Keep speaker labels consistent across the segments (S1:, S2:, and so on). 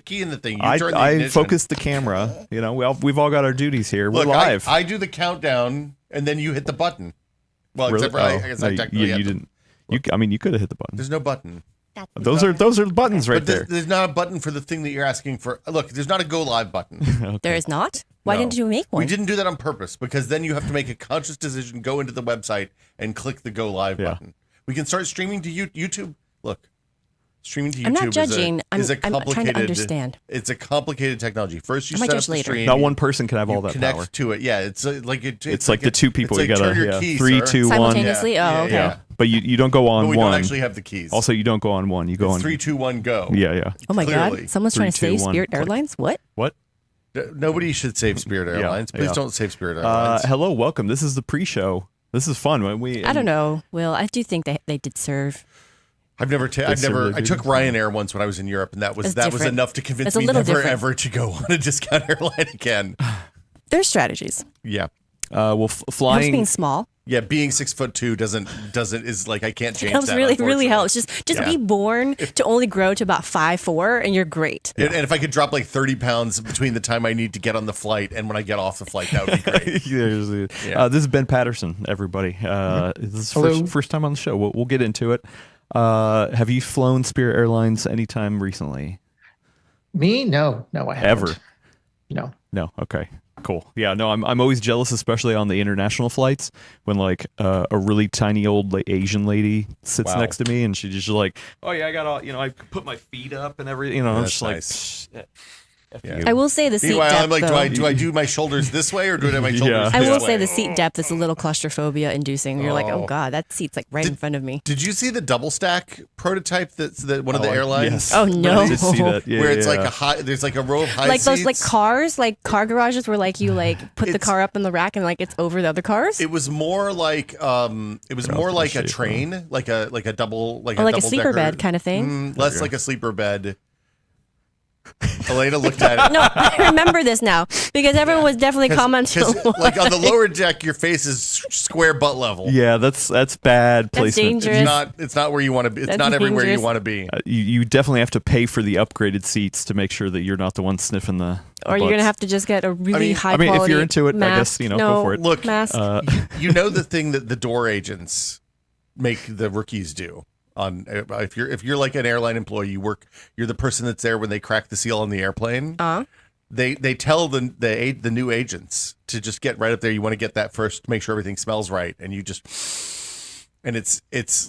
S1: key in the thing. You turn the
S2: I
S1: ignition.
S2: focus the camera. You know, we've all got our duties here. We're
S1: Look,
S2: live.
S1: I do the countdown, and then you hit the button. Well,
S2: really?
S1: except for I guess I technically
S2: you didn't. You could have hit the button.
S1: There's no button.
S2: Those are the buttons right there.
S1: There's not a button for the thing that you're asking for. Look, there's not a go live button.
S2: Okay.
S3: There is not? Why
S1: No.
S3: didn't you make one?
S1: We didn't do that on purpose because then you have to make a conscious decision, go into the website, and click the go live button. We can start streaming to YouTube. Look, streaming to YouTube
S3: I'm not judging.
S1: is a
S3: I'm trying
S1: complicated.
S3: to understand.
S1: It's a complicated technology. First, you
S3: I might
S1: set up
S3: judge
S1: the
S3: later.
S1: stream.
S2: Not one person can have all that
S1: connect
S2: power.
S1: to it. Yeah, it's like
S2: It's like the two people.
S1: It's
S2: You
S1: like
S2: gotta
S1: turn your key,
S2: 3,
S1: sir.
S2: 2, 1.
S3: Simultaneously?
S1: Yeah.
S3: Oh, okay.
S1: Yeah.
S2: But you don't go on
S1: But we
S2: one.
S1: don't actually have the keys.
S2: Also, you don't go on one. You go on
S1: 3, 2, 1, go.
S2: Yeah.
S3: Oh my
S1: Clearly.
S3: God! Someone's
S2: 3,
S3: trying to
S2: 2,
S3: save
S2: 1,
S3: Spirit
S2: click.
S3: Airlines. What?
S2: What?
S1: Nobody should save Spirit Airlines. Please don't save Spirit Airlines.
S2: Hello, welcome. This is the pre-show. This is fun.
S3: I don't know, Will. I do think they did serve.
S1: I took Ryanair once when I was in Europe, and that was
S3: different.
S1: enough to convince
S3: It's a
S1: me
S3: little
S1: never
S3: different.
S1: ever to go on a discount airline again.
S3: There's strategies.
S1: Yeah,
S2: well,
S3: Helps
S2: flying.
S3: being small.
S1: yeah. Being 6'2" is like I can't change
S3: It helps
S1: that.
S3: really
S1: unfortunately.
S3: helps. Just
S1: Yeah.
S3: be born to only grow to about 5'4", and you're great.
S1: And if I could drop like 30 pounds between the time I need to get on the flight and when I get off the flight, that would be great.
S2: This is Ben Patterson, everybody. This is first time on the show. We'll get into it. Have you flown Spirit Airlines anytime recently?
S4: Me? No, I haven't.
S2: Ever?
S4: No.
S2: Okay. Cool. Yeah. No, I'm always jealous, especially on the international flights, when like a really tiny old Asian lady sits
S1: Wow.
S2: next to me, and she's just like, "Oh yeah, I got all I put my feet up and everything." I'm
S1: That's
S2: just
S1: nice.
S2: like, F
S1: Yeah.
S2: you.
S3: I will say the seat
S1: Meanwhile,
S3: depth.
S1: I'm like,
S3: though,
S1: do I do my shoulders this way or do I do my shoulders
S2: Yeah.
S3: I
S1: this
S3: will
S1: way?
S3: say the seat depth is a little claustrophobia inducing. You're like,
S1: Oh.
S3: oh God, that seat's like right in front of me.
S1: Did you see the double stack prototype that's one of the
S2: Oh,
S1: airlines?
S2: yes.
S3: Oh, no.
S2: I did see that. Yeah,
S1: where it's
S2: yeah.
S1: like a high, there's like a row of high
S3: Like those like
S1: seats.
S3: cars, like car garages where like you like put the
S1: It's-
S3: car up in the rack and like it's over the other cars.
S1: It was more like a train, like a double
S3: Or like a sleeper bed kind of thing.
S1: Less like a sleeper bed. Elena looked at it.
S3: No, I remember this now because everyone was definitely commenting.
S1: Like on the lower deck, your face is square butt level.
S2: Yeah, that's bad placement.
S3: dangerous.
S1: It's not where you want to be. It's
S3: That's
S1: not everywhere you
S3: dangerous.
S1: want to be.
S2: You definitely have to pay for the upgraded seats to make sure that you're not the one sniffing the.
S3: Or you're
S2: butts.
S3: gonna have to just get a really high
S2: I mean,
S3: quality
S2: if you're into it, I
S3: mask.
S2: guess, go
S3: No,
S2: for it.
S1: Look,
S3: mask.
S1: you know the thing that the door agents make the rookies do. If you're like an airline employee, you're the person that's there when they crack the seal on the airplane. They tell the new agents to just get right up there. You want to get that first, make sure everything smells right, and you just. And it's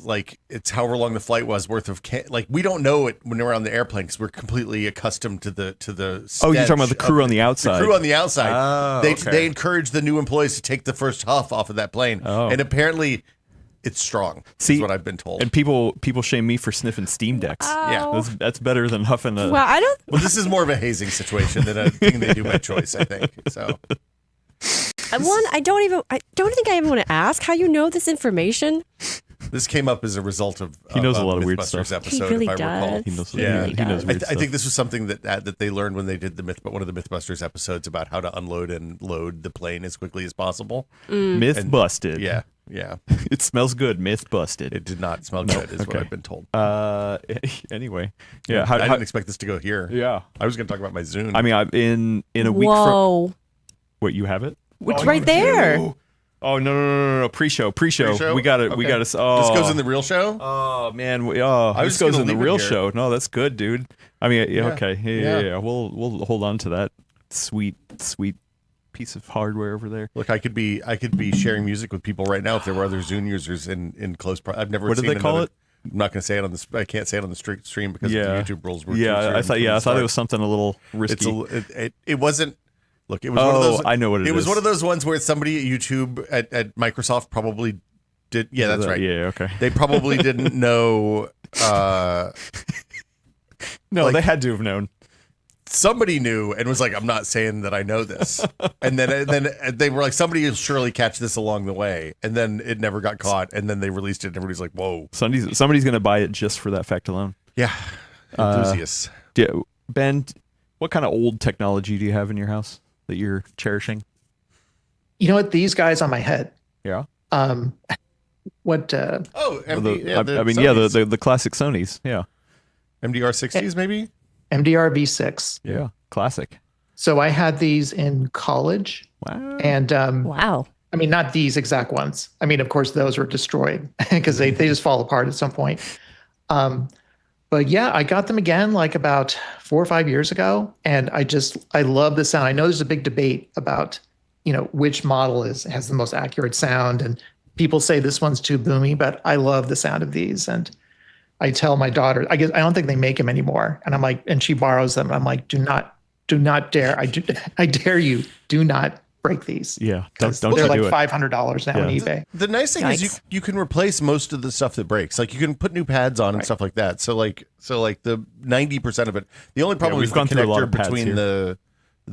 S1: like it's however long the flight was worth of like we don't know it when we're on the airplane because we're completely accustomed to the.
S2: Oh, you're talking about the crew on the outside.
S1: The crew on the outside.
S2: Oh,
S1: They encourage the new employees to take the first huff off of that plane, and apparently, it's strong.
S2: See,
S1: is what I've been told.
S2: And people shame me for sniffing Steam decks.
S1: Yeah,
S2: that's better than huffing a.
S3: Well, I don't.
S1: Well, this is more of a hazing situation than a thing they do by choice, I think. So.
S3: I don't think I even want to ask how you know this information.
S1: This came up as a result of
S2: He knows a lot of
S1: Mythbusters
S2: weird stuff.
S1: episode,
S3: He really
S1: if I recall.
S3: does.
S2: He knows.
S1: Yeah.
S2: He knows weird
S1: I
S2: stuff.
S1: think this was something that they learned when they did one of the Mythbusters episodes about how to unload and load the plane as quickly as possible.
S2: Myth busted.
S1: Yeah.
S2: It smells good. Myth busted.
S1: It did not smell good, is what I've been told.
S2: Anyway, yeah.
S1: I didn't expect this to go here.
S2: Yeah.
S1: I was going to talk about my Zune.
S2: I mean, in a week from.
S3: Whoa,
S2: What, you have it?
S3: it's right there.
S2: Oh no! Pre-show.
S1: Pre-show?
S2: We got it.
S1: Okay.
S2: We got to.
S1: This goes in the real show?
S2: Oh man!
S1: was
S2: This
S1: just
S2: goes
S1: gonna
S2: in the
S1: leave it
S2: real
S1: here.
S2: show. No, that's good, dude. I mean,
S1: Yeah.
S2: okay, yeah. We'll hold on to that sweet piece of hardware over there.
S1: Look, I could be sharing music with people right now if there were other Zune users in close. I've never.
S2: What did
S1: seen
S2: they call
S1: another-
S2: it?
S1: I'm not going to say it on the. I can't say it on the stream because
S2: Yeah.
S1: of the YouTube rules. Were
S2: Yeah, I thought it was something a little risky.
S1: It wasn't. Look, it was one of those.
S2: I know what it
S1: was
S2: is.
S1: one of those ones where somebody at YouTube at Microsoft probably did. Yeah, that's right.
S2: Yeah, okay.
S1: They probably didn't know.
S2: No, they had to have known.
S1: Somebody knew and was like, "I'm not saying that I know this," and then they were like, "Somebody will surely catch this along the way," and then it never got caught, and then they released it, and everybody's like, "Whoa,
S2: Somebody's gonna buy it just for that fact alone.
S1: yeah, enthusiasts."
S2: Ben, what kind of old technology do you have in your house that you're cherishing?
S4: You know what? These guys on my head.
S2: Yeah.
S4: What?
S1: Oh,
S2: The classic Sonys. Yeah.
S1: MDR 60s maybe.
S4: MDR V6.
S2: Yeah, classic.
S4: So I had these in college.
S2: Wow.
S4: And
S3: Wow.
S4: I mean, not these exact ones. I mean, of course, those were destroyed because they just fall apart at some point. But yeah, I got them again like about 4 or 5 years ago. And I love the sound. I know there's a big debate about, which model has the most accurate sound. And people say this one's too boomy, but I love the sound of these. And I tell my daughter, I don't think they make them anymore. And I'm like, and she borrows them. And I'm like, do not dare. I dare you. Do not break these.
S2: Yeah. Don't
S4: they're
S2: do
S4: like
S2: it.
S4: $500 now on eBay.
S1: The nice thing is you can replace most of the stuff that breaks. Like you can put new pads on and stuff like that. So like the 90% of it. The only problem is the connector between the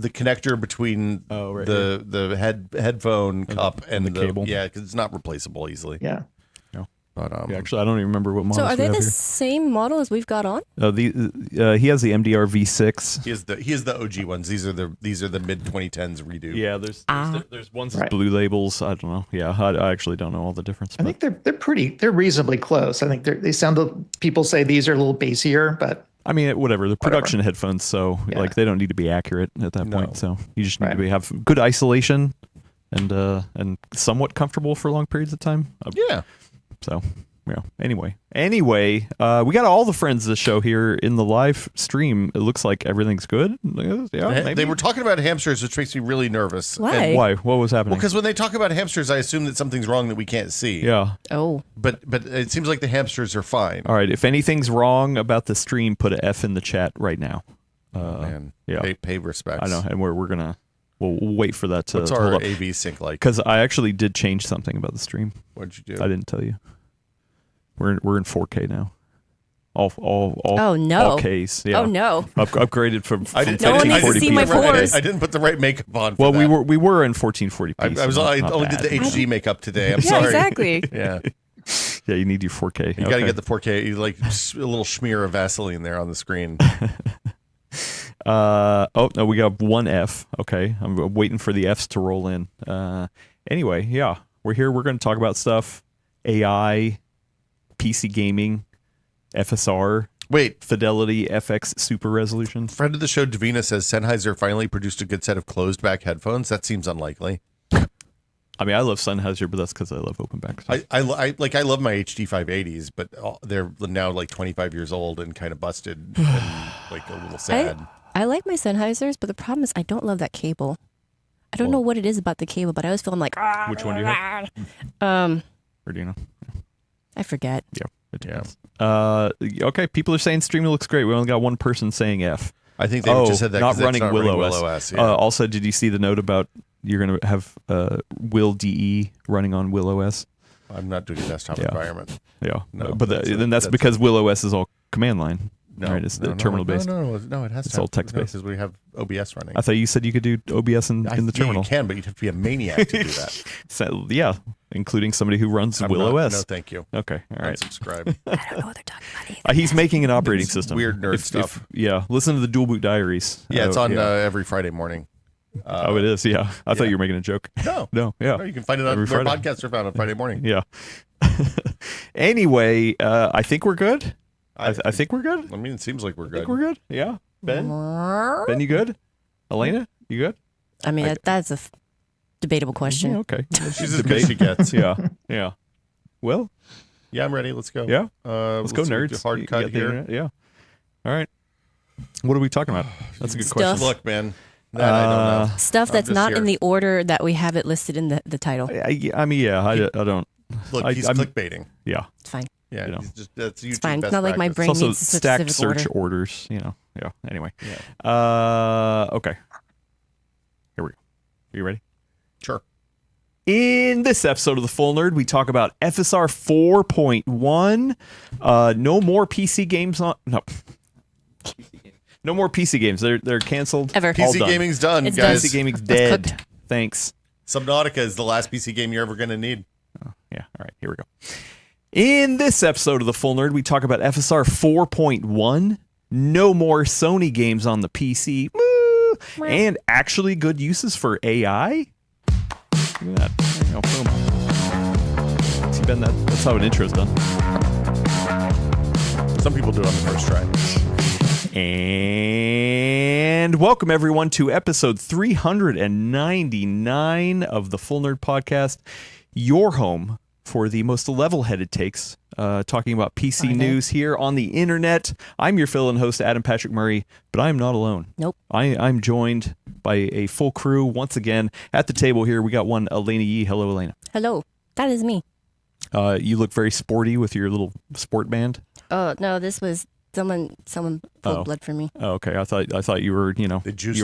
S1: connector between the headphone cup and the cable. Yeah, because it's not replaceable easily.
S4: Yeah.
S2: But, actually, I don't even remember what models.
S3: So are they the
S2: here.
S3: same model as we've got on?
S2: He has the MDR V6.
S1: He has the OG ones. These are the mid 2010s redo.
S2: Yeah, there's ones with blue labels. I don't know. Yeah, I actually don't know all the difference.
S4: I think they're reasonably close. I think they sound. People say these are a little bassier, but
S2: I mean, whatever. They're production headphones, so like they don't need to be accurate at that point. So you just need to have good isolation and somewhat comfortable for long periods of time.
S1: Yeah.
S2: So, yeah. Anyway, we got all the friends of the show here in the live stream. It looks like everything's good. Yeah, maybe.
S1: They were talking about hamsters, which makes me really nervous.
S3: Why?
S2: Why? What was happening?
S1: Well, because when they talk about hamsters, I assume that something's wrong that we can't see.
S2: Yeah.
S3: Oh.
S1: But it seems like the hamsters are fine.
S2: All right. If anything's wrong about the stream, put an F in the chat right now.
S1: Man.
S2: Yeah.
S1: Pay respects.
S2: I know, and we're gonna. We'll wait for that to.
S1: What's our AV sync like?
S2: Because I actually did change something about the stream.
S1: What'd you do?
S2: I didn't tell you. We're in 4K now. All
S3: Oh no.
S2: All Ks. Yeah.
S3: Oh no.
S2: Upgraded from
S1: I didn't.
S3: No one needs to see my pores.
S1: I didn't put the right makeup on.
S2: Well, we were in 1440p.
S1: I only did the HD makeup today. I'm
S3: Yeah,
S1: sorry.
S3: exactly.
S1: Yeah.
S2: Yeah, you need your 4K.
S1: You got to get the 4K. You like a little smear of Vaseline there on the screen.
S2: Oh no, we got one F. Okay, I'm waiting for the Fs to roll in. Anyway, yeah, we're here. We're going to talk about stuff: AI, PC gaming, FSR.
S1: Wait,
S2: Fidelity, FX, super resolution.
S1: Friend of the show, Davina, says Sennheiser finally produced a good set of closed back headphones. That seems unlikely.
S2: I mean, I love Sennheiser, but that's because I love open backs.
S1: I love my HD 580s, but they're now like 25 years old and kind of busted and like a little sad.
S3: I like my Sennheisers, but the problem is I don't love that cable. I don't know what it is about the cable, but I always feel I'm like,
S2: which one do you have? Or do you know?
S3: I forget.
S2: Yeah. It depends. Okay, people are saying streaming looks great. We only got one person saying F.
S1: I think they just said that
S2: not running
S1: not
S2: Will
S1: running
S2: OS.
S1: Will OS, yeah.
S2: Also, did you see the note about you're going to have Will DE running on Will OS?
S1: I'm not doing a desktop environment.
S2: Yeah,
S1: No,
S2: but then that's because Will OS is all command line.
S1: No,
S2: right? It's terminal based.
S1: No, it has to.
S2: It's all text based
S1: because we have OBS running.
S2: I thought you said you could do OBS in the terminal.
S1: You can, but you'd have to be a maniac to do that.
S2: So, yeah, including somebody who runs Will OS.
S1: No, thank you.
S2: Okay, all right.
S1: Unsubscribe.
S3: I don't know what they're talking about either.
S2: He's making an operating system.
S1: Weird nerd stuff.
S2: Yeah, listen to the Dual Boot Diaries.
S1: Yeah, it's on every Friday morning.
S2: It is. Yeah, I thought you were making a joke.
S1: No,
S2: yeah.
S1: No, you can find it on where podcasts are found on Friday morning.
S2: Yeah. Anyway, I think we're good. I think we're good.
S1: I mean, it seems like we're good.
S2: I think we're good. Yeah. Ben, you good? Elena, you good?
S3: I mean, that's a debatable question.
S2: Yeah, okay.
S1: She's as good as she gets.
S2: Yeah. Well.
S1: Yeah, I'm ready. Let's go.
S2: Yeah. Let's go, nerds.
S1: Hard cut here.
S2: Yeah. All right. What are we talking about? That's a good question.
S1: Look, man. That I don't know.
S3: Stuff that's not in the order that we have it listed in the title.
S2: I mean, yeah, I don't.
S1: Look, he's clickbaiting.
S2: Yeah.
S3: It's fine.
S1: Yeah, that's YouTube.
S3: It's fine. It's
S1: best
S3: not like my
S1: practice.
S3: brain
S2: It's also
S3: needs a
S2: stacked
S3: specific
S2: search
S3: order.
S2: orders, Yeah. Anyway.
S1: Yeah.
S2: Okay. Here we go. Are you ready?
S1: Sure.
S2: In this episode of The Full Nerd, we talk about FSR 4.1. No more PC games on... No more PC games. They're canceled.
S3: Ever.
S1: PC gaming's done,
S3: It's
S1: guys.
S2: PC gaming's
S3: It's
S2: dead.
S3: cooked.
S2: Thanks.
S1: Subnautica is the last PC game you're ever going to need.
S2: Yeah. All right. Here we go. In this episode of The Full Nerd, we talk about FSR 4.1. No more Sony games on the PC. Woo! And actually good uses for AI. Look at that. There you go. Boom. See, Ben, that's how an intro's done.
S1: Some people do it on the first try.
S2: And welcome everyone to episode 399 of the Full Nerd Podcast, your home for the most level-headed takes, talking about PC news here on the internet. I'm your fill-in host, Adam Patrick Murray, but I'm not alone.
S3: Nope.
S2: I'm joined by a full crew once again. At the table here, we got one Elena Yee. Hello, Elena.
S3: Hello. That is me.
S2: You look very sporty with your little sport band.
S3: Oh, no, this was someone pulled blood for me.
S2: Oh, okay. I thought you were, you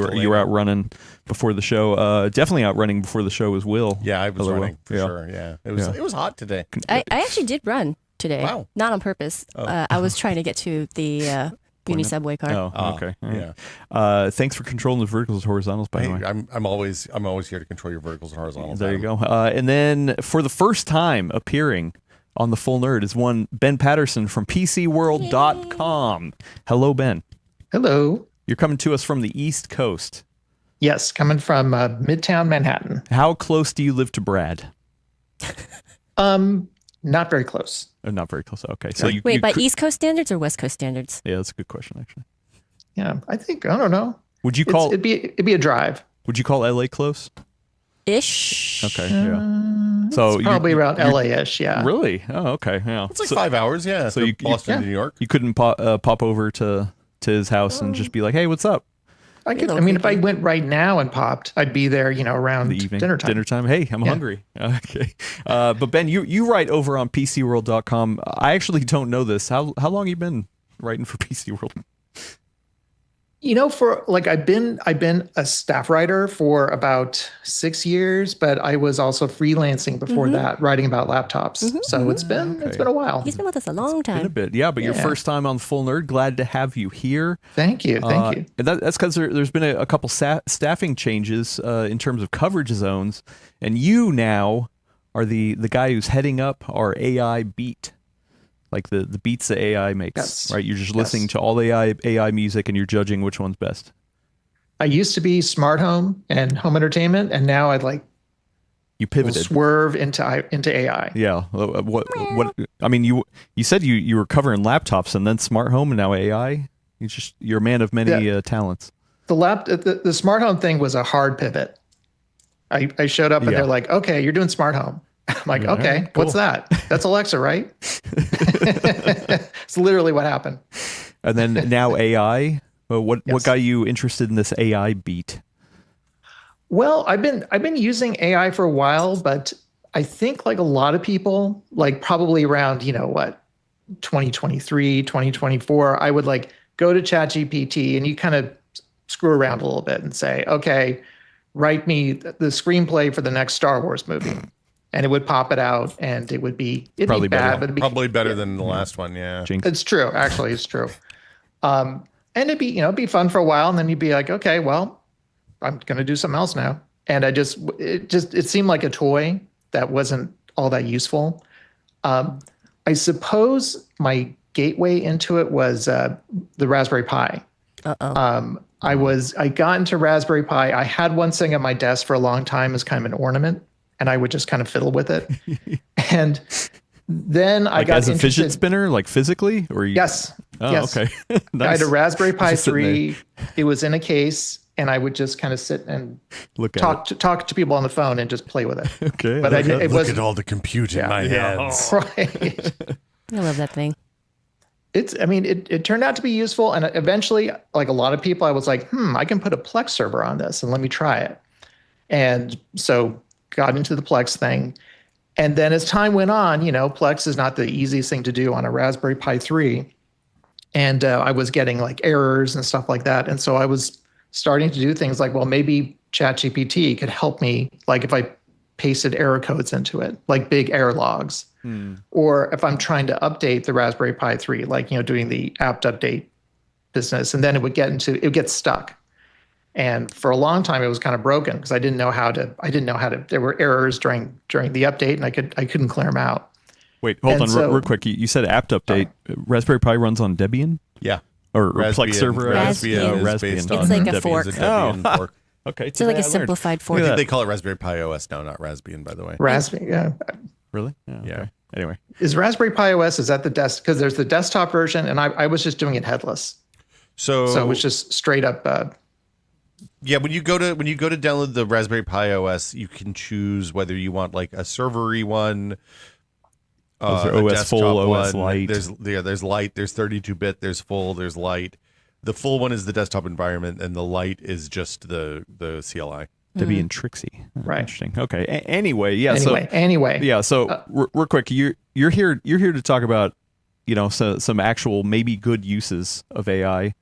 S2: were
S1: Elena.
S2: out running before the show. Definitely out running before the show was Will.
S1: Yeah, I was
S2: Hello,
S1: running for
S2: Will.
S1: sure. Yeah, it was hot today.
S3: I actually did run today.
S1: Wow.
S3: Not on purpose. I was trying to get to the Muni subway car.
S2: Oh, okay. All right.
S1: Yeah.
S2: Thanks for controlling the verticals and horizontals, by the way.
S1: I'm always here to control your verticals and horizontals.
S2: There you go. And then for the first time appearing on the Full Nerd is one Ben Patterson from PCWorld.com. Hello, Ben.
S4: Hello.
S2: You're coming to us from the East Coast.
S4: Yes, coming from Midtown Manhattan.
S2: How close do you live to Brad?
S4: Not very close.
S2: Not very close. Okay. So you
S3: Wait, by East Coast standards or West Coast standards?
S2: Yeah, that's a good question, actually.
S4: Yeah, I don't know.
S2: Would you call
S4: it'd be a drive?
S2: Would you call LA close?
S3: Ish.
S2: Okay. Yeah. So
S4: It's probably around LA-ish. Yeah.
S2: Really? Oh, okay. Yeah.
S1: It's like 5 hours. Yeah.
S2: so
S1: So
S2: you-
S1: Boston to New York.
S2: You couldn't pop over to his house and just be like, "Hey, what's up?"
S4: I mean, if I went right now and popped, I'd be there, around
S2: The evening,
S4: dinner time.
S2: Hey, I'm hungry. Okay. But Ben, you write over on PCWorld.com. I actually don't know this. How long you been writing for PC World?
S4: For I've been a staff writer for about 6 years, but I was also freelancing before that, writing about laptops. So it's been a while.
S3: He's been with us a long
S2: Been a
S3: time.
S2: bit, yeah. But your first time on Full Nerd. Glad to have you here.
S4: Thank you.
S2: And that's because there's been a couple staffing changes in terms of coverage zones, and you now are the guy who's heading up our AI beat. Like the beats that AI makes,
S4: Yes.
S2: right? You're just listening to all the AI music and you're judging which one's best.
S4: I used to be smart home and home entertainment, and now I'd
S2: You pivoted.
S4: swerve into AI.
S2: Yeah. What? I mean, you said you were covering laptops and then smart home and now AI. You're a man of many talents.
S4: The smart home thing was a hard pivot. I showed up and they're like, "Okay, you're doing smart home." I'm like, "Okay,
S2: cool.
S4: what's that? That's Alexa, right?" It's literally what happened.
S2: And then now AI. What got you interested in this AI beat?
S4: Well, I've been using AI for a while, but I think like a lot of people, probably around 2023, 2024, I would go to ChatGPT and you kind of screw around a little bit and say, "Okay, write me the screenplay for the next Star Wars movie." And it would pop it out, and it'd be
S2: Probably
S4: bad,
S2: better.
S4: but it'd be
S1: Probably better than the last one. Yeah.
S2: Jinx.
S4: It's true. Actually, it's true. And it'd be fun for a while, and then you'd be like, "Okay, well, I'm gonna do something else now." And it seemed like a toy that wasn't all that useful. I suppose my gateway into it was the Raspberry Pi. I got into Raspberry Pi. I had one sitting at my desk for a long time as kind of an ornament, and I would just kind of fiddle with it. And then I got
S2: as a
S4: interested,
S2: fidget spinner, like physically, or you?
S4: Yes.
S2: Oh,
S4: yes.
S2: okay.
S4: I
S2: Nice.
S4: had a Raspberry Pi
S2: Just sitting
S4: 3. It was in a case, and I would just kind of sit and
S2: Look at
S4: talk to people on the phone and just play with it.
S2: it. Okay.
S4: But it
S1: Look
S4: was
S1: at all the compute in my hands.
S4: right.
S3: I love that thing.
S4: It turned out to be useful, and eventually, like a lot of people, I was like, I can put a Plex server on this, and let me try it. And so got into the Plex thing. And then as time went on, Plex is not the easiest thing to do on a Raspberry Pi 3. And I was getting errors and stuff like that. And so I was starting to do things like, well, maybe ChatGPT could help me, if I pasted error codes into it, like big error logs. Or if I'm trying to update the Raspberry Pi 3, doing the apt update business, and then it would get stuck. And for a long time, it was kind of broken because I didn't know how to, there were errors during the update, and I couldn't clear them out.
S2: Wait, hold
S4: And
S2: on
S4: so-
S2: real quick. You said apt update. Raspberry Pi runs on Debian?
S1: Yeah.
S2: Or Plex server?
S3: Raspbian
S1: is
S2: Raspbian.
S1: based
S3: It's
S1: on
S3: like a
S1: Debian.
S3: fork.
S1: It's a Debian fork.
S2: Okay.
S3: So like
S2: today
S3: a
S2: I learned.
S3: simplified
S1: I
S3: form.
S2: Look at
S1: think
S2: that.
S1: they call it Raspberry Pi OS now, not Raspbian, by the way.
S4: Raspberry, yeah.
S2: Really?
S1: Yeah.
S2: Okay. Anyway.
S4: Is Raspberry Pi OS, is that the desk? Because there's the desktop version, and I was just doing it headless. So it's just straight up.
S1: Yeah, when you go to download the Raspberry Pi OS, you can choose whether you want like a server-y one,
S2: OS
S1: a desktop
S2: full, OS
S1: one.
S2: light.
S1: There's light, there's 32-bit, there's full, there's light. The full one is the desktop environment, and the light is just the CLI.
S2: Debbie and Trixie.
S4: Right.
S2: Interesting. Okay. Anyway, yeah.
S4: Anyway.
S2: Yeah. So real quick, you're here to talk about, some actual maybe good uses of AI.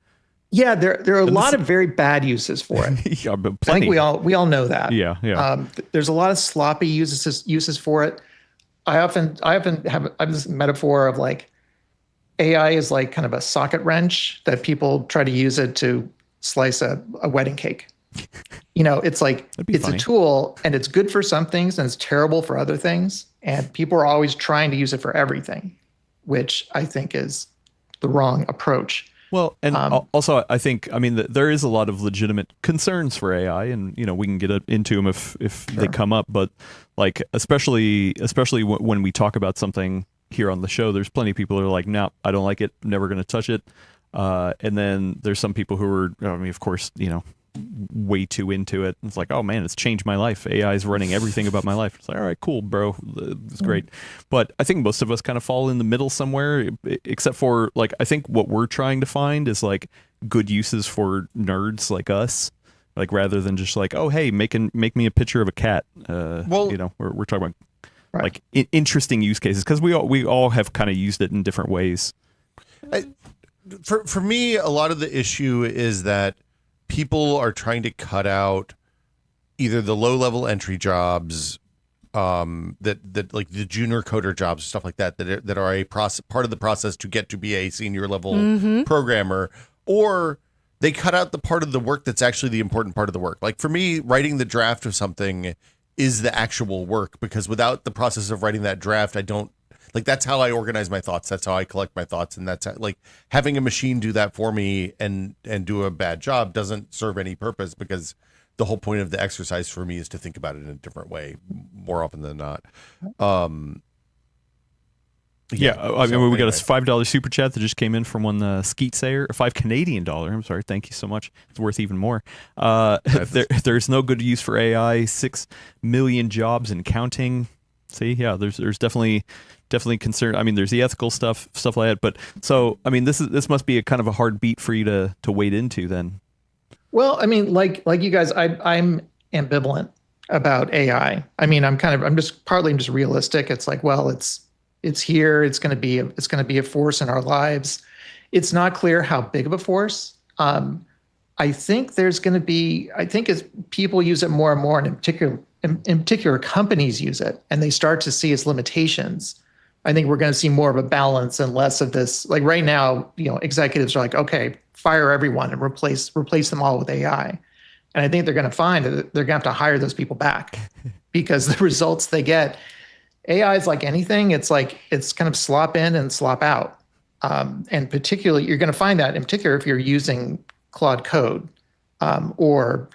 S4: Yeah, there are a lot of very bad uses for it.
S2: Yeah, but
S4: I
S2: plenty.
S4: think we all know that.
S2: Yeah.
S4: There's a lot of sloppy uses for it. I often have this metaphor of like AI is like kind of a socket wrench that people try to use it to slice a wedding cake. It's like it's
S2: funny.
S4: a tool and it's good for some things and it's terrible for other things. And people are always trying to use it for everything, which I think is the wrong approach.
S2: Well, and also, I think, there is a lot of legitimate concerns for AI, and we can get into them if they come up. But like, especially when we talk about something here on the show, there's plenty of people who are like, "No, I don't like it. Never going to touch it." And then there's some people who are, of course, way too into it. It's like, oh man, it's changed my life. AI is running everything about my life. It's like, all right, cool, bro. It's great. But I think most of us kind of fall in the middle somewhere, except for like, I think what we're trying to find is like good uses for nerds like us. Like rather than just like, oh, hey, make me a picture of a cat. We're talking about like interesting use cases because we all have kind of used it in different ways.
S1: For me, a lot of the issue is that people are trying to cut out either the low-level entry jobs, that like the junior coder jobs, stuff like that are a part of the process to get to be a senior level programmer, or they cut out the part of the work that's actually the important part of the work. Like for me, writing the draft of something is the actual work, because without the process of writing that draft, I don't. Like that's how I organize my thoughts. That's how I collect my thoughts, and that's how, like having a machine do that for me and do a bad job doesn't serve any purpose, because the whole point of the exercise for me is to think about it in a different way more often than not.
S2: We got a $5 super chat that just came in from one Skeet Sayer, a $5 Canadian. I'm sorry, thank you so much. It's worth even more. There's no good use for AI. 6 million jobs and counting. See, yeah, there's definitely concern. There's the ethical stuff like that. But so, this must be a kind of a hard beat for you to wade into then.
S4: Well, like you guys, I'm ambivalent about AI. I'm just realistic. It's like, well, it's here. It's going to be a force in our lives. It's not clear how big of a force. I think as people use it more and more, and in particular companies use it, and they start to see its limitations, I think we're going to see more of a balance and less of this. Like right now, executives are like, okay, fire everyone and replace them all with AI. And I think they're going to find that they're going to have to hire those people back because the results they get, AI is like anything. It's kind of slop in and slop out. And particularly, you're going to find that in particular if you're using Claude Code or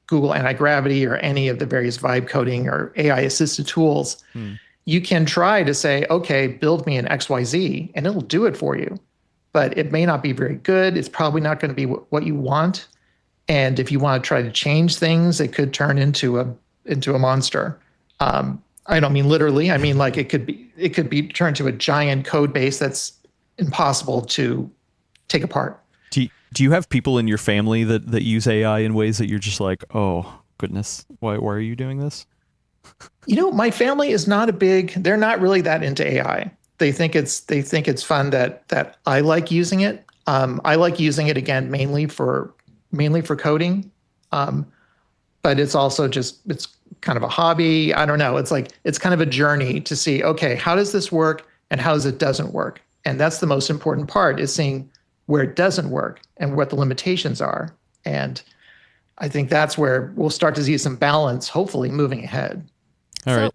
S4: Google Anti-Gravity or any of the various vibe coding or AI assisted tools. You can try to say, okay, build me an XYZ, and it'll do it for you. But it may not be very good. It's probably not going to be what you want. And if you want to try to change things, it could turn into a monster. I don't mean literally. I mean like it could be turned to a giant code base that's impossible to take apart.
S2: Do you have people in your family that use AI in ways that you're just like, oh goodness, why are you doing this?
S4: My family is they're not really that into AI. They think it's fun that I like using it. I like using it again mainly for coding. But it's also it's kind of a hobby. I don't know. It's kind of a journey to see, okay, how does this work and how does it doesn't work? And that's the most important part, is seeing where it doesn't work and what the limitations are. And I think that's where we'll start to see some balance, hopefully moving ahead.
S2: All right.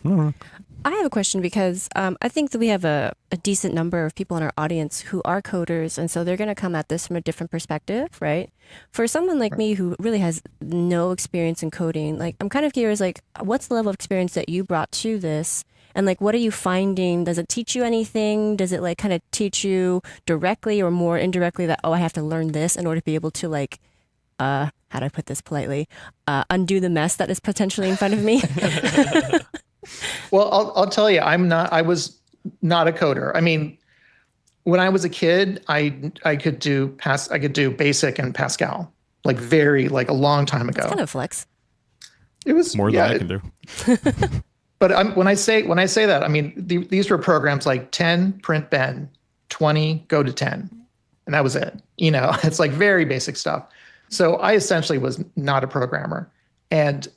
S2: No.
S3: I have a question because I think that we have a decent number of people in our audience who are coders, and so they're going to come at this from a different perspective, right? For someone like me who really has no experience in coding, like I'm kind of curious, like what's the level of experience that you brought to this, And like, what are you finding? Does it teach you anything? Does it like kind of teach you directly or more indirectly that, oh, I have to learn this in order to be able to like, how do I put this politely? Undo the mess that is potentially in front of me?
S4: Well, I'll tell you, I was not a coder. I mean, when I was a kid, I could do BASIC and Pascal, like a long time ago.
S3: It's kind of flex.
S4: It was
S2: more than I can do.
S4: But when I say that, I mean, these were programs like 10, print Ben, 20, go to 10. And that was it. You know, it's like very basic stuff. So I essentially was not a programmer. And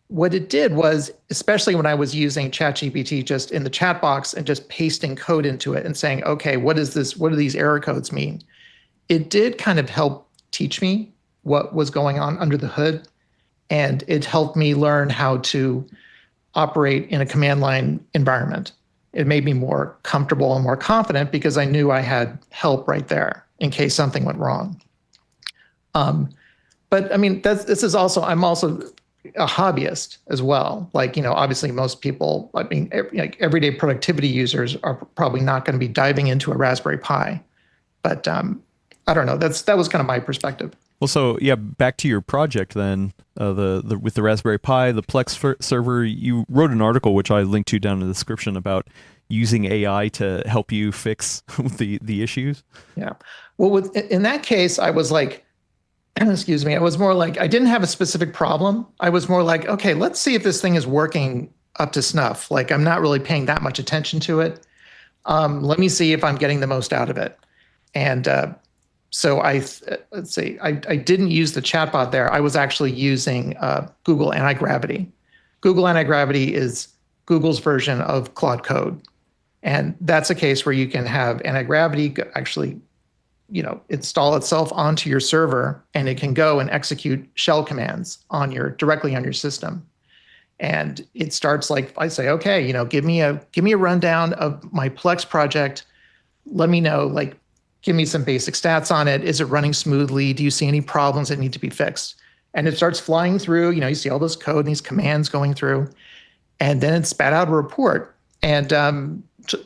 S4: what it did was, especially when I was using ChatGPT just in the chat box and just pasting code into it and saying, okay, what is this? What do these error codes mean? It did kind of help teach me what was going on under the hood. And it helped me learn how to operate in a command line environment. It made me more comfortable and more confident because I knew I had help right there in case something went wrong. But I mean, I'm also a hobbyist as well. Like, you know, obviously most people, I mean, like everyday productivity users are probably not going to be diving into a Raspberry Pi. But I don't know. That was kind of my perspective.
S2: Well, so yeah, back to your project then, with the Raspberry Pi, the Plex server, you wrote an article, which I linked to down in the description, about using AI to help you fix the issues.
S4: Yeah. Well, in that case, I was like, excuse me, I was more like, I didn't have a specific problem. I was more like, okay, let's see if this thing is working up to snuff. Like, I'm not really paying that much attention to it. Let me see if I'm getting the most out of it. And so let's see, I didn't use the chatbot there. I was actually using Google Anti-Gravity. Google Anti-Gravity is Google's version of Claude Code. And that's a case where you can have Anti-Gravity actually, you know, install itself onto your server, and it can go and execute shell commands directly on your system. And it starts like, I say, okay, you know, give me a rundown of my Plex project. Let me know, like, give me some basic stats on it. Is it running smoothly? Do you see any problems that need to be fixed? And it starts flying through, you know, you see all this code and these commands going through, and then it spat out a report and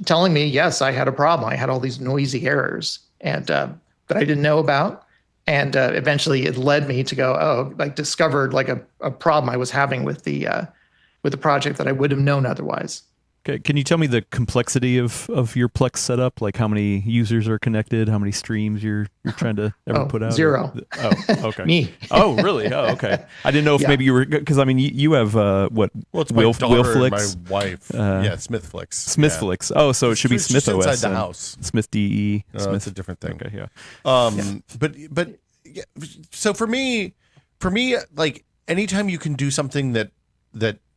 S4: telling me, yes, I had a problem. I had all these noisy errors and that I didn't know about. And eventually it led me to go, discovered like a problem I was having with the project that I would have known otherwise.
S2: Okay. Can you tell me the complexity of your Plex setup? Like how many users are connected? How many streams you're trying to ever put out?
S4: 0.
S2: Oh, okay.
S4: Me.
S2: Oh, really? Oh, okay. I didn't know if maybe you were, because I mean, you have what?
S1: Well, it's my daughter and my
S2: Wilflix?
S1: wife. Smithflix.
S2: Smithflix. Oh, so it should be Smith OS.
S1: Inside the house.
S2: Smith DE.
S1: Smith. It's a different thing.
S2: Okay, yeah.
S1: But yeah, so for me, like anytime you can do something that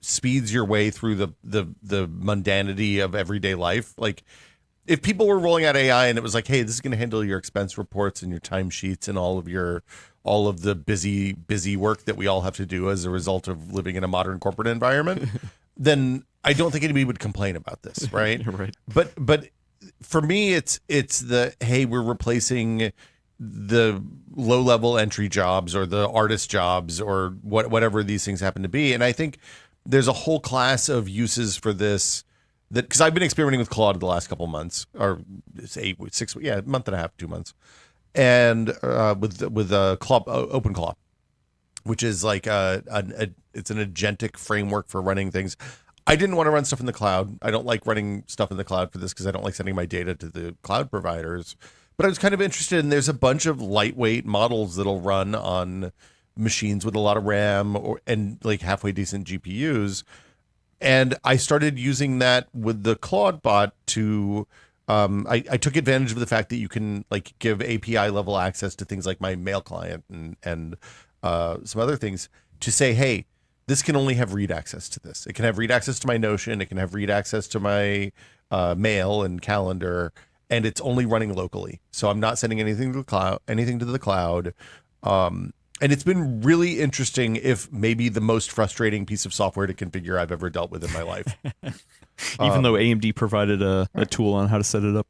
S1: speeds your way through the mundanity of everyday life. Like if people were rolling out AI and it was like, hey, this is going to handle your expense reports and your timesheets and all of the busy work that we all have to do as a result of living in a modern corporate environment, then I don't think anybody would complain about this, right?
S2: Right.
S1: But for me, it's the, hey, we're replacing the low-level entry jobs or the artist jobs or whatever these things happen to be. And I think there's a whole class of uses for this because I've been experimenting with Claude the last couple of months, or it's 8 weeks, 6 weeks, a month and a half, 2 months, and with OpenClaw, which is like it's an agentic framework for running things. I didn't want to run stuff in the cloud. I don't like running stuff in the cloud for this because I don't like sending my data to the cloud providers. But I was kind of interested, and there's a bunch of lightweight models that'll run on machines with a lot of RAM and like halfway decent GPUs. And I started using that with the Claude bot to, I took advantage of the fact that you can like give API level access to things like my mail client and some other things to say, hey, this can only have read access to this. It can have read access to my Notion. It can have read access to my mail and calendar, and it's only running locally. So I'm not sending anything to the cloud. And it's been really interesting, if maybe the most frustrating piece of software to configure I've ever dealt with in my life.
S2: Even though AMD provided a tool on how to set it up.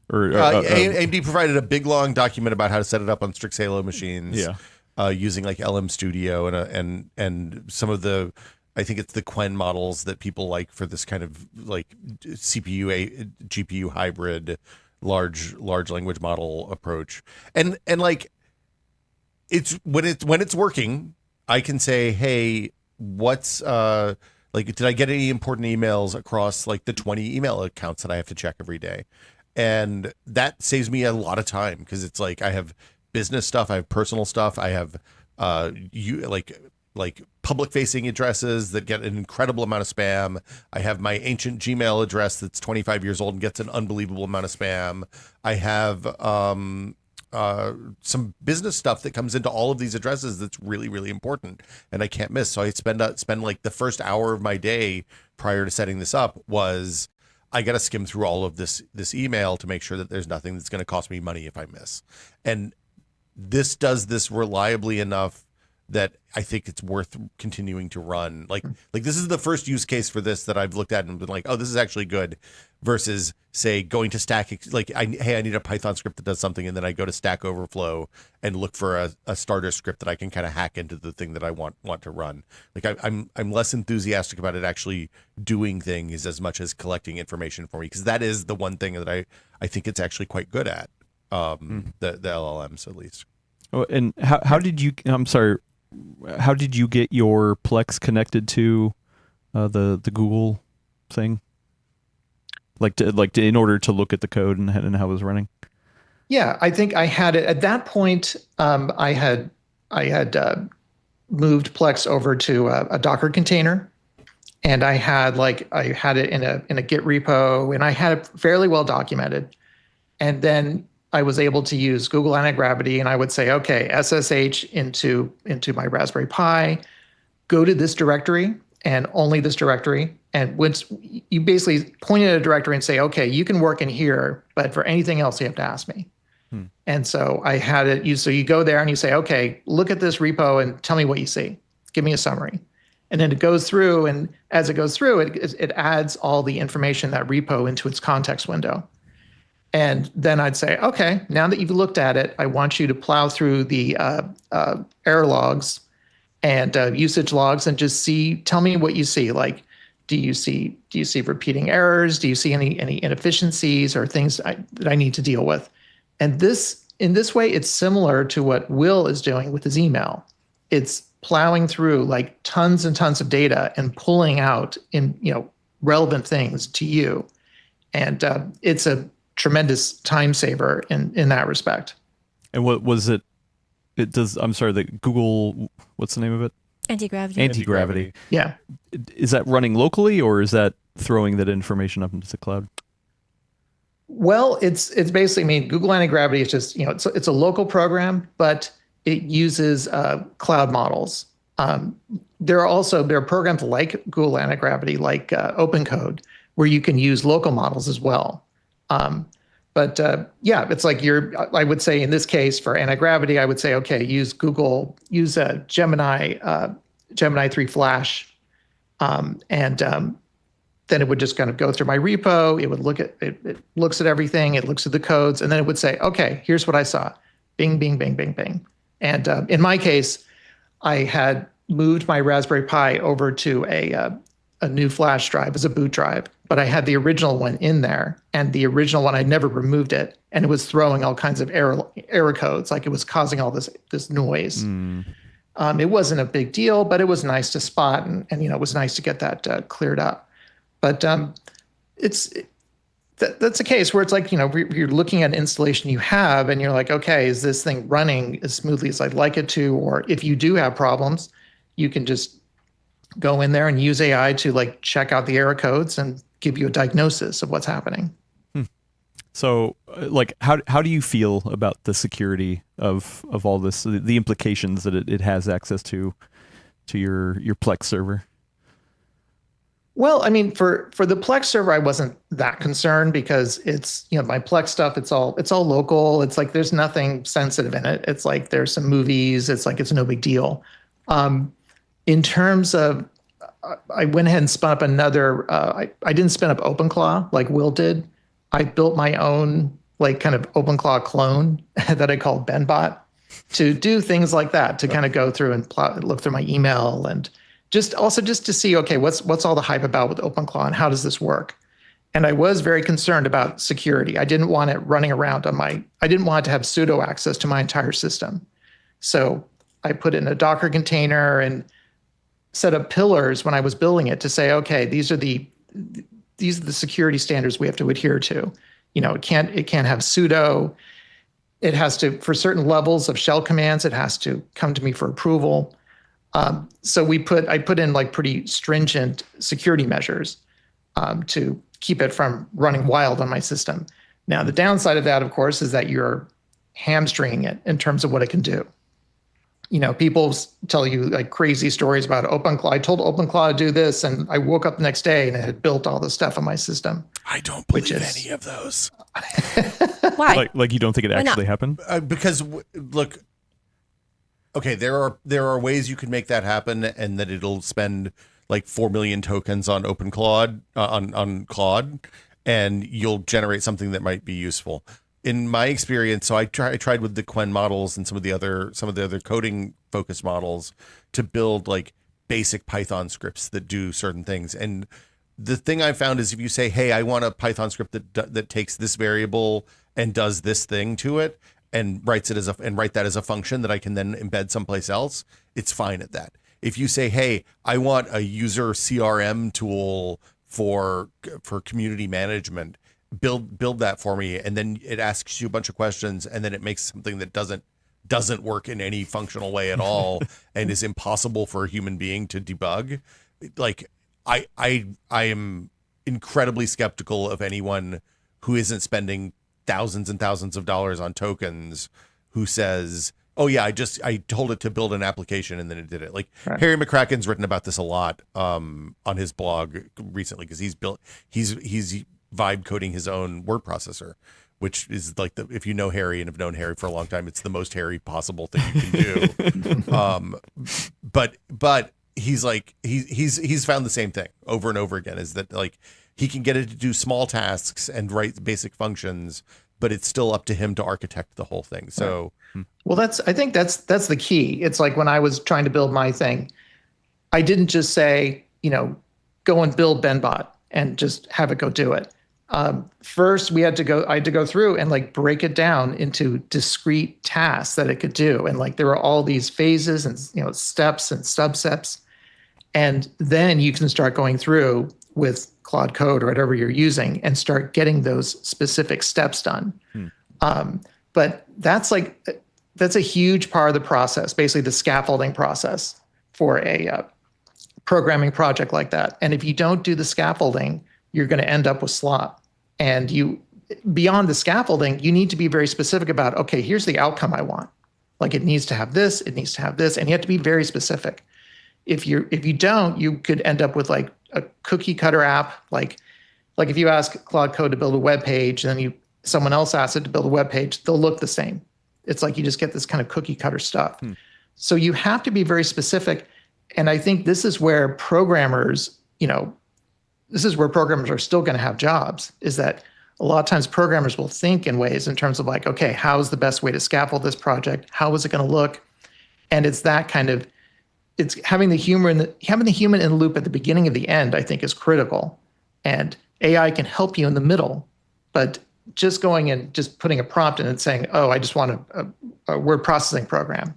S1: AMD provided a big long document about how to set it up on Strix Halo machines.
S2: Yeah.
S1: Using like LM Studio and some of the I think it's the Quen models that people like for this kind of like GPU hybrid, large language model approach. And like it's when it's working, I can say, hey, what's like, did I get any important emails across like the 20 email accounts that I have to check every day? And that saves me a lot of time, because it's like I have business stuff, I have personal stuff, I have like public facing addresses that get an incredible amount of spam. I have my ancient Gmail address that's 25 years old and gets an unbelievable amount of spam. I have some business stuff that comes into all of these addresses that's really, really important and I can't miss. So I spend like the first hour of my day prior to setting this up was I got to skim through all of this email to make sure that there's nothing that's going to cost me money if I miss. And this does this reliably enough that I think it's worth continuing to run. Like this is the first use case for this that I've looked at and been like, oh, this is actually good, versus say going to Stack, like I need a Python script that does something, and then I go to Stack Overflow and look for a starter script that I can kind of hack into the thing that I want to run. Like I'm less enthusiastic about it actually doing things as much as collecting information for me, because that is the one thing that I think it's actually quite good at, the LLMs at least.
S2: Oh, and how did you? I'm sorry. How did you get your Plex connected to the Google thing? In order to look at the code and how it was running?
S4: Yeah, I think I had it at that point. I had moved Plex over to a Docker container, and I had it in a Git repo, and I had it fairly well documented. And then I was able to use Google Antigravity, and I would say, okay, SSH into my Raspberry Pi, go to this directory and only this directory. And once you basically point at a directory and say, okay, you can work in here, but for anything else, you have to ask me. And so I had it. So you go there and you say, okay, look at this repo and tell me what you see. Give me a summary. And then it goes through, and as it goes through, it adds all the information, that repo, into its context window. And then I'd say, okay, now that you've looked at it, I want you to plow through the error logs and usage logs and just tell me what you see. Like, do you see repeating errors? Do you see any inefficiencies or things that I need to deal with? And in this way, it's similar to what Will is doing with his email. It's plowing through like tons and tons of data and pulling out relevant things to you. And it's a tremendous time saver in that respect.
S2: And what was it? It does. I'm sorry. The Google. What's the name of it?
S3: Anti-gravity.
S2: Anti-gravity.
S4: Yeah.
S2: Is that running locally, or is that throwing that information up into the cloud?
S4: Well, it's basically, I mean, Google Antigravity is just, it's a local program, but it uses cloud models. There are programs like Google Antigravity, like OpenCode, where you can use local models as well. But it's like I would say in this case for anti-gravity, I would say, okay, use Gemini 3 Flash. Then it would just kind of go through my repo. It would it looks at everything. It looks at the codes. And then it would say, okay, here's what I saw. Bing, bing, bing, bing, bing. And in my case, I had moved my Raspberry Pi over to a new flash drive as a boot drive, but I had the original one in there, and the original one, I'd never removed it, and it was throwing all kinds of error codes, like it was causing all this noise. It wasn't a big deal, but it was nice to spot, and it was nice to get that cleared up. But that's a case where it's like, you're looking at an installation you have, and you're like, okay, is this thing running as smoothly as I'd like it to? Or if you do have problems, you can just go in there and use AI to like check out the error codes and give you a diagnosis of what's happening.
S2: So like, how do you feel about the security of all this, the implications that it has access to your Plex server?
S4: Well, I mean, for the Plex server, I wasn't that concerned because it's, my Plex stuff, it's all local. It's like, there's nothing sensitive in it. It's like, there's some movies. It's like, it's no big deal. In terms of, I went ahead and spun up another, I didn't spin up OpenClaw like Will did. I built my own like kind of OpenClaw clone that I called BenBot to do things like that, to kind of go through and look through my email and just to see, okay, what's all the hype about with OpenClaw and how does this work? And I was very concerned about security. I didn't want it running around I didn't want to have sudo access to my entire system. So I put it in a Docker container and set up pillars when I was building it to say, okay, these are the security standards we have to adhere to. It can't have sudo. It has to, for certain levels of shell commands, it has to come to me for approval. So I put in like pretty stringent security measures to keep it from running wild on my system. Now, the downside of that, of course, is that you're hamstringing it in terms of what it can do. People tell you like crazy stories about OpenClaw. I told OpenClaw to do this, and I woke up the next day and it had built all this stuff on my system.
S1: I don't believe any of those.
S3: Why?
S2: Like you don't think it actually happened?
S1: Because look, okay, there are ways you can make that happen, and that it'll spend like 4 million tokens on OpenClaw on Claude, and you'll generate something that might be useful. In my experience, so I tried with the Quen models and some of the other coding focused models to build like basic Python scripts that do certain things. And the thing I found is if you say, hey, I want a Python script that takes this variable and does this thing to it and write that as a function that I can then embed someplace else, it's fine at that. If you say, hey, I want a user CRM tool for community management, build that for me, and then it asks you a bunch of questions, and then it makes something that doesn't work in any functional way at all and is impossible for a human being to debug. Like I am incredibly skeptical of anyone who isn't spending thousands and thousands of dollars on tokens who says, oh yeah, I told it to build an application and then it did it. Like right. Harry McCracken's written about this a lot on his blog recently, because he's vibe coding his own word processor, which is like if you know Harry and have known Harry for a long time, it's the most Harry possible thing you can do. But he's like he's found the same thing over and over again, is that like he can get it to do small tasks and write basic functions, but it's still up to him to architect the whole thing. So
S4: well, I think that's the key. It's like when I was trying to build my thing, I didn't just say, go and build BenBot and just have it go do it. First, I had to go through and like break it down into discrete tasks that it could do. And like there were all these phases and steps and substeps. And then you can start going through with Claude Code or whatever you're using and start getting those specific steps done. But that's a huge part of the process, basically the scaffolding process for a programming project like that. And if you don't do the scaffolding, you're going to end up with slop. And beyond the scaffolding, you need to be very specific about, okay, here's the outcome I want. Like it needs to have this, it needs to have this, and you have to be very specific. If you don't, you could end up with like a cookie cutter app. Like if you ask Claude Code to build a web page, and then someone else asks it to build a web page, they'll look the same. It's like you just get this kind of cookie cutter stuff. So you have to be very specific. And I think this is where programmers are still going to have jobs, is that a lot of times programmers will think in ways in terms of like, okay, how is the best way to scaffold this project? How is it going to look? And it's that kind of, it's having the human in the loop at the beginning of the end, I think is critical. And AI can help you in the middle, but just going and just putting a prompt in and saying, oh, I just want a word processing program,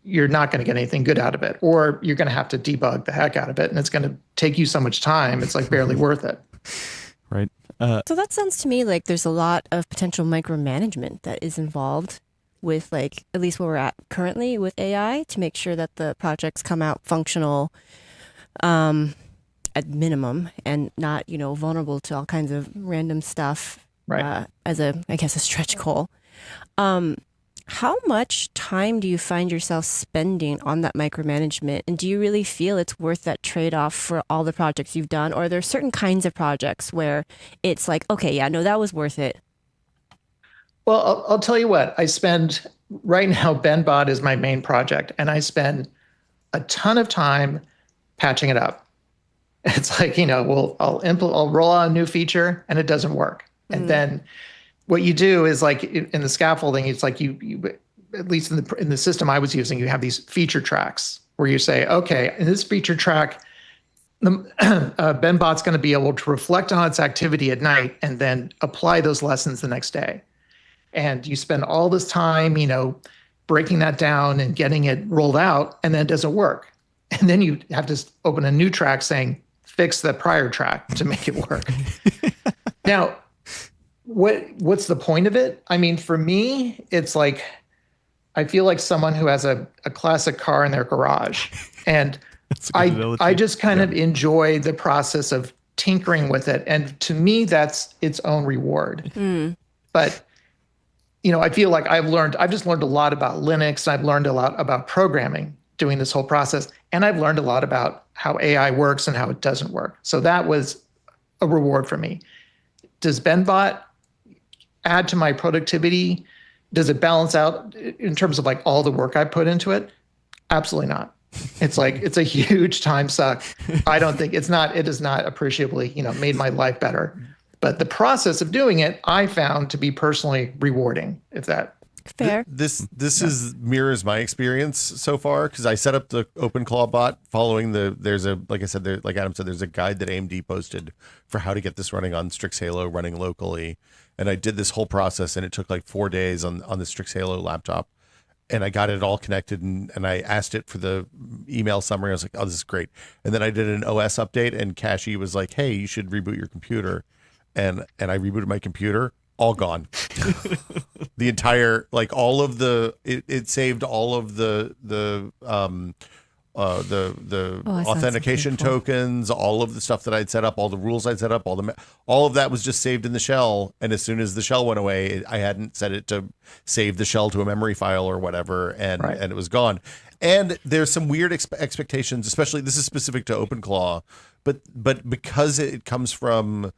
S4: you're not going to get anything good out of it, or you're going to have to debug the heck out of it, and it's going to take you so much time. It's like barely worth it.
S2: Right.
S3: So that sounds to me like there's a lot of potential micromanagement that is involved with, like, at least where we're at currently with AI, to make sure that the projects come out functional at minimum and not, vulnerable to all kinds of random stuff.
S4: Right.
S3: As a stretch goal. How much time do you find yourself spending on that micromanagement? And do you really feel it's worth that trade-off for all the projects you've done? Or are there certain kinds of projects where it's like, okay, yeah, no, that was worth it?
S4: Well, I'll tell you what, right now, BenBot is my main project, and I spend a ton of time patching it up. It's like, I'll roll out a new feature and it doesn't work. And then what you do is, like in the scaffolding, it's like you at least in the system I was using, you have these feature tracks. where you say, okay, in this feature track, the BenBot's going to be able to reflect on its activity at night and then apply those lessons the next day. And you spend all this time, breaking that down and getting it rolled out, and then it doesn't work. And then you have to open a new track saying, fix the prior track to make it work. Now, what's the point of it? I mean, for me, it's like, I feel like someone who has a classic car in their garage. And I just kind of enjoy the process of tinkering with it. And to me, that's its own reward. But, I feel like I've just learned a lot about Linux. I've learned a lot about programming doing this whole process. And I've learned a lot about how AI works and how it doesn't work. So that was a reward for me. Does BenBot add to my productivity? Does it balance out in terms of like all the work I put into it? Absolutely not. It's a huge time suck. I don't think it is not appreciably, made my life better. But the process of doing it, I found to be personally rewarding. If that
S3: fair.
S1: This mirrors my experience so far, because I set up the OpenClaw bot following like Adam said, there's a guide that AMD posted for how to get this running on Strix Halo running locally. And I did this whole process, and it took like 4 days on the Strix Halo laptop. And I got it all connected, and I asked it for the email summary. I was like, oh, this is great. And then I did an OS update, and Cashy was like, hey, you should reboot your computer. And I rebooted my computer, all gone. The entire, like all of it saved all of the authentication tokens, all of the stuff that I'd set up, all the rules I'd set up, all of that was just saved in the shell. And as soon as the shell went away, I hadn't set it to save the shell to a memory file or whatever, and it was gone. And there's some weird expectations, especially this is specific to OpenClaw, but because it comes from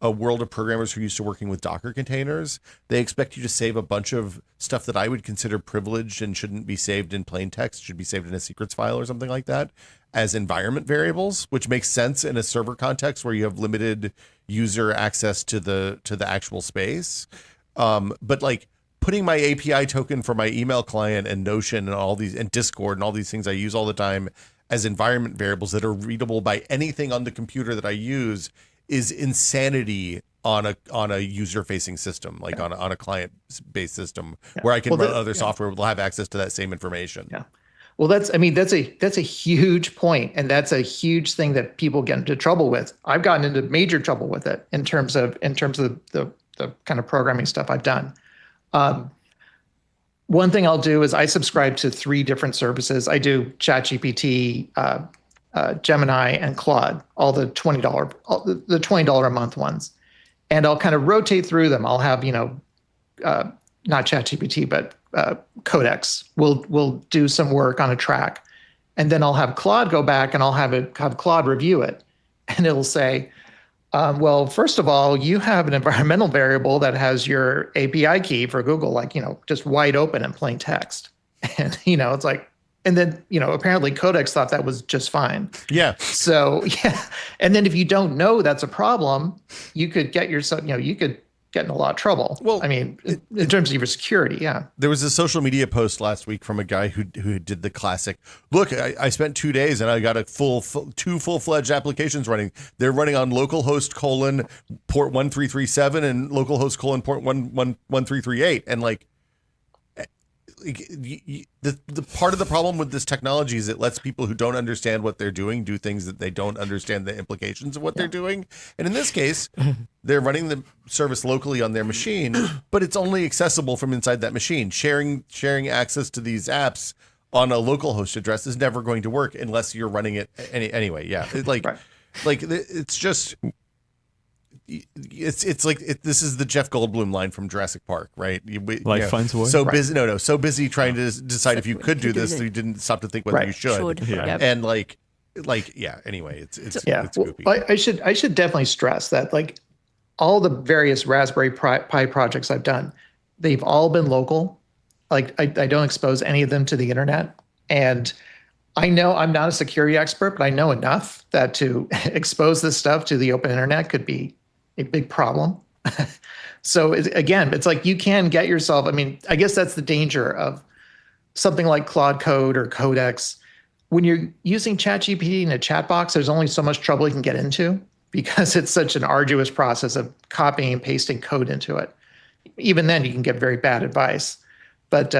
S1: a world of programmers who are used to working with Docker containers, they expect you to save a bunch of stuff that I would consider privileged and shouldn't be saved in plain text, should be saved in a secrets file or something like that, as environment variables, which makes sense in a server context where you have limited user access to the actual space. But like putting my API token for my email client and Notion and all these, and Discord and all these things I use all the time as environment variables that are readable by anything on the computer that I use is insanity on a user-facing system, like on a client-based system where I can run other software will have access to that same information.
S4: Yeah. Well, that's a huge point, and that's a huge thing that people get into trouble with. I've gotten into major trouble with it in terms of the kind of programming stuff I've done. One thing I'll do is I subscribe to 3 different services. I do ChatGPT, Gemini, and Claude, all the $20 a month ones, and I'll kind of rotate through them. I'll have not ChatGPT, but Codex will do some work on a track, and then I'll have Claude go back and I'll have Claude review it, and it'll say, well, first of all, you have an environmental variable that has your API key for Google, just wide open in plain text, and it's like. And then, apparently Codex thought that was just fine.
S1: Yeah.
S4: So, yeah. And then if you don't know that's a problem, you could get yourself, you could get in a lot of trouble. Well, I mean, in terms of your security, yeah.
S1: There was a social media post last week from a guy who did the classic, look, I spent 2 days and I got two full-fledged applications running. They're running on localhost : port 1337 and localhost : port 1338. And like, the part of the problem with this technology is it lets people who don't understand what they're doing do things that they don't understand the implications of what they're doing. And in this case, they're running the service locally on their machine, but it's only accessible from inside that machine. Sharing access to these apps on a local host address is never going to work unless you're running it anyway. Yeah. It's just... It's like this is the Jeff Goldblum line from Jurassic Park, right?
S2: Life finds a way.
S1: So busy, so busy trying to decide if you could do this, so you didn't stop to think whether you should.
S3: Yeah.
S1: And anyway, it's goofy.
S4: Well, I should definitely stress that all the various Raspberry Pi projects I've done, they've all been local. I don't expose any of them to the internet, and I know I'm not a security expert, but I know enough that to expose this stuff to the open internet could be a big problem. So it's like you can get yourself, I guess that's the danger of something like Claude Code or Codex. when you're using ChatGPT in a chat box, there's only so much trouble you can get into because it's such an arduous process of copying and pasting code into it. Even then, you can get very bad advice. But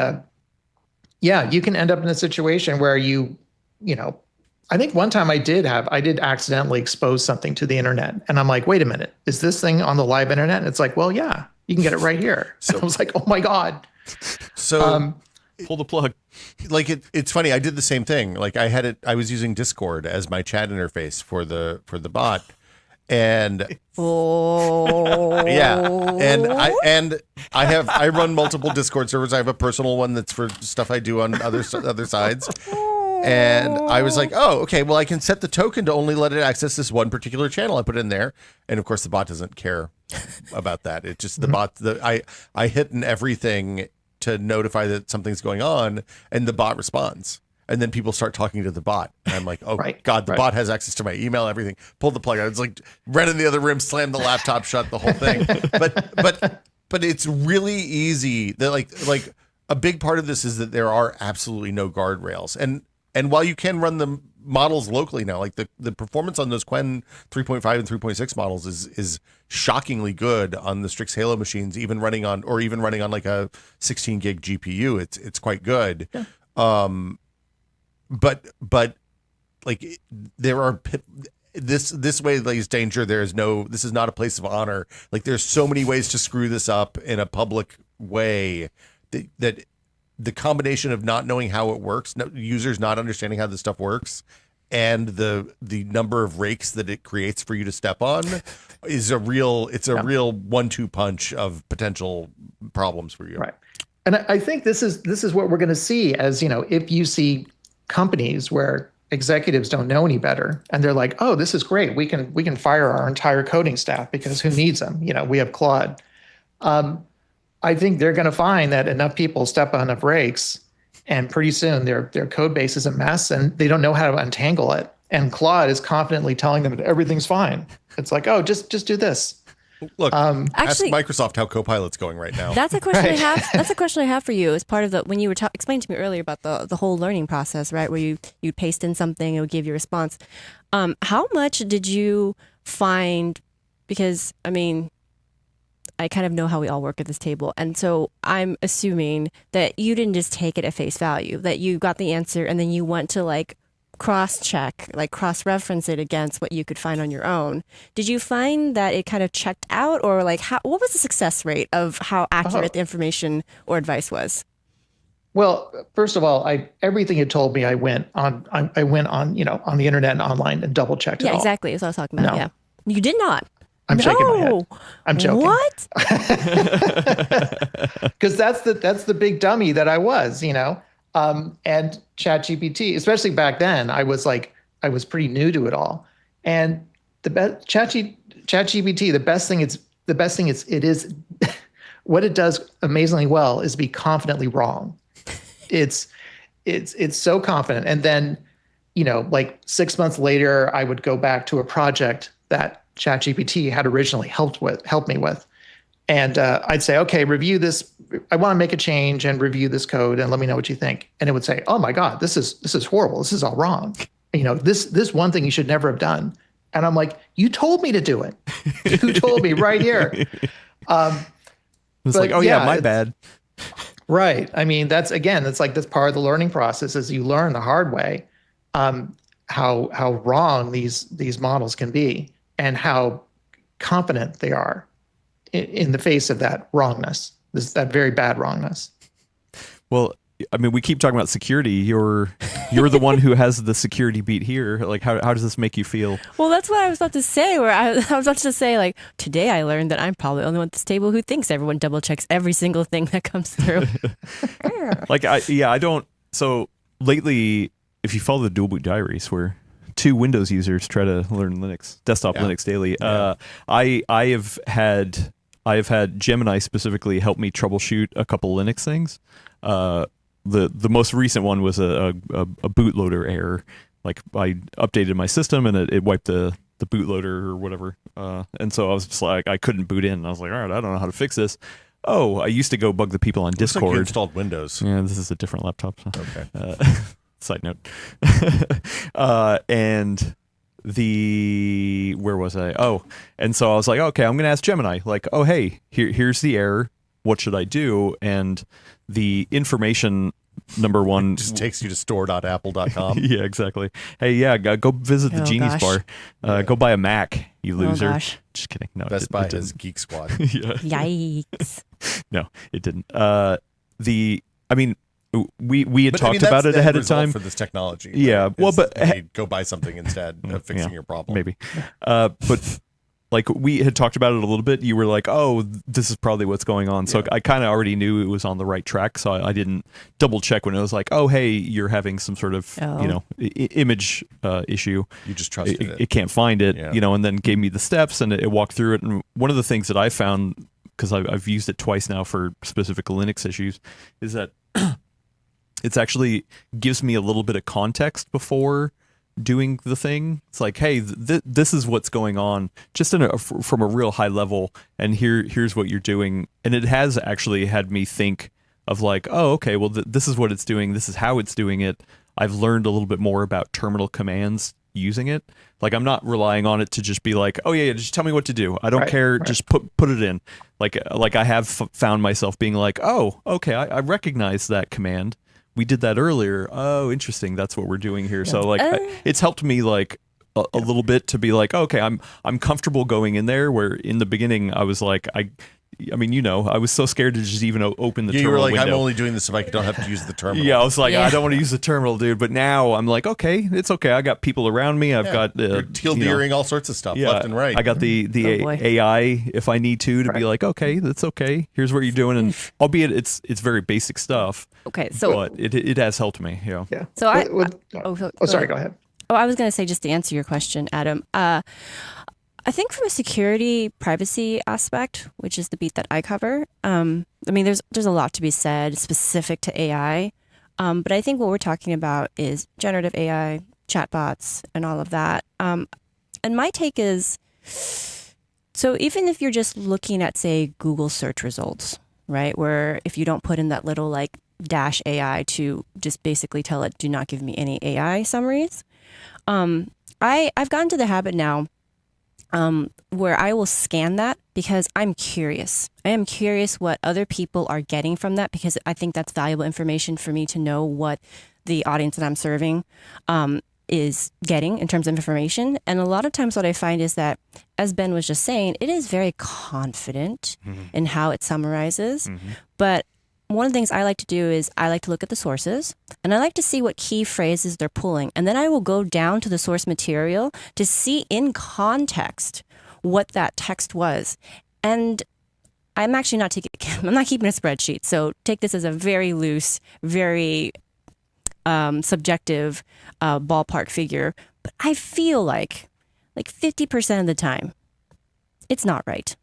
S4: yeah, you can end up in a situation where I think one time I did accidentally expose something to the internet. And I'm like, wait a minute, is this thing on the live internet? And it's like, well, yeah, you can get it right here. So I was like, oh my God.
S1: So
S2: pull the plug.
S1: Like it's funny. I did the same thing. Like I was using Discord as my chat interface for the bot. And yeah, and I run multiple Discord servers. I have a personal one that's for stuff I do on other sides. And I was like, oh, okay, well, I can set the token to only let it access this one particular channel. I put it in there. And of course, the bot doesn't care about that. It's just the bot. I hit an everything to notify that something's going on, and the bot responds. And then people start talking to the bot. And I'm like, oh, God, the bot has access to my email, everything. Pull the plug out. It's like ran in the other room, slammed the laptop shut, the whole thing. But it's really easy. That like a big part of this is that there are absolutely no guardrails. And while you can run the models locally now, like the performance on those Qwen 3.5 and 3.6 models is shockingly good on the Strix Halo machines, even running on like a 16 gig GPU. It's quite good. Yeah. But like there are this way lays danger. This is not a place of honor. Like there's so many ways to screw this up in a public way that the combination of not knowing how it works, users not understanding how this stuff works, and the number of rakes that it creates for you to step on is a real 1-2 punch of potential problems for you.
S4: Right. And I think this is what we're going to see as, if you see companies where executives don't know any better and they're like, oh, this is great. We can fire our entire coding staff because who needs them? We have Claude. I think they're going to find that enough people step on enough rakes, and pretty soon their code base is a mess and they don't know how to untangle it. And Claude is confidently telling them that everything's fine. It's like, oh, just do this.
S1: Look, ask Microsoft how Copilot's going right now.
S3: That's a question I have. That's a question I have for you. As part of when you were explaining to me earlier about the whole learning process, right? Where you paste in something, it would give you a response. How much did you find? Because I kind of know how we all work at this table. And so I'm assuming that you didn't just take it at face value, that you got the answer and then you went to cross-check, cross-reference it against what you could find on your own. Did you find that it kind of checked out, or what was the success rate of how accurate the information or advice was?
S4: Well, first of all, everything it told me, I went on on the internet and online and double-checked it all.
S3: Yeah, exactly. That's what I was talking about.
S4: No.
S3: Yeah. You did not.
S4: I'm shaking my head. I'm joking.
S3: What?
S4: Because that's the big dummy that I was, and ChatGPT, especially back then, I was pretty new to it all. And ChatGPT, the best thing it is what it does amazingly well is be confidently wrong. It's so confident. And then, 6 months later, I would go back to a project that ChatGPT had originally helped me with. And I'd say, okay, review this. I want to make a change and review this code and let me know what you think. And it would say, oh my God, this is horrible. This is all wrong. This one thing you should never have done. And I'm like, you told me to do it. You told me right here.
S2: It's like, oh yeah, my bad.
S4: Right. That's part of the learning process is you learn the hard way how wrong these models can be and how competent they are in the face of that wrongness, that very bad wrongness.
S2: Well, we keep talking about security. You're the one who has the security beat here. How does this make you feel?
S3: Well, that's what I was about to say. Where I was about to say, today I learned that I'm probably the only one at this table who thinks everyone double checks every single thing that comes through.
S2: I don't. So lately, if you follow the dual boot diaries, where 2 Windows users try to learn Linux, desktop Linux daily, I have had Gemini specifically help me troubleshoot a couple Linux things. The most recent one was a bootloader error. I updated my system and it wiped the bootloader or whatever. And so I was just like, I couldn't boot in. And I was like, all right, I don't know how to fix this. Oh, I used to go bug the people on Discord.
S1: Looks like you installed Windows.
S2: Yeah, this is a different laptop. So.
S1: Okay.
S2: Side note. And where was I? Oh, and so I was like, okay, I'm going to ask Gemini, like, oh, hey, here's the error. What should I do? And the information, number one,
S1: Just takes you to store.apple.com.
S2: yeah, exactly. Hey, yeah, go visit the Genie's
S3: gosh.
S2: Bar. Go buy a Mac, you loser.
S3: gosh.
S2: Just kidding. No,
S1: Best Buy
S2: it
S1: has
S2: didn't.
S1: Geek Squad.
S2: Yeah.
S3: Yikes.
S2: No, it didn't. I mean, we had
S1: But,
S2: talked
S1: that's
S2: about it
S1: the
S2: ahead
S1: end
S2: of time.
S1: result for this technology.
S2: Yeah,
S1: right?
S2: well,
S1: Is
S2: but-
S1: hey, go buy something instead of fixing
S2: Yeah,
S1: your problem.
S2: Maybe. But like we had talked about it a little bit. You were like, oh, this is probably what's going on. So I kind of already knew it was on the right track. So I didn't double check when it was like, oh, hey, you're having some sort of, image issue.
S1: You just trusted it.
S2: It can't find it,
S1: Yeah.
S2: and then gave me the steps and it walked through it. And one of the things that I found, because I've used it twice now for specific Linux issues, is that it's actually gives me a little bit of context before doing the thing. It's like, hey, this is what's going on, just from a real high level, and here's what you're doing. And it has actually had me think of like, oh, okay, well, this is what it's doing. This is how it's doing it. I've learned a little bit more about terminal commands using it. Like, I'm not relying on it to just be like, oh yeah, just tell me what to do. I don't care. Right. Just put it in. Like I have found myself being like, oh, okay, I recognize that command. We did that earlier. Oh, interesting. That's what we're doing here. Yeah. So like, it's helped me like a little bit to be like, okay, I'm comfortable going in there. Where in the beginning I was like, I mean, I was so scared to just even open the terminal.
S1: You were like,
S2: window.
S1: I'm only doing this if I don't have to use the terminal.
S2: Yeah, I was like, I don't want to use the terminal, dude. But now I'm like, okay, it's okay. I got people around me. I've got
S1: teal-deering all sorts of stuff left and right.
S2: I got the AI if I need to be like, okay, that's okay. Here's what you're doing, and albeit it's very basic stuff.
S3: Okay, so
S2: but it has helped me. Yeah.
S3: So
S4: sorry. Go ahead.
S3: Oh, I was going to say, just to answer your question, Adam. I think from a security privacy aspect, which is the beat that I cover, I mean, there's a lot to be said specific to AI, but I think what we're talking about is generative AI, chatbots, and all of that. And my take is, so even if you're just looking at, say, Google search results, right, where if you don't put in that little like dash AI to just basically tell it, do not give me any AI summaries, I've gotten to the habit now where I will scan that because I'm curious. I am curious what other people are getting from that, because I think that's valuable information for me to know what the audience that I'm serving is getting in terms of information. And a lot of times what I find is that, as Ben was just saying, it is very confident in how it summarizes. But one of the things I like to do is I like to look at the sources, and I like to see what key phrases they're pulling. And then I will go down to the source material to see in context what that text was. And I'm actually not I'm not keeping a spreadsheet. So take this as a very loose, very subjective ballpark figure. But I feel like 50% of the time, it's not right.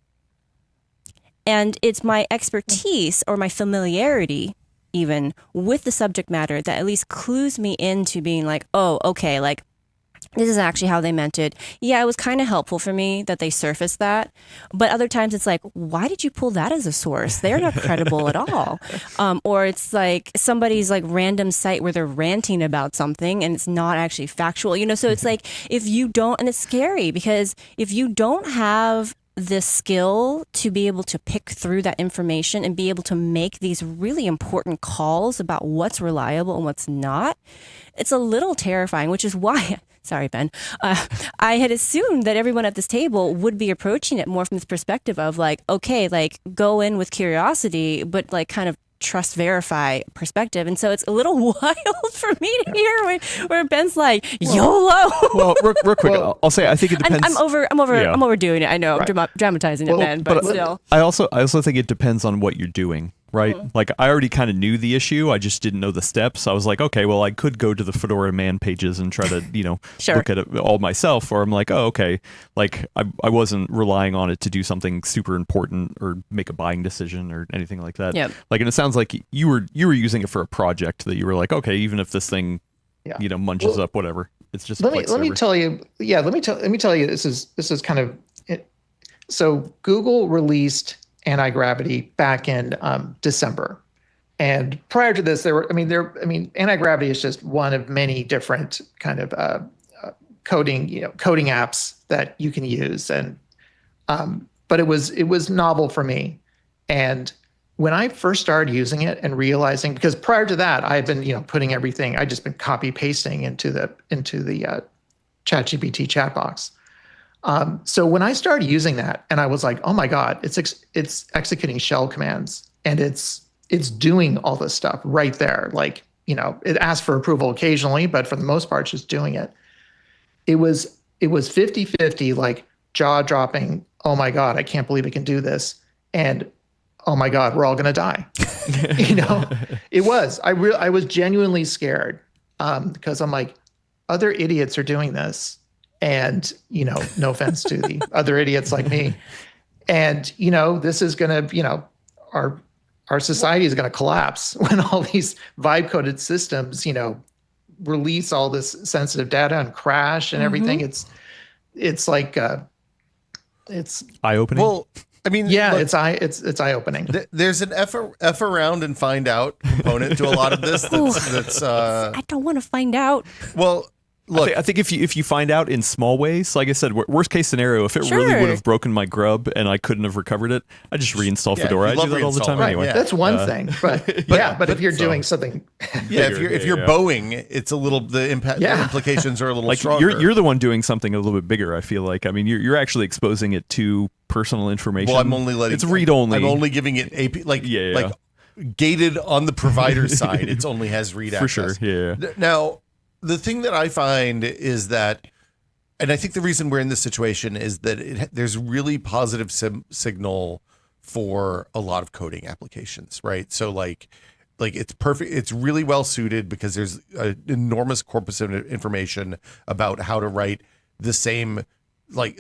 S3: And it's my expertise or my familiarity even with the subject matter that at least clues me into being like, oh, okay, like this is actually how they meant it. Yeah, it was kind of helpful for me that they surfaced that. But other times it's like, why did you pull that as a source? They're not credible at all. Or it's like somebody's like random site where they're ranting about something and it's not actually factual. So it's like, if you don't, and it's scary because if you don't have the skill to be able to pick through that information and be able to make these really important calls about what's reliable and what's not, it's a little terrifying, which is why, sorry, Ben, I had assumed that everyone at this table would be approaching it more from this perspective of like, okay, like go in with curiosity, but like kind of trust verify perspective. And so it's a little wild for me to hear where Ben's like, YOLO.
S2: Well, real quick, I'll say I think it depends.
S3: I'm overdoing it. I know, I'm dramatizing it, Ben, but still.
S2: I also think it depends on what you're doing. Right? Like I already kind of knew the issue. I just didn't know the steps. I was like, okay, well, I could go to the Fedora man pages and try to, look at it all myself. Or I'm like, oh, okay. Like I wasn't relying on it to do something super important or make a buying decision or anything like that.
S3: Yep.
S2: Like, and it sounds like you were using it for a project that you were like, okay, even if this thing, munches up, whatever. It's just
S4: let me tell you. Yeah, let me tell you. This is kind of it. So Google released anti-gravity back in December. And prior to this, anti-gravity is just one of many different kind of coding apps that you can use. And but it was novel for me. And when I first started using it and realizing, because prior to that, I had been putting everything, I just been copy pasting into the ChatGPT chat box. So when I started using that, and I was like, oh my God, it's executing shell commands, and it's doing all this stuff right there. Like, it asks for approval occasionally, but for the most part, it's just doing it. It was 50-50, like jaw dropping. Oh my God, I can't believe it can do this. And oh my God, we're all going to die. It was, I was genuinely scared because I'm like, other idiots are doing this. And, no offense to the other idiots like me. And, this is going to, our society is going to collapse when all these vibe coded systems, release all this sensitive data and crash and everything. It's like, it's
S2: eye-opening.
S1: Well, I mean,
S4: yeah,
S1: look,
S4: it's eye-opening.
S1: There's an F around and find out component to a lot of this. That's
S3: I don't want to find out.
S1: well, look,
S2: I think if you find out in small ways, like I said, worst case scenario, if it really
S3: Sure.
S2: would have broken my grub and I couldn't have recovered it, I just reinstall
S1: Yeah,
S2: Fedora. I
S1: you love
S2: do that all the
S1: reinstall,
S2: time
S1: right,
S2: anyway.
S1: yeah.
S4: That's one thing, but if you're doing something,
S1: yeah, if you're
S2: yeah.
S1: Boeing, it's a little the impact the implications are a little
S2: Like
S1: stronger.
S2: you're the one doing something a little bit bigger. I feel like. I mean, you're actually exposing it to personal information.
S1: Well, I'm only letting
S2: it's read only.
S1: I'm only giving it AP like gated on the provider side. It only has read
S2: for
S1: access.
S2: sure. Yeah.
S1: Now, the thing that I find is that, and I think the reason we're in this situation is that there's really positive signal for a lot of coding applications, right? So like it's perfect. It's really well suited because there's an enormous corpus of information about how to write the same, like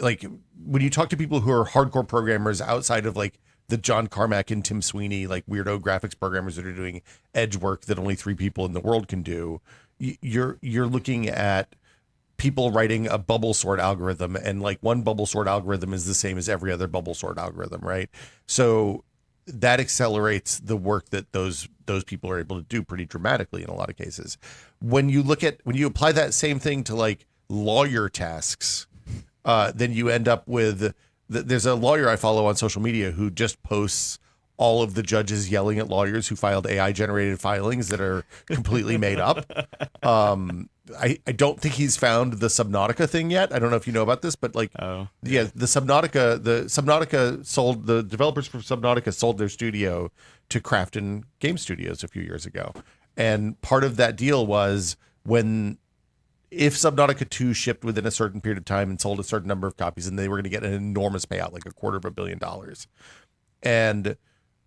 S1: when you talk to people who are hardcore programmers outside of like the John Carmack and Tim Sweeney, like weirdo graphics programmers that are doing edge work that only 3 people in the world can do. You're looking at people writing a bubble sort algorithm, and like one bubble sort algorithm is the same as every other bubble sort algorithm, right? So that accelerates the work that those people are able to do pretty dramatically in a lot of cases. When you apply that same thing to like lawyer tasks, then you end up with there's a lawyer I follow on social media who just posts all of the judges yelling at lawyers who filed AI generated filings that are completely made up. I don't think he's found the Subnautica thing yet. I don't know if you know about this, but like, the Subnautica the developers from Subnautica sold their studio to Crafton Game Studios a few years ago. And part of that deal was if Subnautica 2 shipped within a certain period of time and sold a certain number of copies, and they were going to get an enormous payout, like $250 million. And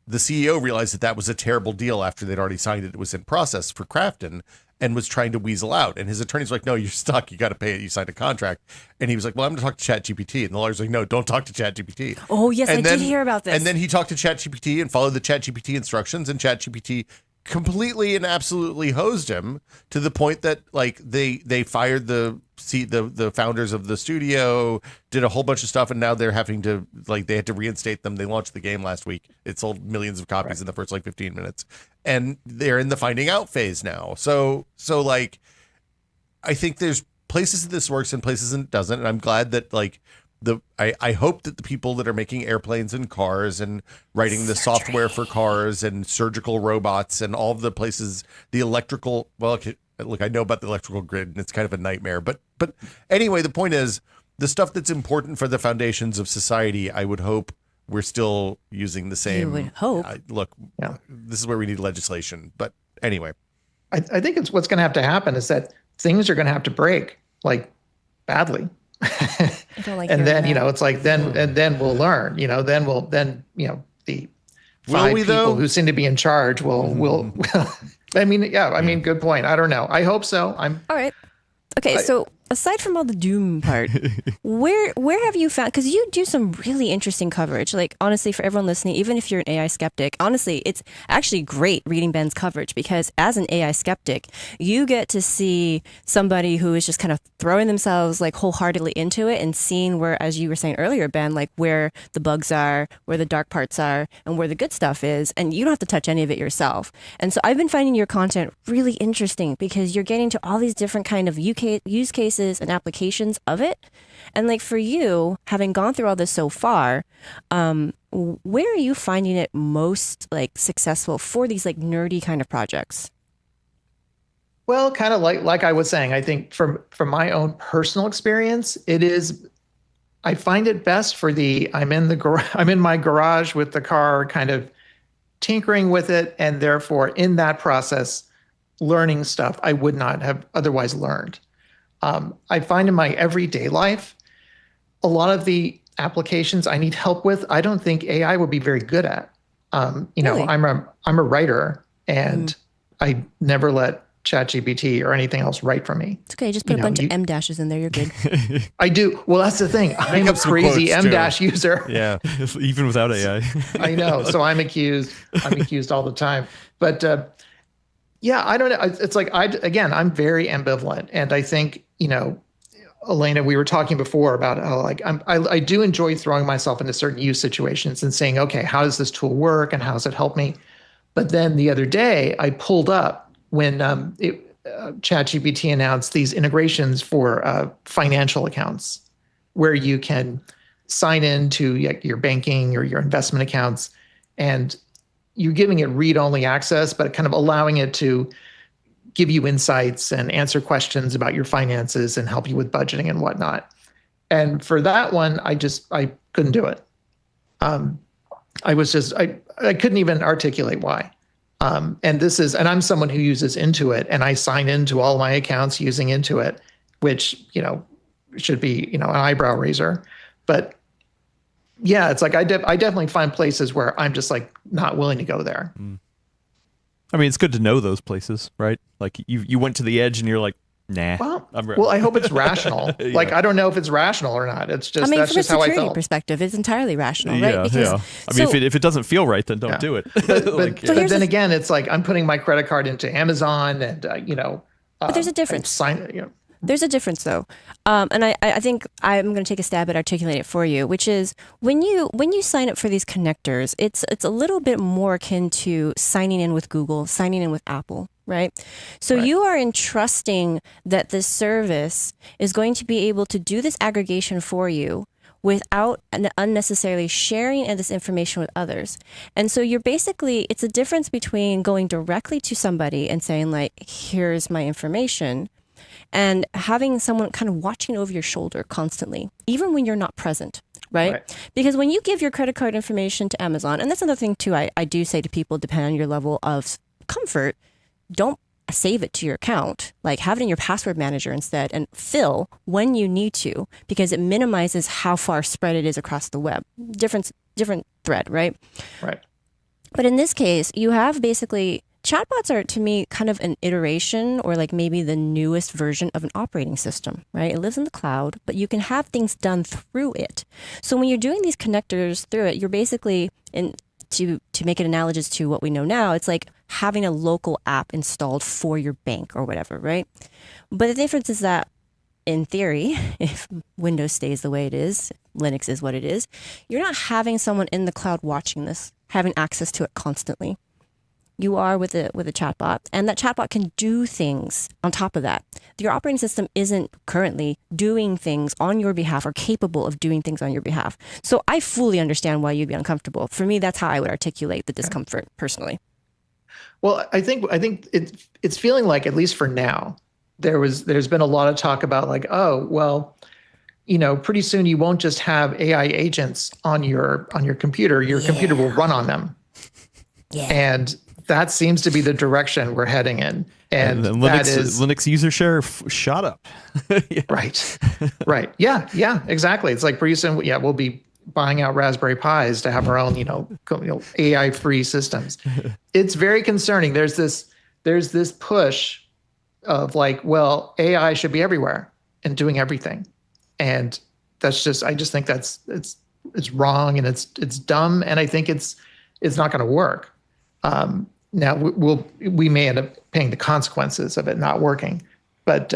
S1: the CEO realized that was a terrible deal after they'd already signed it. It was in process for Crafton and was trying to weasel out. And his attorney's like, no, you're stuck. You got to pay it. You signed a contract. And he was like, well, I'm going to talk to ChatGPT. And the lawyer's like, no, don't talk to ChatGPT.
S3: Oh, yes, I did hear about this.
S1: And then he talked to ChatGPT and followed the ChatGPT instructions, and ChatGPT completely and absolutely hosed him to the point that like they fired the founders of the studio, did a whole bunch of stuff, and now they're having to they had to reinstate them. They launched the game last week. It sold millions of copies in the first 15 minutes, and they're in the finding out phase now. So like I think there's places that this works and places that it doesn't, and I'm glad that I hope that the people that are making airplanes and cars and writing the software for cars and surgical robots and all of the places, the electrical, look, I know about the electrical grid and it's kind of a nightmare, but anyway, the point is the stuff that's important for the foundations of society, I would hope we're still using the same.
S3: You would hope.
S1: This is where we need legislation, but anyway.
S4: I think it's what's going to have to happen is that things are going to have to break badly.
S3: I don't like
S4: and then
S3: that.
S4: it's like then we'll learn. The 5 people
S1: though?
S4: who seem to be in charge will. I mean, good point. I don't know. I hope so.
S3: All right. Okay, so aside from all the doom part, where have you found, because you do some really interesting coverage, like honestly, for everyone listening, even if you're an AI skeptic, honestly, it's actually great reading Ben's coverage, because as an AI skeptic, you get to see somebody who is just kind of throwing themselves like wholeheartedly into it and seeing where, as you were saying earlier, Ben, like where the bugs are, where the dark parts are, and where the good stuff is, and you don't have to touch any of it yourself. And so I've been finding your content really interesting, because you're getting to all these different kind of use cases and applications of it. And like for you, having gone through all this so far, where are you finding it most like successful for these like nerdy kind of projects?
S4: Well, kind of like I was saying, I think from my own personal experience, I find it best for I'm in my garage with the car, kind of tinkering with it, and therefore in that process, learning stuff I would not have otherwise learned. I find in my everyday life, a lot of the applications I need help with, I don't think AI would be very good at.
S3: Really?
S4: I'm a writer, and I never let ChatGPT or anything else write for me.
S3: It's okay. Just put a bunch of M dashes in there. You're good.
S4: I do. Well, that's the thing. I'm a crazy M dash user.
S1: Yeah.
S2: Even without AI.
S4: I know. So I'm accused all the time. But yeah, I don't know. It's like, I'm very ambivalent. And I think, Elena, we were talking before about how like I do enjoy throwing myself into certain use situations and saying, okay, how does this tool work and how does it help me? But then the other day I pulled up when ChatGPT announced these integrations for financial accounts, where you can sign into your banking or your investment accounts, and you're giving it read-only access, but kind of allowing it to give you insights and answer questions about your finances and help you with budgeting and whatnot. And for that one, I couldn't do it. I couldn't even articulate why. And I'm someone who uses Intuit, and I sign into all my accounts using Intuit, which, should be, an eyebrow raiser. But yeah, it's like, I definitely find places where I'm just like not willing to go there.
S2: I mean, it's good to know those places, right? Like you went to the edge and you're like, nah.
S4: Well, I hope it's rational.
S2: Yeah.
S4: Like, I don't know if it's rational or not. It's just, that's
S3: from
S4: just
S3: a
S4: how I
S3: security
S4: felt.
S3: perspective, it's entirely rational, right?
S2: Yeah. I mean, if it doesn't feel right, then don't do it.
S4: But then again, it's like I'm putting my credit card into Amazon, and
S3: but there's a difference. There's a difference, though, and I think I'm going to take a stab at articulating it for you, which is when you sign up for these connectors, it's a little bit more akin to signing in with Google, signing in with Apple, right? So you are entrusting that this service is going to be able to do this aggregation for you without unnecessarily sharing this information with others. And so it's a difference between going directly to somebody and saying like, here's my information, and having someone kind of watching over your shoulder constantly, even when you're not present, right? Because when you give your credit card information to Amazon, and that's another thing too, I do say to people, depending on your level of comfort, don't save it to your account. Like, have it in your password manager instead, and fill when you need to, because it minimizes how far spread it is across the web. Different thread, right?
S4: Right.
S3: But in this case, you have basically, chatbots are, to me, kind of an iteration, or like maybe the newest version of an operating system, right? It lives in the cloud, but you can have things done through it. So when you're doing these connectors through it, you're basically, to make it analogous to what we know now, it's like having a local app installed for your bank or whatever, right? But the difference is that, in theory, if Windows stays the way it is, Linux is what it is, you're not having someone in the cloud watching this, having access to it constantly. You are with a chatbot, and that chatbot can do things on top of that. Your operating system isn't currently doing things on your behalf or capable of doing things on your behalf. So I fully understand why you'd be uncomfortable. For me, that's how I would articulate the discomfort personally.
S4: Well, I think it's feeling like, at least for now, there's been a lot of talk about like, oh, well, pretty soon you won't just have AI agents on your computer. Your computer will run on them. Yeah. And that seems to be the direction we're heading in. And
S2: Linux user share shot up.
S4: Yeah. Right. Yeah, exactly. It's like pretty soon, we'll be buying out Raspberry Pis to have our own, AI-free systems. It's very concerning. There's this push of like, well, AI should be everywhere. and doing everything. And that's just, I just think that's, it's wrong and it's dumb. And I think it's not going to work. Now we may end up paying the consequences of it not working, but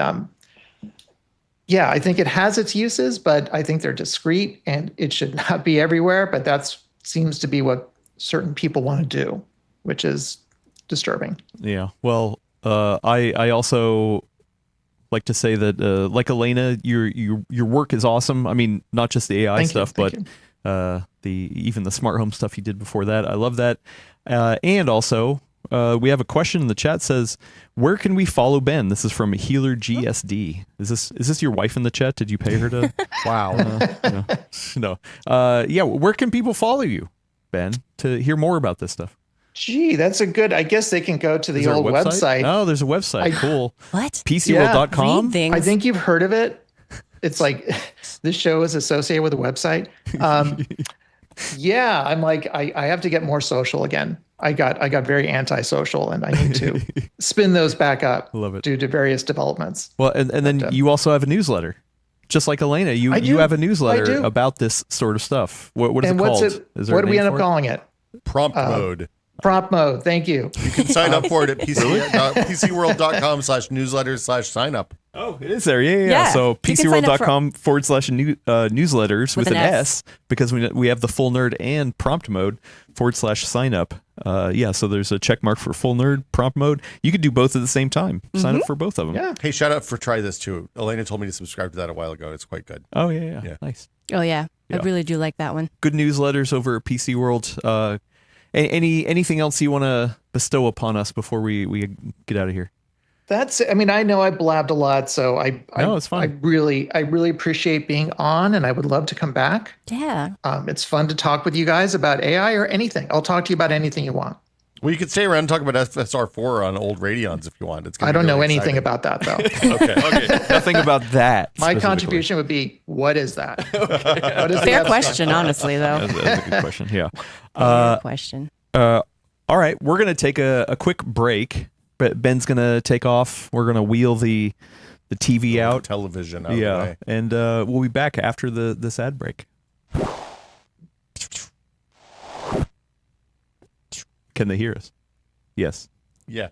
S4: yeah, I think it has its uses, but I think they're discrete and it should not be everywhere. But that seems to be what certain people want to do, which is disturbing.
S2: Yeah. Well, I also like to say that, like Elena, your work is awesome. I mean, not just the AI stuff, but even the smart home stuff you did before that. I love that. And also, we have a question in the chat says, where can we follow Ben? This is from Healer GSD. Is this your wife in the chat? Did you pay her to?
S1: Wow.
S2: No. Yeah. Where can people follow you, Ben, to hear more about this stuff?
S4: Gee, that's a good. I guess they can go to the old website.
S2: Oh, there's a website. Cool.
S3: What?
S2: PCWorld.com.
S3: Read things.
S4: I think you've heard of it. It's like this show is associated with a website. Yeah, I'm like I have to get more social again. I got very antisocial, and I need to spin those back up.
S2: Love it.
S4: Due to various developments.
S2: Well, and then you also have a newsletter. Just like Elena, you have a newsletter about this sort of stuff. What is it called?
S4: What do we end up calling it?
S1: Prompt mode.
S4: Prompt mode. Thank you.
S1: You can sign up for it at PCWorld.com/newsletters/signup.
S2: Oh, it is there. Yeah. So PCWorld.com/newsletters with an S, because we have the full nerd and prompt mode /signup. So there's a check mark for full nerd, prompt mode. You could do both at the same time. Sign up for both of them.
S4: Yeah.
S1: Hey, shout out for Try This too. Elena told me to subscribe to that a while ago. It's quite good.
S2: Oh, yeah. Nice.
S3: Oh, yeah. I really do like that one.
S2: Good newsletters over at PC World. Anything else you want to bestow upon us before we get out of here?
S4: I mean, I know I blabbed a lot, so
S2: it's fine.
S4: I really appreciate being on, and I would love to come back.
S3: Yeah.
S4: It's fun to talk with you guys about AI or anything. I'll talk to you about anything you want.
S1: Well, you could stay around and talk about FSR 4 on old Radeons if you want.
S4: I don't know anything about that, though.
S1: Okay.
S2: Nothing about that.
S4: My contribution would be, what is that? What is
S3: Fair question, honestly, though.
S2: That's a good question. Yeah.
S3: Fair question.
S2: All right, we're gonna take a quick break. But Ben's gonna take off. We're gonna wheel the TV out,
S1: television out of the way.
S2: And we'll be back after this ad break. Can they hear us? Yes.
S1: Yeah.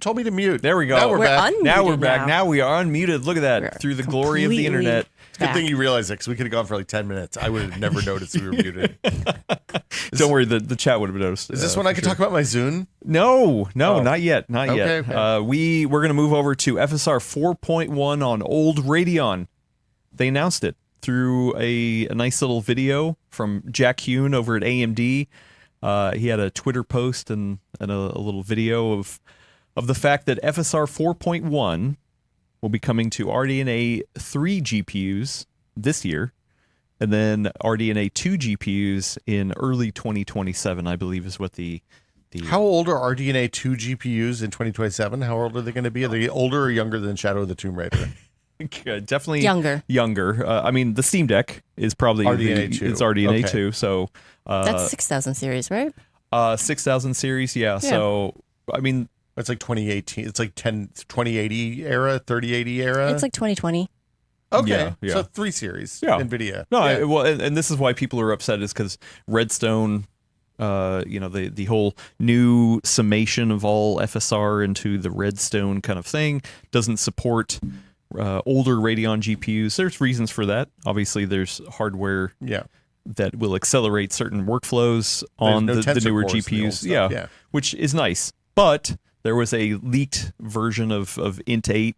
S1: told me to mute.
S2: There we go.
S1: Now we're back.
S2: Now we're
S3: unmuted
S2: back.
S3: now.
S2: Now we are unmuted. Look at that.
S3: We're
S2: Through the glory of the
S3: completely
S2: internet.
S1: It's a good
S3: back.
S1: thing you realized that because we could have gone for like 10 minutes. I would have never noticed we were muted.
S2: Don't worry, the chat would have noticed.
S1: Is this when I could talk about my Zune?
S2: No,
S1: Oh.
S2: not yet. Not yet.
S1: Okay.
S2: We're going to move over to FSR 4.1 on old Radeon. They announced it through a nice little video from Jack Hune over at AMD. He had a Twitter post and a little video of the fact that FSR 4.1 will be coming to RDNA 3 GPUs this year, and then RDNA 2 GPUs in early 2027, I believe is what the
S1: How old are RDNA 2 GPUs in 2027? How old are they going to be? Are they older or younger than Shadow of the Tomb Raider?
S2: definitely
S3: Younger.
S2: I mean, the Steam Deck is probably
S1: RDNA 2.
S2: It's RDNA
S1: Okay.
S2: 2, so
S3: That's 6000 series, right?
S2: 6000 series, yeah. So I mean,
S1: It's like 2018. It's like 2080 era, 3080 era.
S3: It's like 2020.
S1: okay.
S2: yeah.
S1: So 3 series.
S2: Yeah.
S1: NVIDIA.
S2: no,
S1: Yeah.
S2: well, and this is why people are upset is because Redstone, the whole new summation of all FSR into the Redstone kind of thing doesn't support older Radeon GPUs. There's reasons for that. Obviously, there's hardware
S1: yeah.
S2: that will accelerate certain workflows on
S1: no
S2: the
S1: tensor
S2: newer
S1: cores in the old
S2: GPUs.
S1: stuff, yeah.
S2: Which is nice. But there was a leaked version of Int 8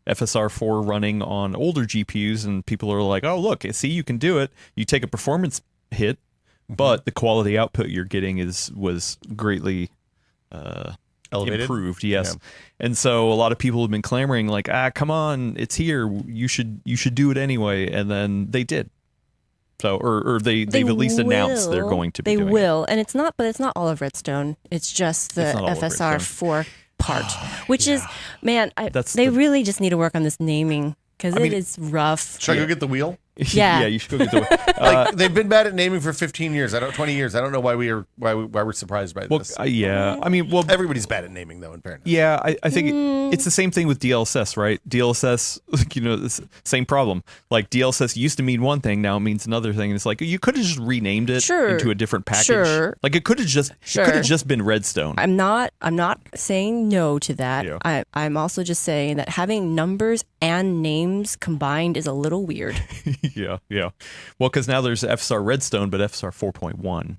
S2: FSR 4 running on older GPUs, and people are like, oh, look, see, you can do it. You take a performance hit, but the quality output you're getting was greatly
S1: Elevated.
S2: improved. Yes.
S1: Yeah.
S2: And so a lot of people have been clamoring like, come on, it's here. You should do it anyway. And then they did. So, or they've at least announced they're going to be
S3: They
S2: doing
S3: will, and it's not all of Redstone. It's just the
S2: It's not all of
S3: FSR
S2: Redstone.
S3: 4 part, which is, man,
S2: That's
S3: they
S2: the-
S3: really just need to work on this naming because
S2: I mean,
S3: it is rough.
S1: Should I go get the wheel?
S2: it.
S3: Yeah.
S2: Yeah, you should go get the
S1: Like they've been bad at naming for 15 years. 20 years. I don't know why we're surprised by
S2: well,
S1: this.
S2: yeah. I mean, well,
S1: Everybody's bad at naming though, in fairness.
S2: yeah, I think it's the same thing with DLSS, right? DLSS, this same problem. Like DLSS used to mean one thing, now it means another thing. And it's like you could have just renamed it
S3: Sure.
S2: into a different package.
S3: Sure.
S2: Like it could have just been Redstone.
S3: I'm not saying no to that.
S2: Yeah.
S3: I'm also just saying that having numbers and names combined is a little weird.
S2: yeah. Well, because now there's FSR Redstone, but FSR 4.1,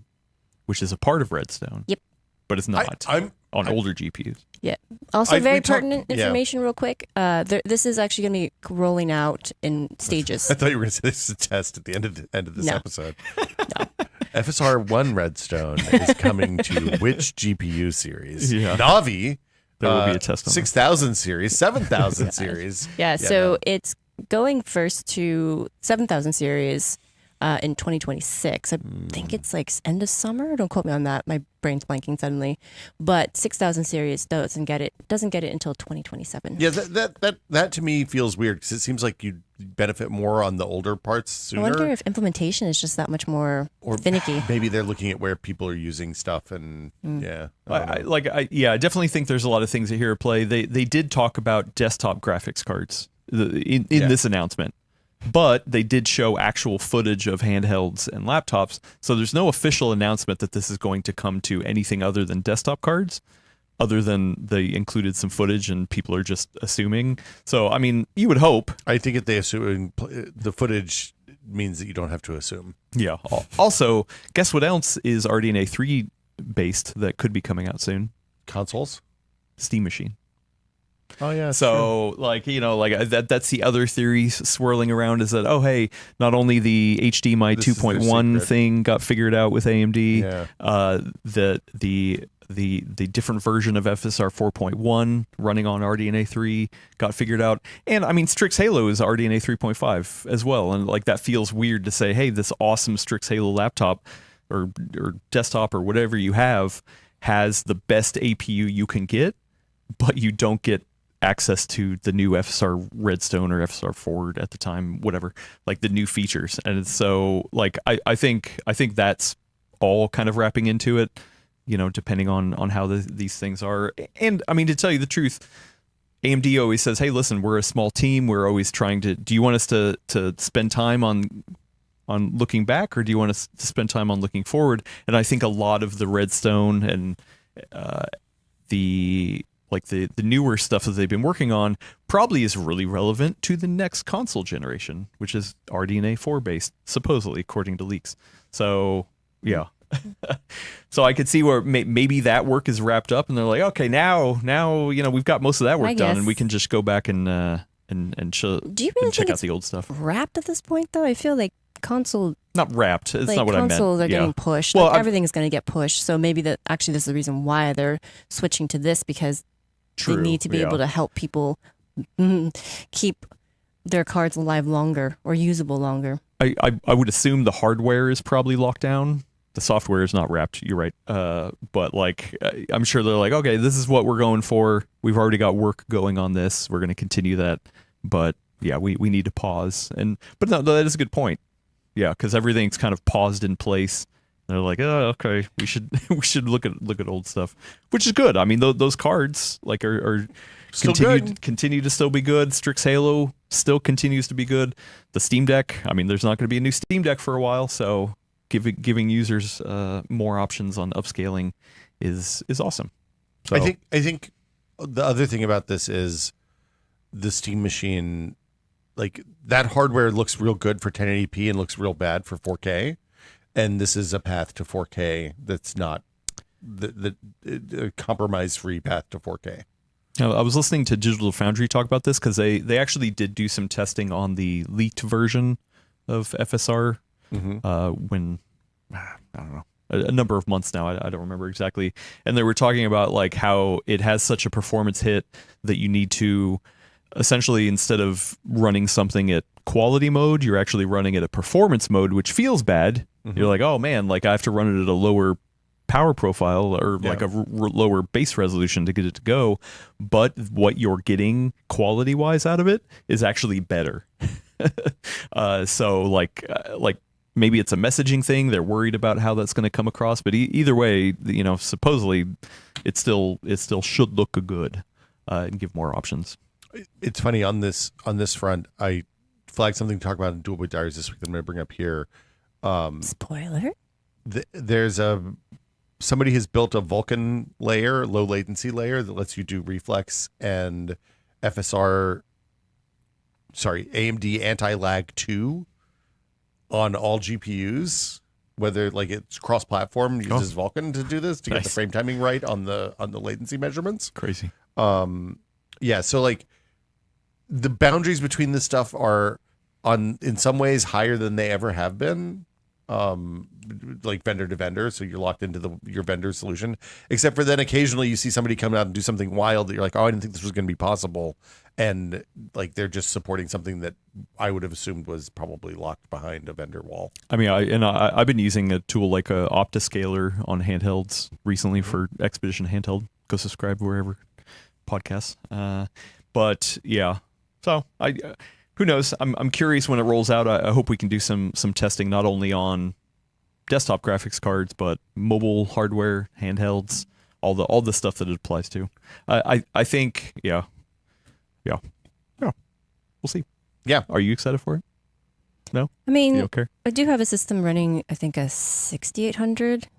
S2: which is a part of Redstone.
S3: Yep.
S2: But it's not
S1: I'm
S2: on older GPUs.
S3: Yeah. Also,
S1: we
S3: very
S1: talked-
S3: pertinent
S1: yeah.
S3: information, real quick. This is actually going to be rolling out in stages.
S1: I thought you were going to say this is a test at the end of this
S3: No.
S1: episode. FSR 1 Redstone is coming to which GPU series?
S2: Yeah.
S1: Navi.
S2: There will be a test on that.
S1: 6000 series, 7000 series.
S3: Yeah,
S1: Yeah,
S3: so
S1: no.
S3: it's going first to 7000 series in 2026. I think it's like end of summer. Don't quote me on that. My brain's blanking suddenly. But 6000 series doesn't get it until 2027.
S1: Yeah, that to me feels weird because it seems like you'd benefit more on the older parts
S3: I
S1: sooner.
S3: wonder if implementation is just that much more finicky.
S1: Maybe they're looking at where people are using stuff and yeah.
S2: I definitely think there's a lot of things here at play. They did talk about desktop graphics cards in this announcement, but they did show actual footage of handhelds and laptops. So there's no official announcement that this is going to come to anything other than desktop cards, other than they included some footage and people are just assuming. So, I mean, you would hope.
S1: I think if they assume the footage means that you don't have to assume.
S2: Yeah. Also, guess what else is RDNA 3 based that could be coming out soon?
S1: Consoles?
S2: Steam Machine.
S1: Oh yeah.
S2: So that's the other theory swirling around is that, oh, hey, not only the HDMI
S1: This is their
S2: 2.1
S1: secret.
S2: thing got figured out with AMD,
S1: Yeah.
S2: the different version of FSR 4.1 running on RDNA 3 got figured out. And I mean, Strix Halo is RDNA 3.5 as well. And like that feels weird to say, hey, this awesome Strix Halo laptop or desktop or whatever you have has the best APU you can get, but you don't get access to the new FSR Redstone or FSR 4 at the time, whatever, like the new features. And so like I think that's all kind of wrapping into it, depending on how these things are. And I mean, to tell you the truth, AMD always says, hey, listen, we're a small team. We're always trying to, do you want us to spend time on looking back, or do you want us to spend time on looking forward? And I think a lot of the Redstone and the like the newer stuff that they've been working on probably is really relevant to the next console generation, which is RDNA 4 based, supposedly, according to leaks. So, yeah. So I could see where maybe that work is wrapped up and they're like, okay, now, we've got most of that work done and we can just go back and
S3: Do you really
S2: check
S3: think
S2: out the old stuff.
S3: Wrapped at this point, though? I feel like console...
S2: Not wrapped. It's not what I meant.
S3: Consoles are getting pushed.
S2: Well,
S3: everything is going to get pushed. So maybe this is the reason why they're switching to this, because they need to be able to help people keep their cards alive longer or usable longer.
S2: I would assume the hardware is probably locked down. The software is not wrapped. You're right. But like, I'm sure they're like, okay, this is what we're going for. We've already got work going on this. We're going to continue that. But yeah, we need to pause. But no, that is a good point. Yeah, because everything's kind of paused in place. They're like, oh, okay, we should look at old stuff, which is good. I mean, those cards like are
S1: still
S2: continue to still be good. Strix Halo still continues to be good. The Steam Deck. I mean, there's not going to be a new Steam Deck for a while, so giving users more options on upscaling is awesome. So,
S1: I think the other thing about this is the Steam Machine. Like, that hardware looks real good for 1080p and looks real bad for 4K, and this is a path to 4K that's not the compromise-free path to 4K.
S2: Now, I was listening to Digital Foundry talk about this because they actually did do some testing on the leaked version of FSR when, I don't know, a number of months now. I don't remember exactly. And they were talking about like how it has such a performance hit that you need to essentially, instead of running something at quality mode, you're actually running it at performance mode, which feels bad. You're like, oh man, like I have to run it at a lower power profile or like a lower base resolution to get it to go. But what you're getting quality wise out of it is actually better. So like maybe it's a messaging thing. They're worried about how that's going to come across. But either way, supposedly it still should look good and give more options.
S1: It's funny on this front. I flagged something to talk about in Dual Boy Diaries this week that I'm going to bring up here.
S3: Spoiler.
S1: There's somebody has built a Vulkan layer, low latency layer that lets you do reflex and AMD anti-lag 2 on all GPUs. Whether like it's cross-platform, uses Vulkan to do this to get the frame timing right on the latency measurements.
S2: Crazy.
S1: Yeah, so like the boundaries between this stuff are in some ways higher than they ever have been, like vendor to vendor. So you're locked into your vendor solution, except for then occasionally you see somebody come out and do something wild that you're like, oh, I didn't think this was going to be possible. And like, they're just supporting something that I would have assumed was probably locked behind a vendor wall. I mean,
S2: I've been using a tool like a Optiscaler on handhelds recently for Expedition Handheld. Go subscribe wherever podcasts. But yeah, so who knows? I'm curious when it rolls out. I hope we can do some testing not only on desktop graphics cards but mobile hardware, handhelds, all the stuff that it applies to. I think yeah. We'll see.
S1: Yeah,
S2: are you excited for it? No,
S3: I mean,
S2: you don't care?
S3: I do have a system running. I think a 6800,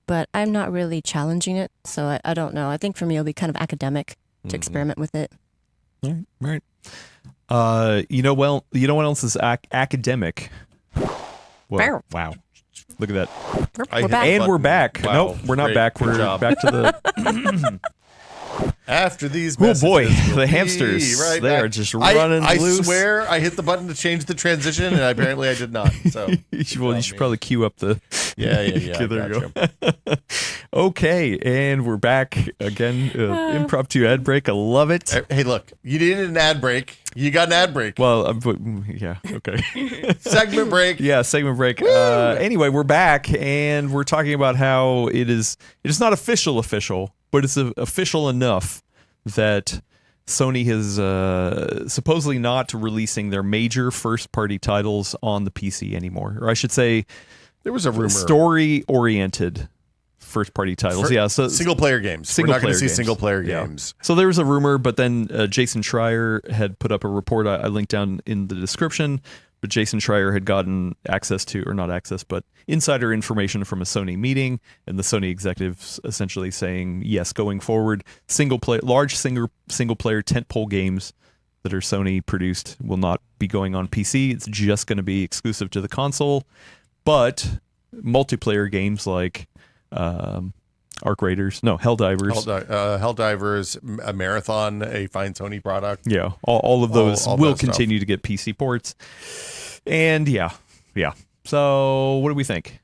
S3: but I'm not really challenging it, so I don't know. I think for me it'll be kind of academic to experiment with it.
S2: All right. You know what else is academic? Well, wow. Look at that.
S3: We're back.
S2: And we're back.
S1: Wow,
S2: nope, we're not back. We're back to the...
S1: After these
S2: oh boy,
S1: we'll
S2: the hamsters.
S1: Right
S2: they
S1: back.
S2: are just running loose.
S1: I swear I hit the button to change the transition, and apparently I did not. So
S2: you should probably cue up the...
S1: Yeah.
S2: Okay, there you go. Okay, and we're back again. Impromptu ad break. I love it.
S1: Hey, look, you needed an ad break. You got an ad break.
S2: Well, yeah, okay.
S1: Segment break.
S2: Yeah, segment break. Anyway, we're back, and we're talking about how it is not official, but it's official enough that Sony is supposedly not releasing their major first-party titles on the PC anymore. Or I should say,
S1: there was a rumor.
S2: Story-oriented first-party titles. So
S1: single-player games. We're not going to see single-player games.
S2: So there was a rumor, but then Jason Schreier had put up a report I linked down in the description but Jason Schreier had gotten access to, or not access, but insider information from a Sony meeting, and the Sony executives essentially saying, yes, going forward, large single player tentpole games that are Sony produced will not be going on PC. It's just going to be exclusive to the console. But multiplayer games like Helldivers,
S1: a Marathon, a fine Sony product.
S2: Yeah, all of those
S1: all
S2: will
S1: that stuff.
S2: continue to get PC ports. And yeah. So what do we think?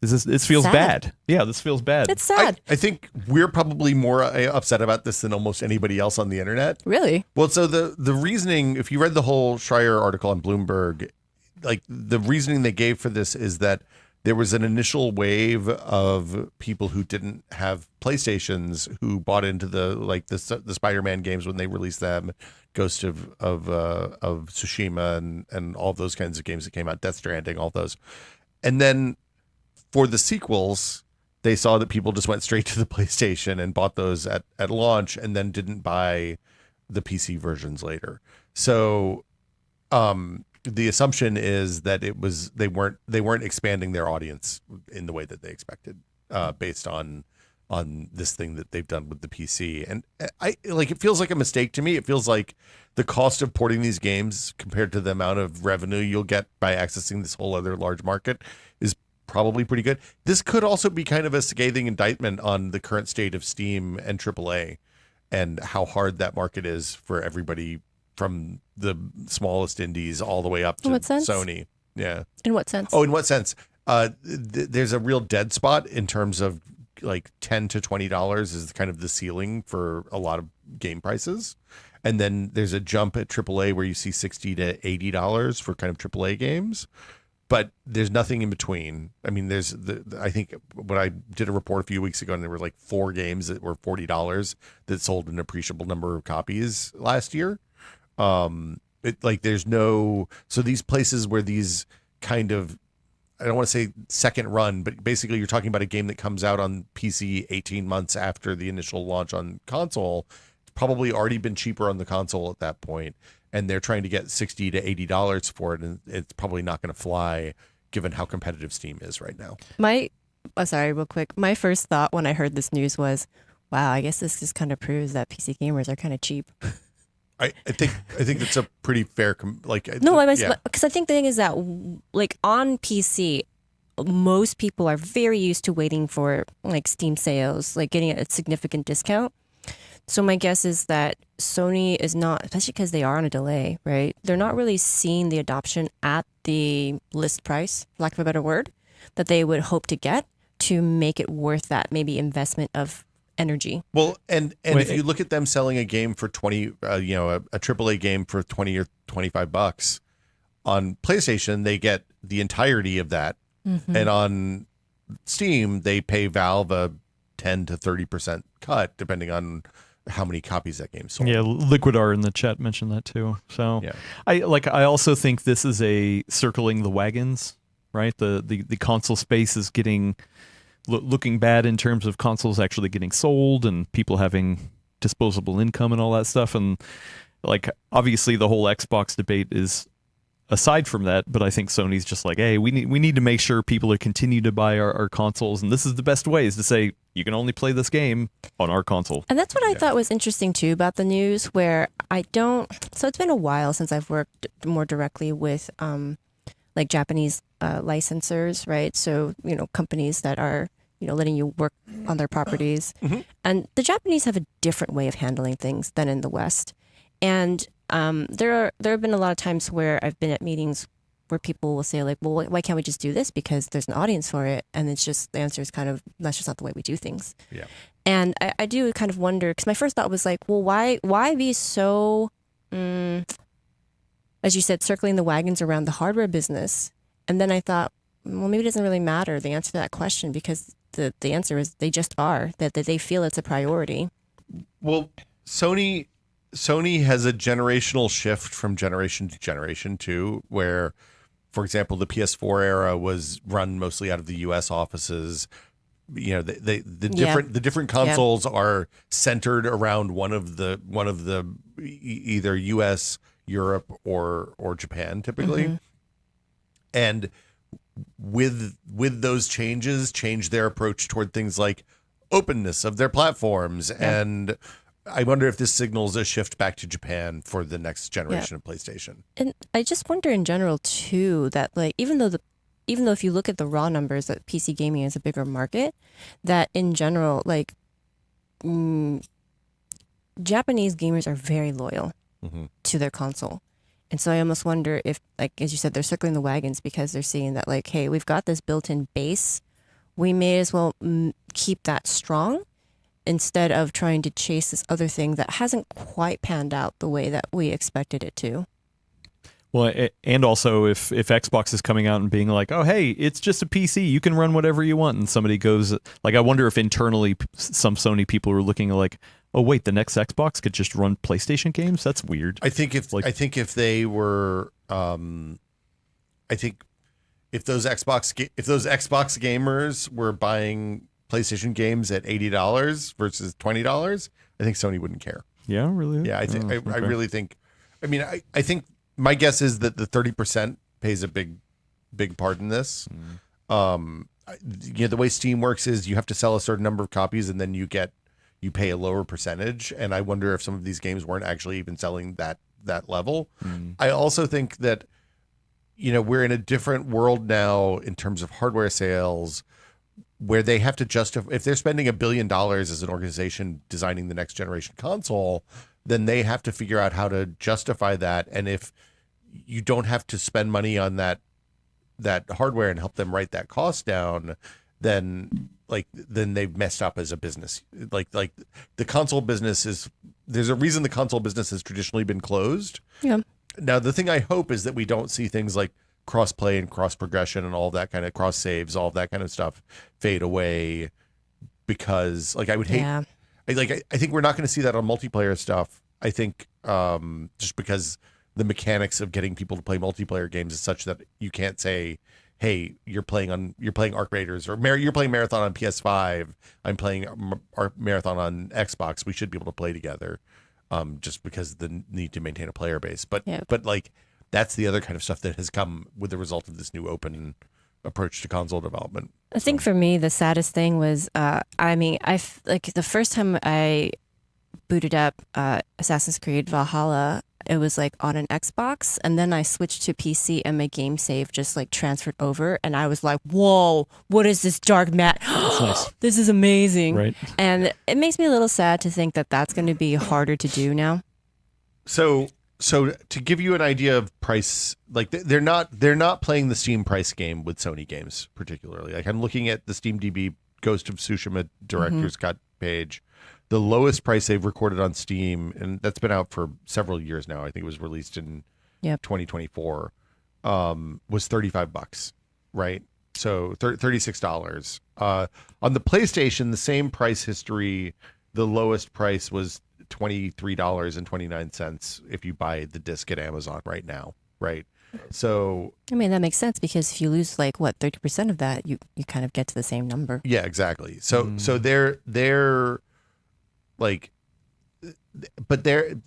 S2: This feels
S3: Sad.
S2: bad. Yeah, this feels bad.
S3: It's sad.
S1: I think we're probably more upset about this than almost anybody else on the internet.
S3: Really?
S1: Well, so the reasoning, if you read the whole Schreier article on Bloomberg, like the reasoning they gave for this is that there was an initial wave of people who didn't have PlayStations who bought into the Spider-Man games when they released them, Ghost of Tsushima and all those kinds of games that came out, Death Stranding, all those. And then for the sequels, they saw that people just went straight to the PlayStation and bought those at launch and then didn't buy the PC versions later. So the assumption is that they weren't expanding their audience in the way that they expected, based on this thing that they've done with the PC. And it feels like a mistake to me. It feels like the cost of porting these games compared to the amount of revenue you'll get by accessing this whole other large market is probably pretty good. This could also be kind of a scathing indictment on the current state of Steam and AAA and how hard that market is for everybody, from the smallest indies all the way up to Sony. Yeah.
S3: In what sense?
S1: Oh, in what sense? There's a real dead spot in terms of like $10 to $20 is kind of the ceiling for a lot of game prices. And then there's a jump at AAA where you see $60 to $80 for kind of AAA games. But there's nothing in between. I mean, I think when I did a report a few weeks ago, and there were like 4 games that were $40 that sold an appreciable number of copies last year. There's no, so these places where these kind of, I don't want to say second run, but basically you're talking about a game that comes out on PC 18 months after the initial launch on console. It's probably already been cheaper on the console at that point, and they're trying to get $60 to $80 for it, and it's probably not going to fly given how competitive Steam is right now.
S3: Real quick. My first thought when I heard this news was, wow, I guess this just kind of proves that PC gamers are kind of cheap.
S1: I think it's a pretty fair
S3: because I think the thing is that like on PC, most people are very used to waiting for like Steam sales, like getting a significant discount. So my guess is that Sony is not, especially because they are on a delay, right? They're not really seeing the adoption at the list price, for lack of a better word, that they would hope to get to make it worth that maybe investment of energy.
S1: Well, and if you look at them selling a game for 20, a AAA game for 20 or $25 on PlayStation, they get the entirety of that. Mm-hmm. And on Steam, they pay Valve a 10 to 30% cut, depending on how many copies that game sold.
S2: Yeah, Liquidar in the chat mentioned that too. So yeah. I also think this is a circling the wagons, right? The console space is getting looking bad in terms of consoles actually getting sold and people having disposable income and all that stuff. And like, obviously the whole Xbox debate is aside from that, but I think Sony's just like, hey, we need to make sure people are continue to buy our consoles. And this is the best way, is to say, you can only play this game on our console.
S3: And that's what I thought was interesting too about the news, where so it's been a while since I've worked more directly with like Japanese licensors, right? So, companies that are, letting you work on their properties. Mm-hmm. And the Japanese have a different way of handling things than in the West. And there have been a lot of times where I've been at meetings where people will say like, well, why can't we just do this? Because there's an audience for it. And it's just, the answer is kind of, that's just not the way we do things.
S1: Yeah.
S3: And I do kind of wonder, because my first thought was like, well, why be so, as you said, circling the wagons around the hardware business? And then I thought, well, maybe it doesn't really matter, the answer to that question, because the answer is they just are, that they feel it's a priority.
S1: Well, Sony has a generational shift from generation to generation too, where, for example, the PS4 era was run mostly out of the U.S. offices. The different consoles are centered around one of the either U.S., Europe or Japan typically. And with those changes, change their approach toward things like openness of their platforms. And I wonder if this signals a shift back to Japan for the next generation of PlayStation.
S3: And I just wonder in general too that like even though if you look at the raw numbers that PC gaming is a bigger market, that in general like Japanese gamers are very loyal to their console. And so I almost wonder if, like, as you said, they're circling the wagons because they're seeing that, like, hey, we've got this built-in base. We may as well keep that strong instead of trying to chase this other thing that hasn't quite panned out the way that we expected it to.
S2: Well, and also if Xbox is coming out and being like, oh, hey, it's just a PC, you can run whatever you want, and somebody goes, like, I wonder if internally some Sony people are looking like, oh wait, the next Xbox could just run PlayStation games? That's weird.
S1: I think if they were, I think if those Xbox gamers were buying PlayStation games at $80 versus $20, I think Sony wouldn't care.
S2: Yeah, really?
S1: Yeah, I really think. I mean, I think my guess is that the 30% plays a big part in this. The way Steam works is you have to sell a certain number of copies, and then you pay a lower percentage. And I wonder if some of these games weren't actually even selling that level. I also think that, we're in a different world now in terms of hardware sales, where they have to justify, if they're spending $1 billion as an organization designing the next generation console, then they have to figure out how to justify that. And if you don't have to spend money on that hardware and help them write that cost down, then they've messed up as a business. Like the console business there's a reason the console business has traditionally been closed.
S3: Yeah. Now
S1: the thing I hope is that we don't see things like cross play and cross progression and all of that kind of cross saves, all of that kind of stuff fade away, because I would hate, I think we're not going to see that on multiplayer stuff. I think just because the mechanics of getting people to play multiplayer games is such that you can't say, hey, you're playing Arc Raiders, or you're playing Marathon on PS5. I'm playing Marathon on Xbox. We should be able to play together, just because of the need to maintain a player base. But that's the other kind of stuff that has come with the result of this new open approach to console development.
S3: I think for me, the saddest thing was, the first time I booted up Assassin's Creed Valhalla, it was on an Xbox, and then I switched to PC and my game save just transferred over, and I was like, whoa, what is this dark matte?
S2: Nice.
S3: This is amazing.
S2: Right.
S3: And it makes me a little sad to think that that's going to be harder to do now.
S1: So to give you an idea of price, they're not playing the Steam price game with Sony games particularly. I'm looking at the SteamDB Ghost of Tsushima director's cut page. The lowest price they've recorded on Steam, and that's been out for several years now, I think it was released in 2024, was $35, right? So $36. On the PlayStation, the same price history, the lowest price was $23.29 if you buy the disc at Amazon right now, right? So
S3: I mean, that makes sense, because if you lose 30% of that, you kind of get to the same number.
S1: Yeah, exactly. So they're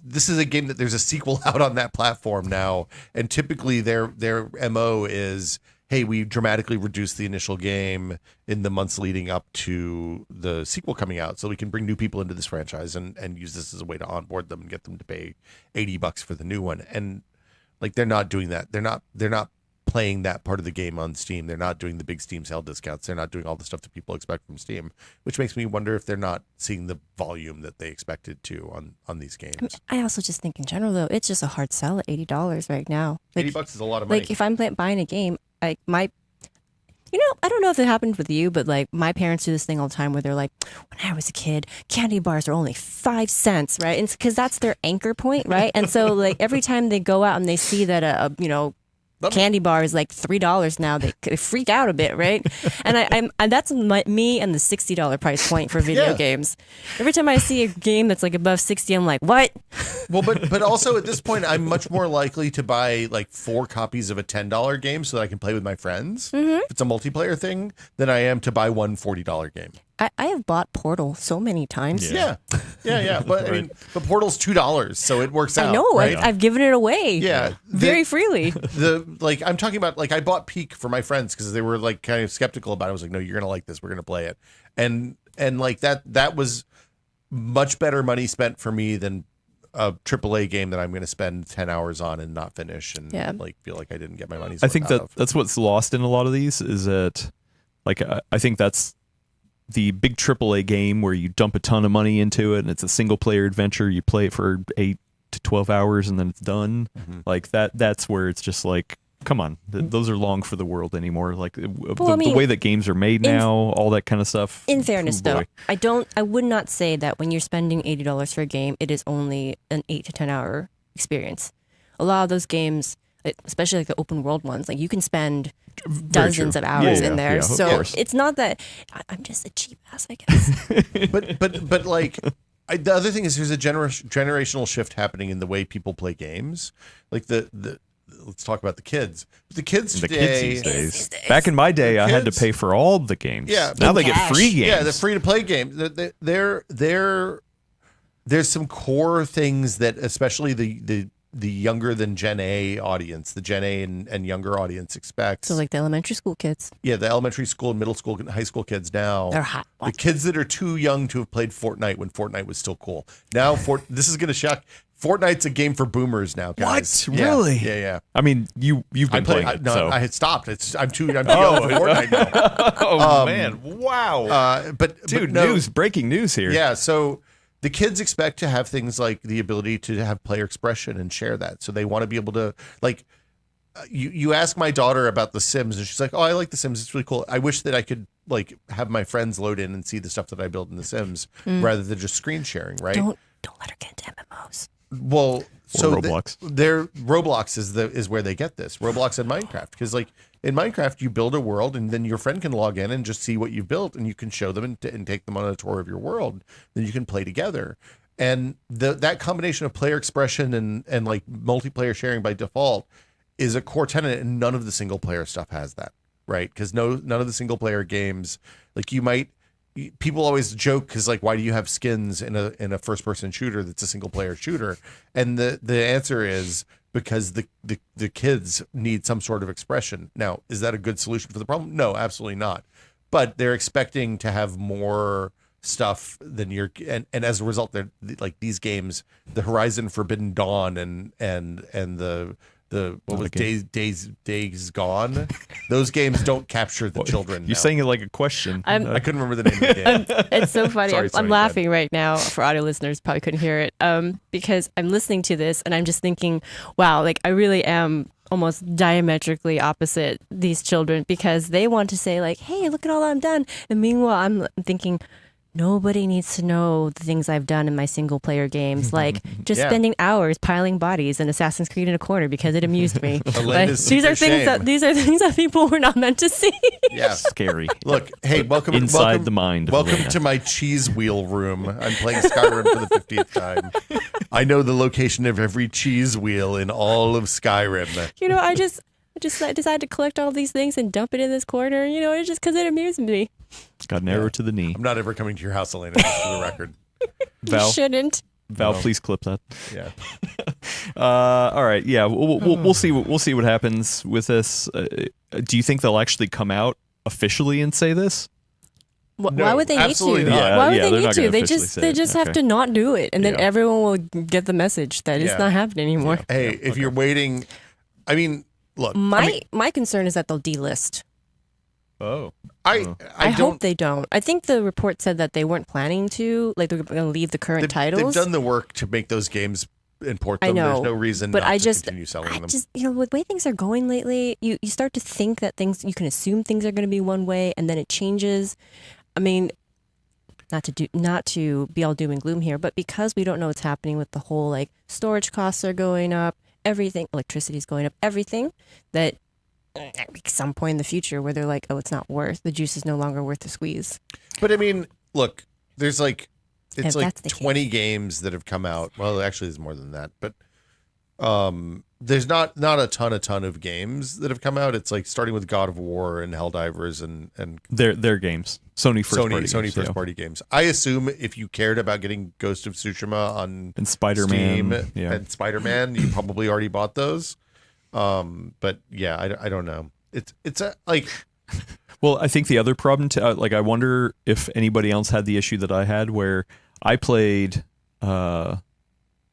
S1: this is a game that there's a sequel out on that platform now, and typically their MO is, hey, we dramatically reduce the initial game in the months leading up to the sequel coming out, so we can bring new people into this franchise and use this as a way to onboard them and get them to pay $80 for the new one. And they're not doing that. They're not playing that part of the game on Steam. They're not doing the big Steam sale discounts. They're not doing all the stuff that people expect from Steam, which makes me wonder if they're not seeing the volume that they expected to on these games.
S3: I also just think in general, though, it's just a hard sell at $80 right now.
S1: $80 is a lot of money.
S3: If I'm buying a game, I don't know if it happened with you, but my parents do this thing all the time where they're like, when I was a kid, candy bars are only 5 cents, right? And because that's their anchor point, right? And so every time they go out and they see that candy bar is $3 now, they freak out a bit, right? And that's me and the $60 price point for video games. Every time I see a game that's above 60, I'm like, what?
S1: Well, but also at this point, I'm much more likely to buy 4 copies of a $10 game so that I can play with my friends. If it's a multiplayer thing, than I am to buy one $40 game.
S3: I have bought Portal so many times.
S1: Yeah. But I mean, the Portal's $2, so it works out.
S3: I know.
S1: Right?
S3: I've given it away.
S1: Yeah.
S3: Very freely.
S1: I'm talking about, like, I bought Peak for my friends because they were like kind of skeptical about it. I was like, no, you're gonna like this. We're gonna play it, and like that was much better money spent for me than a AAA game that I'm going to spend 10 hours on and not finish and like feel like I didn't get my money's worth.
S2: I think that's what's lost in a lot of these is that, like, I think that's the big AAA game where you dump a ton of money into it and it's a single player adventure. You play it for 8 to 12 hours and then it's done.
S1: Mm-hmm.
S2: Like that's where it's just like, come on, those are long for the world anymore. Like the way that games are made now, all that kind of stuff.
S3: In fairness, though, I would not say that when you're spending $80 for a game, it is only an 8 to 10 hour experience. A lot of those games, especially like the open world ones, like you can spend dozens of hours in there. So it's not that I'm just a cheap ass, I guess.
S1: but like. The other thing is there's a generational shift happening in the way people play games. Like let's talk about the kids. The kids
S2: these days. Back in my day, I had to pay for all the games.
S1: Yeah,
S2: now they get free games.
S1: Yeah, the free to play games. There's some core things that especially the younger than Gen A audience, the Gen A and younger audience expects.
S3: So like the elementary school kids.
S1: Yeah, the elementary school and middle school and high school kids now.
S3: They're hot.
S1: The kids that are too young to have played Fortnite when Fortnite was still cool. Now, this is going to shock. Fortnite's a game for boomers now, guys.
S2: What? Really?
S1: Yeah.
S2: I mean, you've been playing it.
S1: No,
S2: so.
S1: I had stopped. I'm too young for Fortnite now.
S2: Oh, man. Wow. Breaking news here.
S1: Yeah, so the kids expect to have things like the ability to have player expression and share that. So they want to be able to, like, you ask my daughter about The Sims, and she's like, oh, I like The Sims. It's really cool. I wish that I could, like, have my friends load in and see the stuff that I built in The Sims rather than just screen sharing, right?
S3: Don't let her get into MMOs.
S1: Well, so
S2: Roblox.
S1: Roblox is where they get this. Roblox and Minecraft, because like in Minecraft you build a world and then your friend can log in and just see what you've built and you can show them and take them on a tour of your world. Then you can play together. And that combination of player expression and like multiplayer sharing by default is a core tenet, and none of the single player stuff has that, right? Because none of the single player games, like people always joke because like, why do you have skins in a first person shooter that's a single player shooter? And the answer is because the kids need some sort of expression. Now, is that a good solution for the problem? No, absolutely not. But they're expecting to have more stuff than and as a result, they're like these games, the Horizon Forbidden Dawn and the what was Days Gone? Those games don't capture the children.
S2: You're saying it like a question.
S1: I couldn't remember the name of the game.
S3: It's so funny.
S1: Sorry,
S3: I'm laughing right now. For audio listeners, probably couldn't hear it. Because I'm listening to this and I'm just thinking, wow, like I really am almost diametrically opposite these children, because they want to say like, hey, look at all I'm done. And meanwhile, I'm thinking, nobody needs to know the things I've done in my single player games, like just spending hours piling bodies in Assassin's Creed in a corner because it amused me. Like, these are things that people were not meant to see.
S1: Yeah,
S2: scary.
S1: Look, hey, welcome
S2: inside the mind.
S1: Welcome to my cheese wheel room. I'm playing Skyrim for the 50th time. I know the location of every cheese wheel in all of Skyrim.
S3: You know, I just decided to collect all these things and dump it in this corner. You know, it's just because it amused me.
S2: Got an arrow to the knee.
S1: I'm not ever coming to your house, Elena, just for the record.
S2: Val,
S3: you shouldn't.
S2: Val, please clip that.
S1: Yeah.
S2: All right. Yeah. We'll see. We'll see what happens with this. Do you think they'll actually come out officially and say this?
S3: Why would they need to?
S1: Not.
S3: Why would they need to? They just have to not do it, and then everyone will get the message that it's not happening anymore.
S1: Yeah. Hey, if you're waiting, I mean, look.
S3: My concern is that they'll delist.
S2: Oh.
S1: I
S3: hope they don't. I think the report said that they weren't planning to. Like, they're going to leave the current titles.
S1: They've done the work to make those games import them.
S3: I know.
S1: There's no reason not to continue selling them.
S3: You know, with the way things are going lately, you start to think that you can assume things are going to be one way, and then it changes. I mean, not to be all doom and gloom here, but because we don't know what's happening with the whole, like, storage costs are going up, everything, electricity's going up, everything, that at some point in the future where they're like, oh, it's not worth, the juice is no longer worth the squeeze.
S1: But I mean, look, there's like, it's
S3: if
S1: like 20 games that have come out. Well, actually there's more than that, but there's not a ton of games that have come out. It's like starting with God of War and Helldivers and
S2: Their games. Sony first
S1: party games. I assume if you cared about getting Ghost of Tsushima on
S2: and Spider-Man
S1: and Spider-Man, you probably already bought those. But yeah, I don't know. It's a, like.
S2: Well, I think the other problem, I wonder if anybody else had the issue that I had, where I played.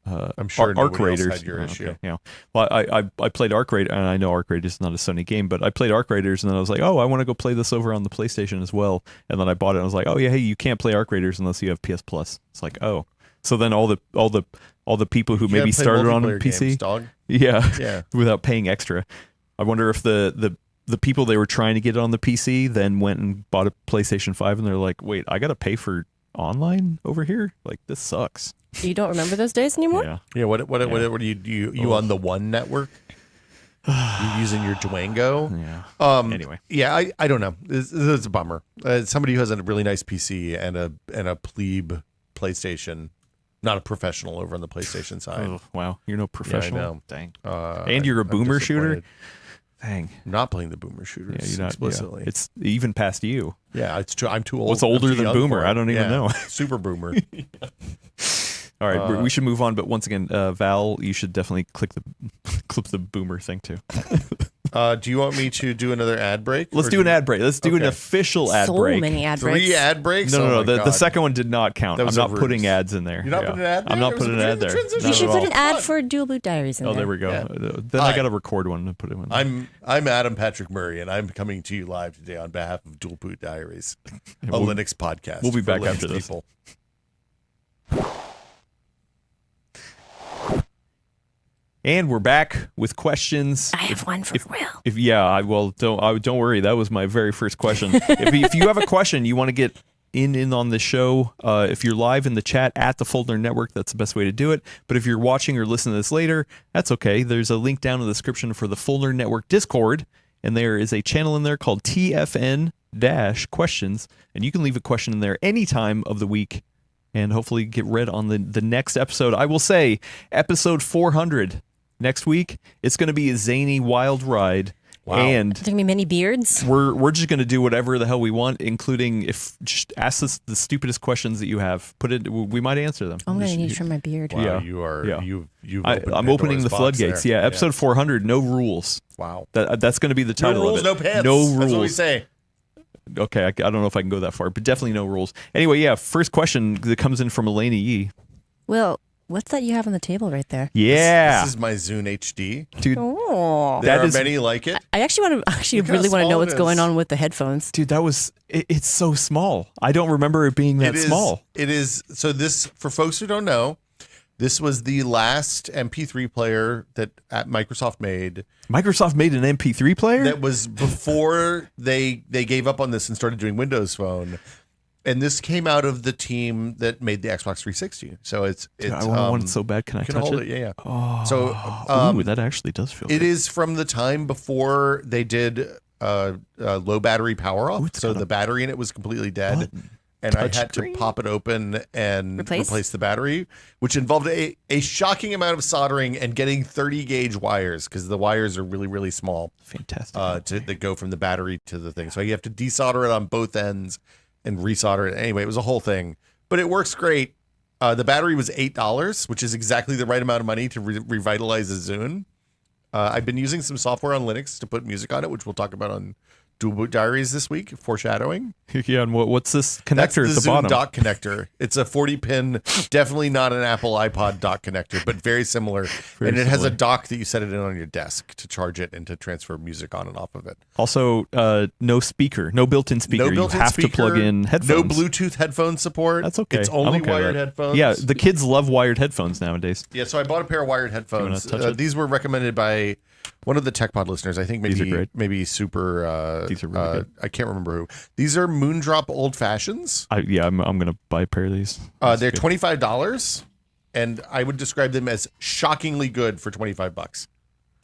S1: I'm sure
S2: Arc
S1: Raiders
S2: Raiders
S1: had your issue.
S2: Okay, yeah. Well, I played Arc Raiders, and I know Arc Raiders is not a Sony game, but I played Arc Raiders, and then I was like, oh, I want to go play this over on the PlayStation as well. And then I bought it, and I was like, oh yeah, hey, you can't play Arc Raiders unless you have PS Plus. It's like, oh, so then all the people who maybe started on PC,
S1: games, dog.
S2: yeah, without paying extra. I wonder if the people they were trying to get on the PC then went and bought a PlayStation 5, and they're like, wait, I got to pay for online over here? Like, this sucks.
S3: You don't remember those days anymore?
S2: Yeah.
S1: What do you on the One network? You using your Dwango?
S2: Yeah. Anyway.
S1: Yeah, I don't know. It's a bummer. Somebody who has a really nice PC and a plebe PlayStation, not a professional over on the PlayStation side.
S2: Oh, wow, you're no professional.
S1: Yeah, I know.
S2: Dang. And you're a boomer shooter. Dang.
S1: I'm not playing the boomer shooters.
S2: Yeah, you're not
S1: explicitly.
S2: Yeah. It's even past you.
S1: Yeah, it's too. I'm too old.
S2: What's older than
S1: young
S2: boomer?
S1: for it.
S2: I don't even know.
S1: Super boomer.
S2: All right, we should move on. But once again, Val, you should definitely clip the boomer thing too.
S1: Do you want me to do another ad break?
S2: Let's do an ad break. Let's do an official ad break.
S3: So many ad breaks.
S1: 3 ad breaks?
S2: No. The second one did not count. I'm not
S1: rude.
S2: putting ads in there.
S1: You're not putting an ad there?
S2: I'm not putting an ad there.
S3: You should put an ad for Dual Boot Diaries in there.
S2: Oh, there we go.
S1: Yeah.
S2: Then I got to record one and put it in.
S1: I'm Adam Patrick Murray, and I'm coming to you live today on behalf of Dual Boot Diaries, a Linux podcast.
S2: We'll be back
S1: for
S2: after
S1: Linux
S2: this.
S1: people.
S2: And we're back with questions.
S3: I have one for Will.
S2: Don't worry. That was my very first question. if you have a question you want to get in on the show, if you're live in the chat at the Full Nerd Network, that's the best way to do it. But if you're watching or listening to this later, that's okay. There's a link down in the description for the Full Nerd Network Discord, and there is a channel in there called TFN-questions, and you can leave a question in there any time of the week and hopefully get read on the next episode. I will say, episode 400 next week, it's going to be a zany wild ride.
S1: Wow.
S2: And
S3: There's going to be many beards.
S2: we're just going to do whatever the hell we want, including if just ask us the stupidest questions that you have. We might answer them.
S3: I'm going to need to trim my beard.
S1: Wow,
S2: Yeah.
S1: you are.
S2: Yeah.
S1: You've
S2: I'm opening the floodgates.
S1: There.
S2: Yeah, episode 400, no rules.
S1: Wow.
S2: That's going to be the
S1: No
S2: title
S1: rules,
S2: of it.
S1: no pants.
S2: No rules.
S1: That's what we say.
S2: Okay, I don't know if I can go that far, but definitely no rules. Anyway, yeah, first question that comes in from Elena Yee.
S3: Will, what's that you have on the table right there?
S2: Yeah.
S1: This is my Zune HD.
S2: Dude,
S3: Oh.
S1: There
S2: That
S1: are
S2: is-
S1: many like it.
S3: I actually
S1: Look how
S3: really want to know
S1: small
S3: what's
S1: it
S3: going
S1: is.
S3: on with the headphones.
S2: dude, it's so small. I don't remember it being that small.
S1: It is. So this, for folks who don't know, this was the last MP3 player that Microsoft made.
S2: Microsoft made an MP3 player?
S1: That was before they gave up on this and started doing Windows Phone. And this came out of the team that made the Xbox 360. So it's
S2: Dude, I want it so bad. Can I
S1: you can
S2: touch
S1: hold
S2: it?
S1: it. Yeah.
S2: Oh,
S1: So
S2: ooh, that actually does feel
S1: it
S2: good.
S1: is from the time before they did low battery power off.
S2: Ooh, it's
S1: So
S2: got a
S1: the battery in it was completely dead.
S2: button.
S1: And I
S2: Touch
S1: had
S2: screen?
S1: to pop it open and
S3: Replace?
S1: the battery, which involved a shocking amount of soldering and getting 30 gauge wires because the wires are really, really small
S2: Fantastic.
S1: that go from the battery to the thing. So you have to desolder it on both ends and resolder it. Anyway, it was a whole thing, but it works great. The battery was $8, which is exactly the right amount of money to revitalize a Zune. I've been using some software on Linux to put music on it, which we'll talk about on Dual Boot Diaries this week, foreshadowing.
S2: Yeah, and what's this
S1: That's
S2: connector
S1: the
S2: at the
S1: Zune
S2: bottom?
S1: dock connector. It's a 40-pin, definitely not an Apple iPod dock connector, but very similar. And it has a
S2: similar.
S1: dock that you set it in on your desk to charge it and to transfer music on and off of it.
S2: Also, no speaker, no built-in speaker.
S1: No built-in
S2: you have
S1: speaker,
S2: to plug in headphones.
S1: No Bluetooth headphone support.
S2: That's okay.
S1: It's
S2: I'm
S1: only
S2: okay with
S1: wired
S2: that.
S1: headphones.
S2: Yeah, the kids love wired headphones nowadays.
S1: Yeah, so I bought a pair of wired headphones.
S2: touch it?
S1: These were recommended by one of the TechPod listeners. I think
S2: These are great.
S1: maybe super.
S2: These are really good.
S1: I can't remember who. These are Moondrop Old Fashions.
S2: I'm gonna buy a pair of these.
S1: They're $25, and I would describe them as shockingly good for $25.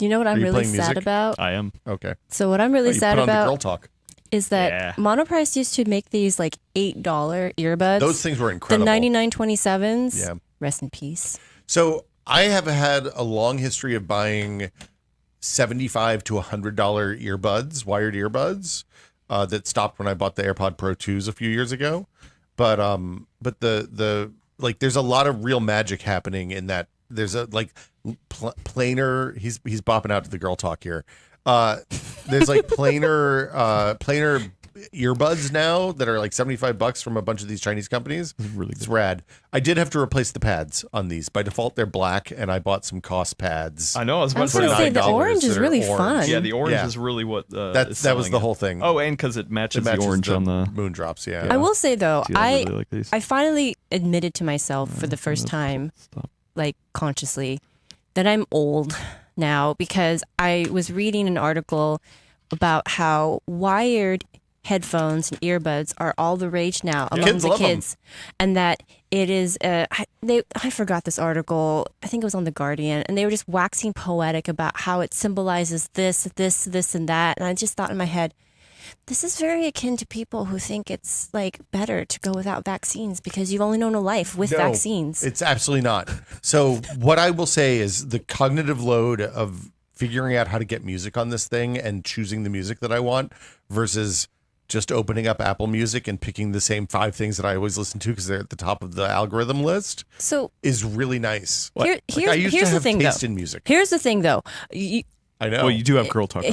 S3: You know what I'm
S1: you
S3: really
S1: playing
S3: sad
S1: music?
S3: about?
S2: I am.
S1: Okay.
S3: So what I'm really
S1: You
S3: sad
S1: put on the Girl
S3: about
S1: Talk.
S3: is that
S2: Yeah.
S3: Monoprice used to make these like $8 earbuds.
S1: Those things were
S3: the
S1: incredible.
S3: 9927s.
S1: Yeah.
S3: Rest in peace.
S1: So I have had a long history of buying $75 to $100 earbuds, wired earbuds, that stopped when I bought the AirPod Pro 2s a few years ago. But the like, there's a lot of real magic happening in that. There's a like planar. He's bopping out to the girl talk here. There's like planar earbuds now that are like $75 from a bunch of these Chinese companies. It's rad. I did have to replace the pads on these. By default, they're black, and I bought some COS pads.
S2: I know. I was
S3: I was going to say the orange is really fun.
S2: Yeah, the orange is really what
S1: that was the whole thing.
S2: Oh, and because it matches the orange on the
S1: moon drops. Yeah.
S3: I will say though,
S2: Dude, I really like these.
S3: I finally admitted to myself for the first time, like consciously, that I'm old now, because I was reading an article about how wired headphones and earbuds are all the rage now among the kids, and that it is I forgot this article, I think it was on The Guardian, and they were just waxing poetic about how it symbolizes this and that, and I just thought in my head, this is very akin to people who think it's like better to go without vaccines because you've only known a life with vaccines.
S1: It's absolutely not. So what I will say is the cognitive load of figuring out how to get music on this thing and choosing the music that I want versus just opening up Apple Music and picking the same 5 things that I always listen to because they're at the top of the algorithm list is really nice.
S3: Here's the thing,
S1: taste
S3: though.
S1: in music.
S3: Here's the thing, though.
S1: I know.
S2: Well, you do have girl talk.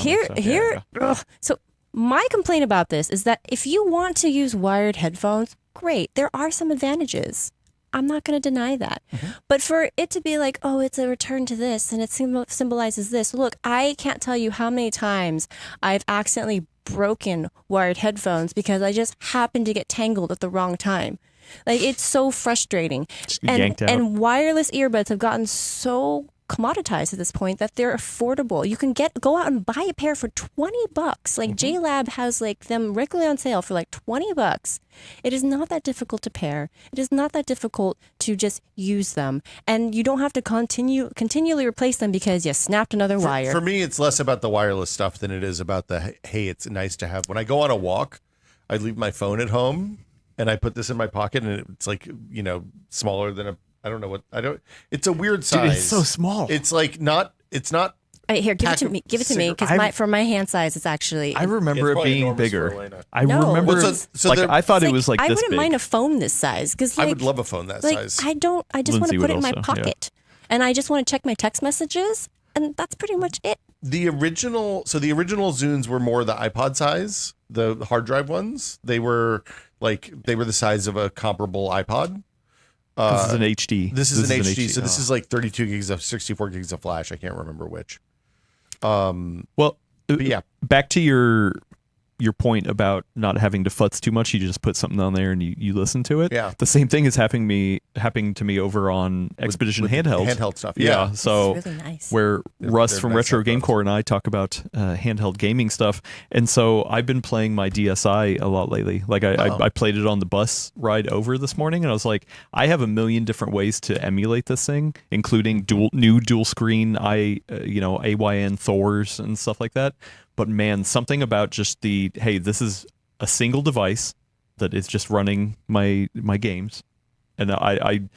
S3: So my complaint about this is that if you want to use wired headphones, great. There are some advantages. I'm not going to deny that. Mm-hmm. But for it to be like, oh, it's a return to this and it symbolizes this. Look, I can't tell you how many times I've accidentally broken wired headphones because I just happened to get tangled at the wrong time. Like, it's so frustrating. And wireless earbuds have gotten so commoditized at this point that they're affordable. You can go out and buy a pair for $20. Like, JLab has like them regularly on sale for like $20. It is not that difficult to pair. It is not that difficult to just use them, and you don't have to continually replace them because you snapped another wire.
S1: For me, it's less about the wireless stuff than it is about the hey, it's nice to have. When I go on a walk, I leave my phone at home and I put this in my pocket, and it's like, smaller than a. It's a weird size.
S2: Dude, it's so small.
S1: It's like not. It's not.
S3: Here, give it to me. Give it to me, because for my hand size, it's actually.
S2: I remember it being bigger. I thought it was like
S3: I
S2: this
S3: wouldn't
S2: big.
S3: mind a phone this size, because
S1: I would love a phone that size.
S3: I just want to put it in my pocket, and I just want to check my text messages, and that's pretty much it.
S1: The original Zunes were more the iPod size, the hard drive ones. They were the size of a comparable iPod.
S2: This is an HD.
S1: This is an HD. So this is like 32 gigs of 64 gigs of flash. I can't remember which.
S2: Well, yeah. Back to your point about not having to futz too much. You just put something on there and you listen to it.
S1: Yeah.
S2: The same thing is happening to me over on Expedition Handhelds.
S1: Handheld stuff. Yeah.
S2: So
S3: really nice.
S2: Where Russ
S1: they're
S2: from
S1: nice
S2: Retro
S1: headphones.
S2: Gamecore and I talk about handheld gaming stuff, and so I've been playing my DSi a lot lately. Like I played it on the bus ride over this morning, and I was like, I have a million different ways to emulate this thing, including dual screen AYN Thors and stuff like that. But man, something about just this is a single device that is just running my games, and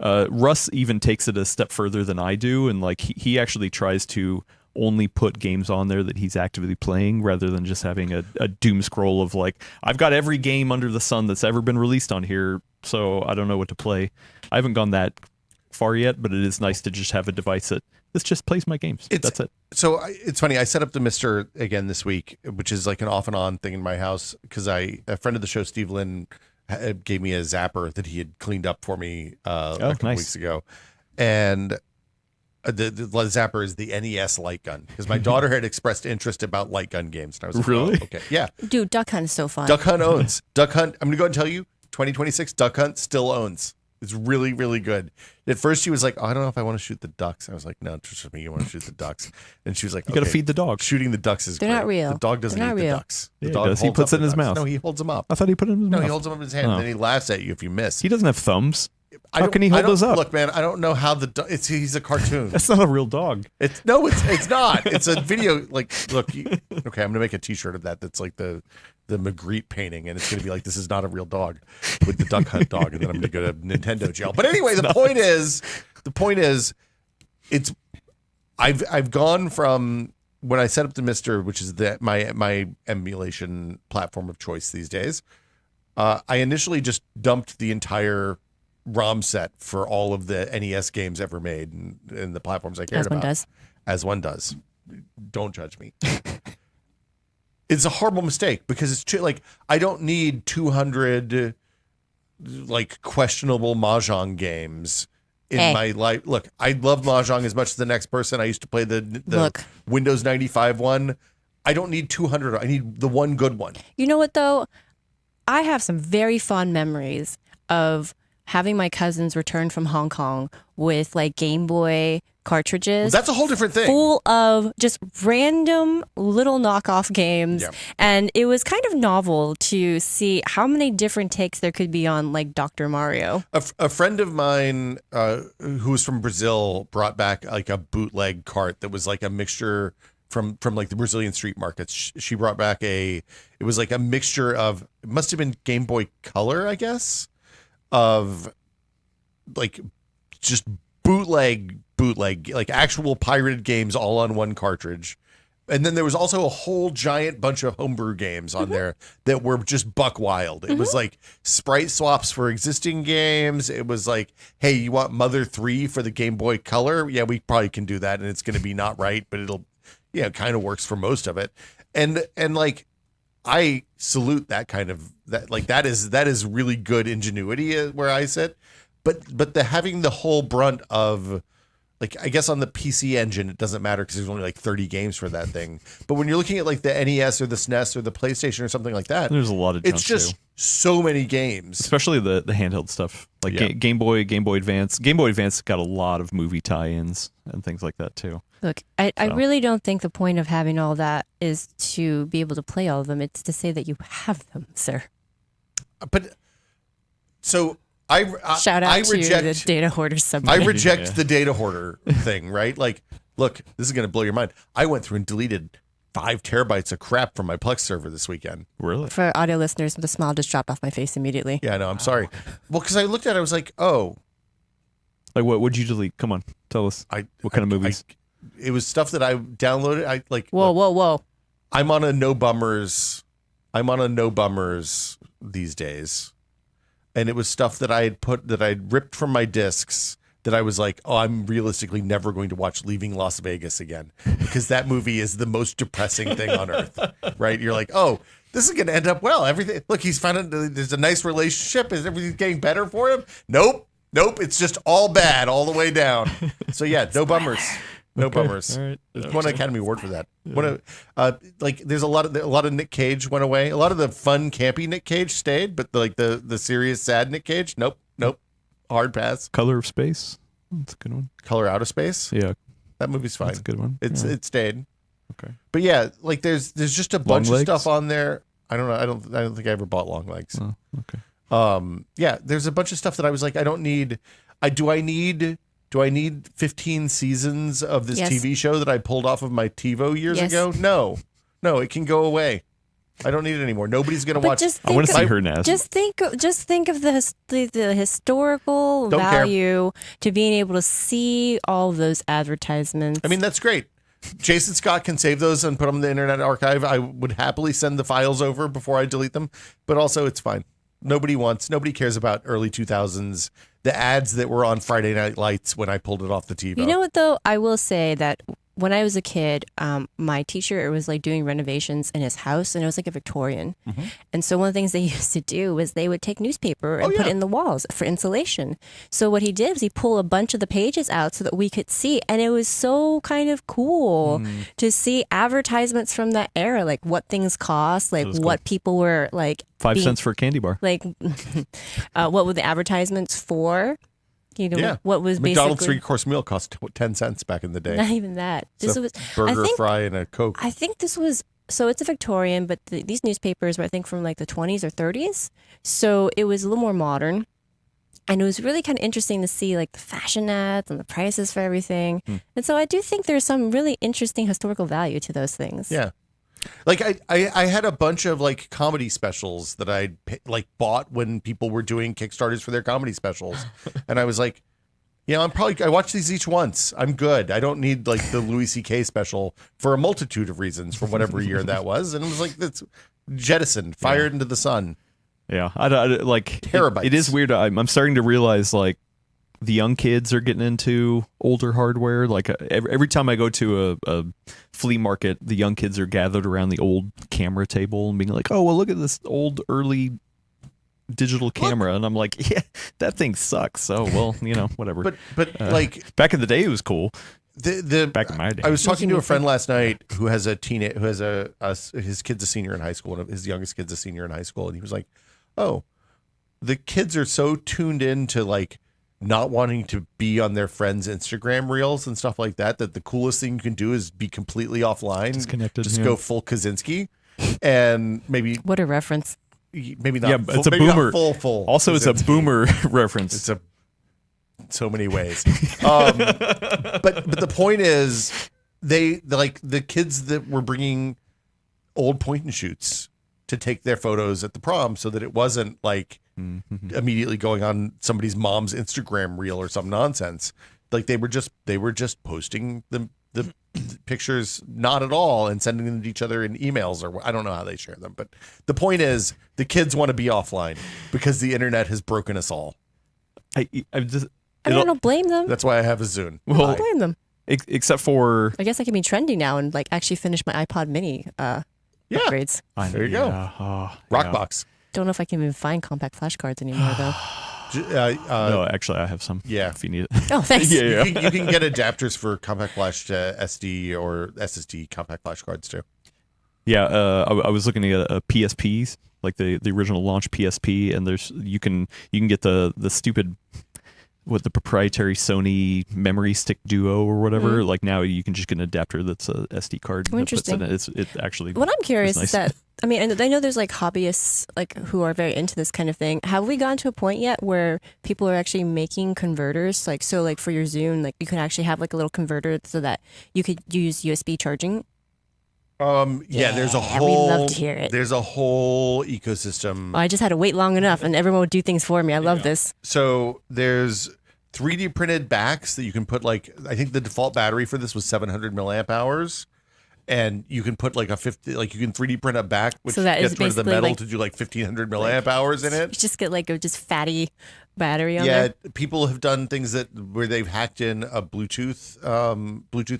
S2: Russ even takes it a step further than I do, and like he actually tries to only put games on there that he's actively playing, rather than just having a doom scroll of like, I've got every game under the sun that's ever been released on here, so I don't know what to play. I haven't gone that far yet, but it is nice to just have a device that this just plays my games. That's it.
S1: So it's funny. I set up the Mister again this week, which is like an off and on thing in my house, because a friend of the show, Steve Lynn, gave me a zapper that he had cleaned up for me a couple weeks ago, and the zapper is the NES light gun, because my daughter had expressed interest about light gun games, and I was like,
S2: really?
S1: oh, okay, yeah.
S3: Dude, Duck Hunt is so fun.
S1: Duck Hunt owns. Duck Hunt. I'm gonna go ahead and tell you, 2026 Duck Hunt still owns. It's really, really good. At first, she was like, I don't know if I want to shoot the ducks. I was like, no, trust me, you want to shoot the ducks. And she was like,
S2: you got to feed the dog.
S1: Shooting the ducks is
S3: They're
S1: great.
S3: not real.
S1: The dog doesn't eat the ducks. The dog
S2: he puts it in his mouth.
S1: No, he holds them up.
S2: I thought he put it in his mouth.
S1: No, he holds them up in his hand, and then he laughs at you if you miss.
S2: He doesn't have thumbs. How can he hold those up?
S1: Look, man, I don't know how he's a cartoon.
S2: That's not a real dog.
S1: It's not. It's a video. Like, look, okay, I'm gonna make a T-shirt of that. That's like the Magritte painting, and it's gonna be like, this is not a real dog, with the Duck Hunt dog, and then I'm gonna go to Nintendo jail. But anyway, the point is, I've gone from when I set up the Mister, which is my emulation platform of choice these days. I initially just dumped the entire ROM set for all of the NES games ever made and the platforms I cared about. As one does. Don't judge me. It's a horrible mistake because it's like I don't need 200 like questionable mahjong games in my life. Look, I love mahjong as much as the next person. I used to play the Windows 95 one. I don't need 200. I need the one good one.
S3: You know what though? I have some very fond memories of having my cousins return from Hong Kong with like Game Boy cartridges.
S1: Well, that's a whole different thing.
S3: Full of just random little knockoff games. Yeah. And it was kind of novel to see how many different takes there could be on like Dr. Mario.
S1: A friend of mine who was from Brazil brought back like a bootleg cart that was like a mixture from like the Brazilian street markets. She brought back it was like a mixture of, it must have been Game Boy Color, I guess, of like just bootleg, like actual pirated games all on one cartridge. And then there was also a whole giant bunch of homebrew games on there that were just buck wild. It was like sprite swaps for existing games. It was like, hey, you want Mother 3 for the Game Boy Color? Yeah, we probably can do that. And it's going to be not right, but it'll, it kind of works for most of it. And like, I salute that kind of, that is really good ingenuity where I sit. But having the whole brunt of, like, I guess on the PC Engine, it doesn't matter because there's only like 30 games for that thing. But when you're looking at like the NES or the SNES or the PlayStation or something like that,
S2: there's a lot of junk.
S1: It's just so many games,
S2: especially the handheld stuff, like Game Boy Advance. Game Boy Advance got a lot of movie tie-ins and things like that too.
S3: Look, I really don't think the point of having all that is to be able to play all of them. It's to say that you have them, sir.
S1: But so.
S3: Shout out
S1: I
S3: to
S1: reject
S3: the data hoarder subreddit.
S1: I reject the data hoarder thing, right? Like, look, this is going to blow your mind. I went through and deleted 5 terabytes of crap from my Plex server this weekend.
S2: Really?
S3: For audio listeners, the smile just dropped off my face immediately.
S1: Yeah, no, I'm sorry. Well, because I looked at it, I was like, oh.
S2: Like, what would you delete? Come on, tell us. What kind of movies?
S1: It was stuff that I downloaded.
S3: Whoa.
S1: I'm on a no bummers these days. And it was stuff that I'd ripped from my discs that I was like, oh, I'm realistically never going to watch Leaving Las Vegas again because that movie is the most depressing thing on earth, right? You're like, oh, this is going to end up well. Everything, look, he's found there's a nice relationship. Is everything getting better for him? Nope. It's just all bad all the way down. So yeah, no bummers. No bummers. All right. There's one Academy Award for that. Like there's a lot of Nick Cage went away. A lot of the fun, campy Nick Cage stayed, but the serious, sad Nick Cage, nope. Hard pass.
S2: Color of Space. That's a good one.
S1: Color Out of Space.
S2: Yeah,
S1: that movie's fine.
S2: That's a good one.
S1: It stayed.
S2: Okay.
S1: But yeah, like there's just a bunch of stuff on there. I don't know. I don't think I ever bought Long Legs.
S2: Oh, okay.
S1: Yeah, there's a bunch of stuff that I was like, I don't need. Do I need 15 seasons of this TV show that I pulled off of my TiVo years ago? No, it can go away. I don't need it anymore. Nobody's going to watch.
S2: I want to see her now.
S3: Just think of the historical value to being able to see all of those advertisements.
S1: I mean, that's great. Jason Scott can save those and put them in the Internet Archive. I would happily send the files over before I delete them, but also it's fine. Nobody cares about early 2000s, the ads that were on Friday Night Lights when I pulled it off the TiVo.
S3: You know what, though? I will say that when I was a kid, my teacher was like doing renovations in his house, and it was like a Victorian. Mm-hmm. And so one of the things they used to do was they would take newspaper and put it in the walls for insulation. So what he did was he pulled a bunch of the pages out so that we could see. And it was so kind of cool to see advertisements from that era, like what things cost, like what people were like.
S2: 5 cents for a candy bar.
S3: Like, what were the advertisements for? You know, what was
S1: McDonald's
S3: basically
S1: 3-course meal cost 10 cents back in the day.
S3: Not even that. This was
S1: burger, fry, and a Coke.
S3: I think this was, so it's a Victorian, but these newspapers were, I think, from like the 20s or 30s. So it was a little more modern. And it was really kind of interesting to see like the fashion ads and the prices for everything. And so I do think there's some really interesting historical value to those things.
S1: Yeah. Like I had a bunch of like comedy specials that I like bought when people were doing Kickstarters for their comedy specials, and I was like, I watch these each once. I'm good. I don't need like the Louis C.K. special for a multitude of reasons from whatever year that was. And it was like, that's jettisoned, fired into the sun.
S2: Yeah. I like
S1: Terabytes.
S2: It is weird. I'm starting to realize like the young kids are getting into older hardware. Like every time I go to a flea market, the young kids are gathered around the old camera table and being like, oh, well, look at this old early digital camera. And I'm like, yeah, that thing sucks. So, well, whatever.
S1: But like
S2: back in the day, it was cool.
S1: The
S2: Back in my day.
S1: I was talking to a friend last night who has his kid's a senior in high school, and his youngest kid's a senior in high school. And he was like, oh, the kids are so tuned in to like not wanting to be on their friends' Instagram reels and stuff like that the coolest thing you can do is be completely offline,
S2: disconnected,
S1: just go full Kaczynski, and maybe
S3: What a reference.
S1: maybe not.
S2: Yeah,
S1: full,
S2: it's a
S1: maybe not
S2: boomer.
S1: Full.
S2: Also, it's a
S1: Kaczynski.
S2: boomer reference.
S1: It's a so many ways. But the point is, they like the kids that were bringing old point and shoots to take their photos at the prom, so that it wasn't like immediately going on somebody's mom's Instagram reel or some nonsense. Like they were just posting the pictures not at all and sending them to each other in emails, or I don't know how they share them. But the point is, the kids want to be offline because the internet has broken us all.
S2: I
S3: don't blame them.
S1: That's why I have a Zune.
S2: Well,
S3: I don't blame them.
S2: except for
S3: I guess I can be trendy now and like actually finish my iPod Mini upgrades.
S1: There you go. Rockbox.
S3: Don't know if I can even find compact flashcards anymore though.
S2: No, actually, I have some.
S1: Yeah.
S2: If you need it.
S3: Oh, thanks.
S2: Yeah.
S1: You can get adapters for compact flash to SD or SSD compact flash cards too.
S2: Yeah, I was looking at PSPs, like the original launch PSP, and you can get the stupid the proprietary Sony memory stick duo or whatever. Like now you can just get an adapter that's a SD card.
S3: Oh, interesting.
S2: That puts in it. It actually.
S3: What I'm curious
S2: nice.
S3: is that I know there's like hobbyists like who are very into this kind of thing. Have we gotten to a point yet where people are actually making converters? Like for your Zune, like you can actually have like a little converter so that you could use USB charging.
S1: There's a
S3: we'd
S1: whole
S3: love to hear it.
S1: There's a whole ecosystem.
S3: I just had to wait long enough, and everyone would do things for me. I love this.
S1: So there's 3D printed backs that you can put, like, I think the default battery for this was 700 milliamp hours. And you can put like you can 3D print a back, which
S3: So that is
S1: gets rid of the
S3: basically
S1: metal
S3: like-
S1: to do like 1500 milliamp hours in
S3: You
S1: it.
S3: just get like a just fatty battery on there.
S1: People have done things where they've hacked in a Bluetooth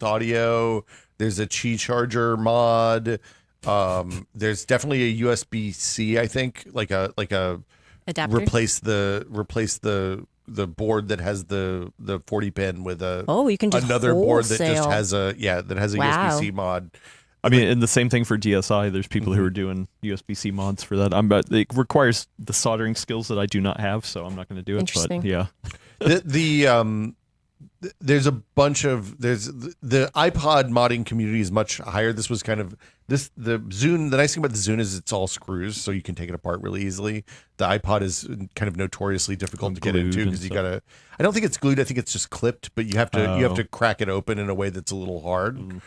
S1: audio. There's a Qi charger mod. There's definitely a USB-C, I think, like a
S3: Adapter.
S1: replace the board that has the 40 pin with
S3: You can just
S1: another board that just
S3: wholesale.
S1: has a
S3: Wow.
S1: USB-C mod.
S2: I mean, and the same thing for DSi. There's people who are doing USB-C mods for that. But it requires the soldering skills that I do not have, so I'm not going to do it.
S3: Interesting.
S2: But yeah,
S1: There's a bunch of the iPod modding community is much higher. This was kind of the Zune. The nice thing about the Zune is it's all screws, so you can take it apart really easily. The iPod is kind of notoriously difficult to get
S2: Glued
S1: into
S2: and
S1: because you
S2: stuff.
S1: gotta. I don't think it's glued. I think it's just clipped, but you have to crack it open in a way that's a little hard.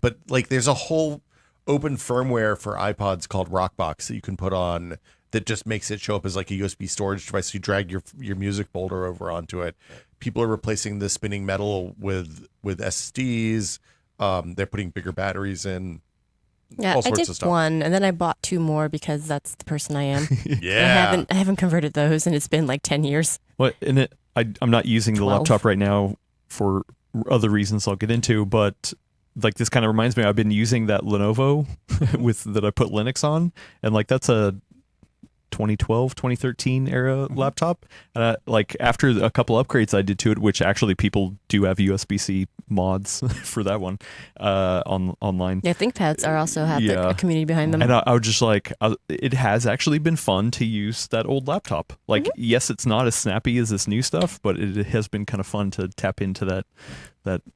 S1: But like there's a whole open firmware for iPods called Rockbox that you can put on that just makes it show up as like a USB storage device. You drag your music folder over onto it. People are replacing the spinning metal with SSDs. They're putting bigger batteries in.
S3: Yeah,
S1: all
S3: I
S1: sorts
S3: did
S1: of stuff.
S3: one, and then I bought two more because that's the person I am.
S1: Yeah.
S3: I haven't converted those, and it's been like 10 years.
S2: what in it? I'm not using the
S3: 12.
S2: laptop right now for other reasons I'll get into, but like this kind of reminds me. I've been using that Lenovo that I put Linux on, and like that's a 2012 2013 era laptop, and like after a couple upgrades I did to it, which actually people do have USB-C mods for that one online.
S3: Yeah, ThinkPads are also have
S2: Yeah.
S3: a community behind them.
S2: And I was just like, it has actually been fun to use that old laptop. Like, yes, it's not as snappy as this new stuff, but it has been kind of fun to tap into that.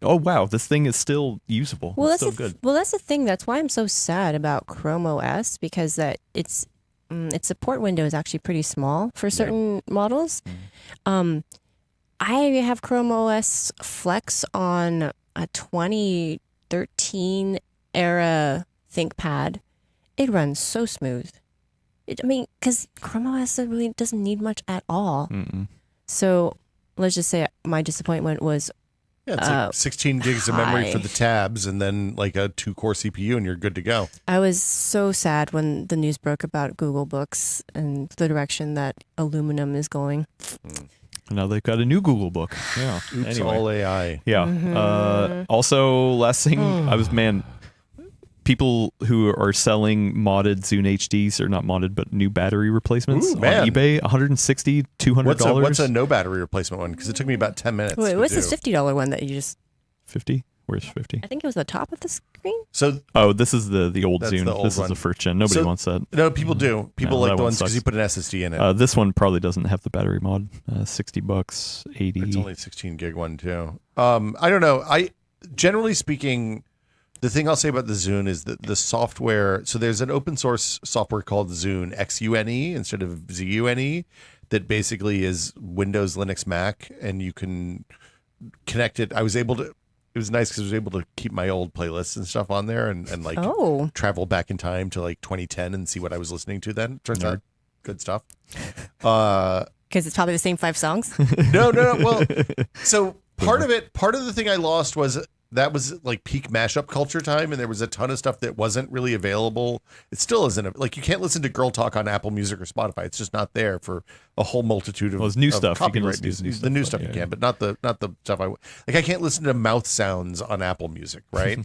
S2: Oh wow, this thing is still usable.
S3: Well,
S2: it's
S3: that's
S2: still good.
S3: Well, that's the thing. That's why I'm so sad about Chrome OS, because that its support window is actually pretty small for certain models. I have Chrome OS Flex on a 2013 era ThinkPad. It runs so smooth. Because Chrome OS really doesn't need much at all. So let's just say my disappointment was
S1: Yeah, it's like 16 gigs of memory for
S3: high.
S1: the tabs and then like a 2-core CPU and you're good to go.
S3: I was so sad when the news broke about Google Books and the direction that aluminum is going.
S2: Now they've got a new Google book. Yeah.
S1: Oops,
S2: Anyway.
S1: all AI.
S2: Yeah. Also, last thing, people who are selling modded Zune HDs, or not modded, but new battery replacements
S1: Ooh, man.
S2: on eBay, $160, $200.
S1: What's a no battery replacement one? Because it took me about 10 minutes.
S3: Wait,
S1: to
S3: what's
S1: do.
S3: this $50 one that you just?
S2: 50? Where's 50?
S3: I think it was the top of the screen.
S1: So
S2: Oh, this is the old
S1: That's
S2: Zune.
S1: the old
S2: This is
S1: one.
S2: the first gen. Nobody
S1: So-
S2: wants that.
S1: no, people do. People
S2: No,
S1: like
S2: that
S1: the
S2: one
S1: ones because
S2: sucks.
S1: you put an SSD in it.
S2: This one probably doesn't have the battery mod. $60, 80.
S1: It's only a 16 gig one too. I don't know. Generally speaking, the thing I'll say about the Zune is that the software. So there's an open source software called Zune XUNE instead of ZUNE that basically is Windows, Linux, Mac, and you can connect it. I was able to. It was nice because I was able to keep my old playlists and stuff on there and like
S3: Oh,
S1: travel back in time to like 2010 and see what I was listening to then. Turns out good stuff. Uh,
S3: because it's probably the same 5 songs.
S1: no. Well, so part of the thing I lost was that was like peak mashup culture time, and there was a ton of stuff that wasn't really available. It still isn't. Like you can't listen to Girl Talk on Apple Music or Spotify. It's just not there for a whole multitude of,
S2: Well, it's new
S1: of
S2: stuff. You can
S1: copyright
S2: listen to
S1: news.
S2: new
S1: The new
S2: stuff,
S1: stuff you
S2: yeah.
S1: can, but not the stuff I can't listen to mouth sounds on Apple Music, right?